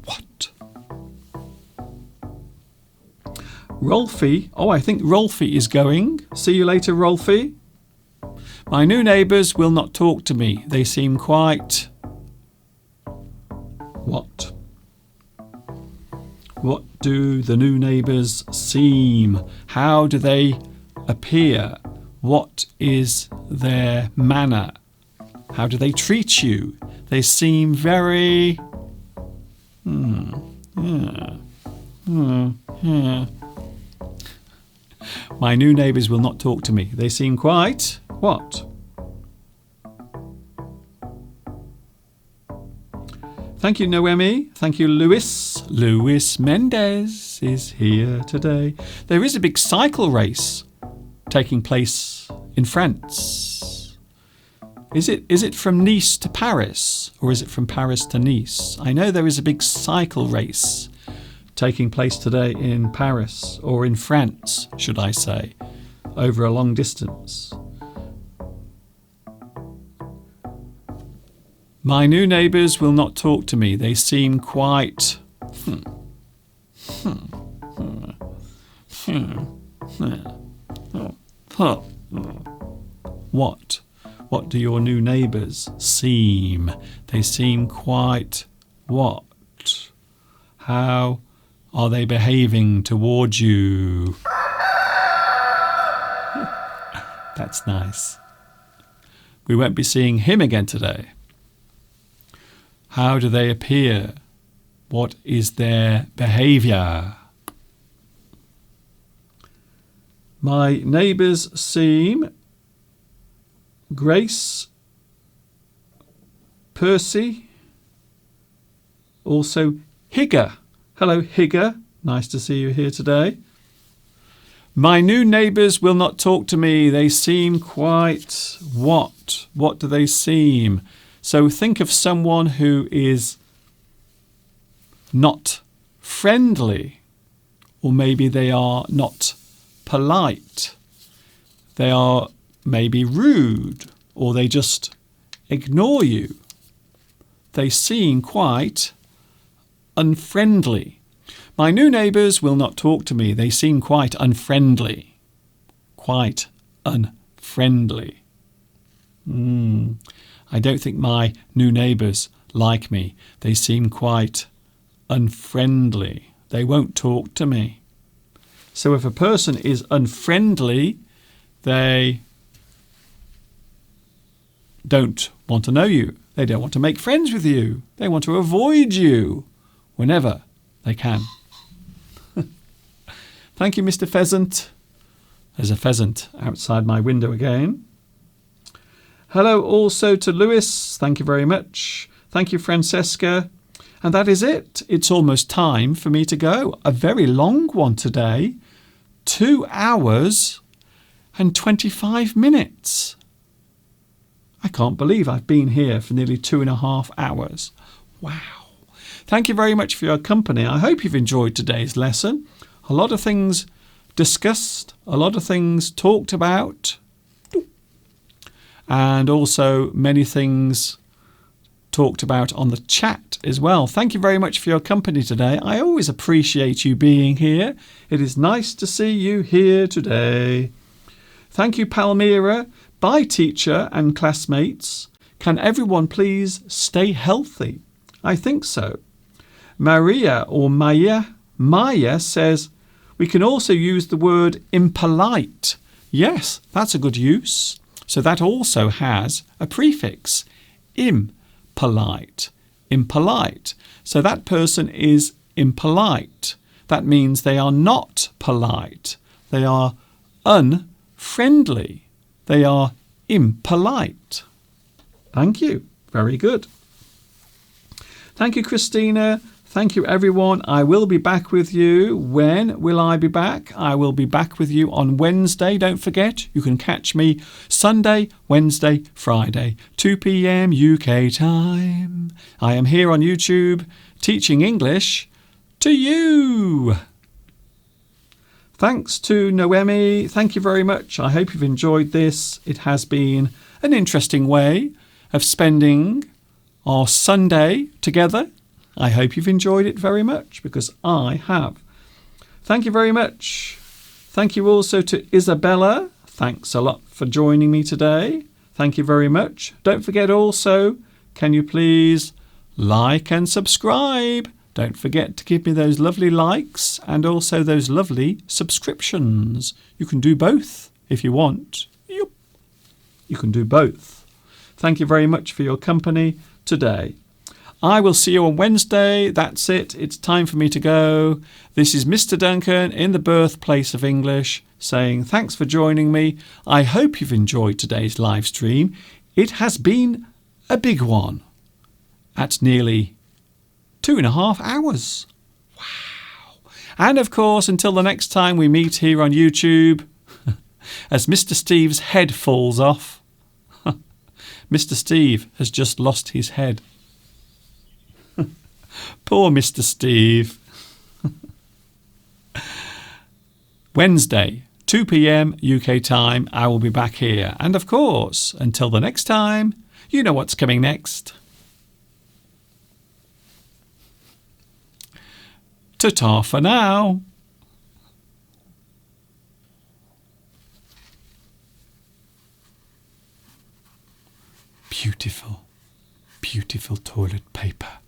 What? Rolfie. Oh, I think Rolfie is going. See you later, Rolfie. My new neighbours will not talk to me. They seem quite... What? What do the new neighbours seem? How do they appear? What is their manner? How do they treat you? They seem very... My new neighbours will not talk to me. They seem quite... What? Thank you, Noemi. Thank you, Luis. Luis Mendez is here today. There is a big cycle race taking place in France. Is it from Nice to Paris, or is it from Paris to Nice? I know there is a big cycle race taking place today in Paris, or in France, should I say, over a long distance. My new neighbours will not talk to me. They seem quite... What? What do your new neighbours seem? They seem quite... What? How are they behaving towards you? That's nice. We won't be seeing him again today. How do they appear? What is their behaviour? My neighbours seem... Grace, Percy, also Higger. Hello, Higger. Nice to see you here today. My new neighbours will not talk to me. They seem quite... What? What do they seem? So think of someone who is not friendly, or maybe they are not polite. They are maybe rude, or they just ignore you. They seem quite unfriendly. My new neighbours will not talk to me. They seem quite unfriendly. Quite unfriendly. I don't think my new neighbours like me. They seem quite unfriendly. They won't talk to me. So if a person is unfriendly, they don't want to know you. They don't want to make friends with you. They want to avoid you whenever they can. Thank you, Mr. Pheasant. There's a pheasant outside my window again. Hello also to Lewis. Thank you very much. Thank you, Francesca. And that is it. It's almost time for me to go. A very long one today. 2 hours and 25 minutes. I can't believe I've been here for nearly 2.5 hours. Wow. Thank you very much for your company. I hope you've enjoyed today's lesson. A lot of things discussed, a lot of things talked about, and also many things talked about on the chat as well. Thank you very much for your company today. I always appreciate you being here. It is nice to see you here today. Thank you, Palmyra. Bye, teacher and classmates. Can everyone please stay healthy? I think so. Maria or Maya says, we can also use the word impolite. Yes, that's a good use. So that also has a prefix, impolite. Impolite. So that person is impolite. That means they are not polite. They are unfriendly. They are impolite. Thank you. Very good. Thank you, Christina. Thank you, everyone. I will be back with you. When will I be back? I will be back with you on Wednesday. Don't forget, you can catch me Sunday, Wednesday, Friday, 2 p.m. UK time. I am here on YouTube teaching English to you. Thanks to Noemi. Thank you very much. I hope you've enjoyed this. It has been an interesting way of spending our Sunday together. I hope you've enjoyed it very much, because I have. Thank you very much. Thank you also to Isabella. Thanks a lot for joining me today. Thank you very much. Don't forget also, can you please like and subscribe. Don't forget to give me those lovely likes and also those lovely subscriptions. You can do both if you want. Yep. You can do both. Thank you very much for your company today. I will see you on Wednesday. That's it. It's time for me to go. This is Mr. Duncan in the birthplace of English saying thanks for joining me. I hope you've enjoyed today's live stream. It has been a big one at nearly 2.5 hours. Wow. And of course, until the next time we meet here on YouTube, as Mr. Steve's head falls off, Mr. Steve has just lost his head. Poor Mr. Steve. Wednesday, 2 p.m. UK time, I will be back here. And of course, until the next time, you know what's coming next. Ta-ta for now. Beautiful, beautiful toilet paper.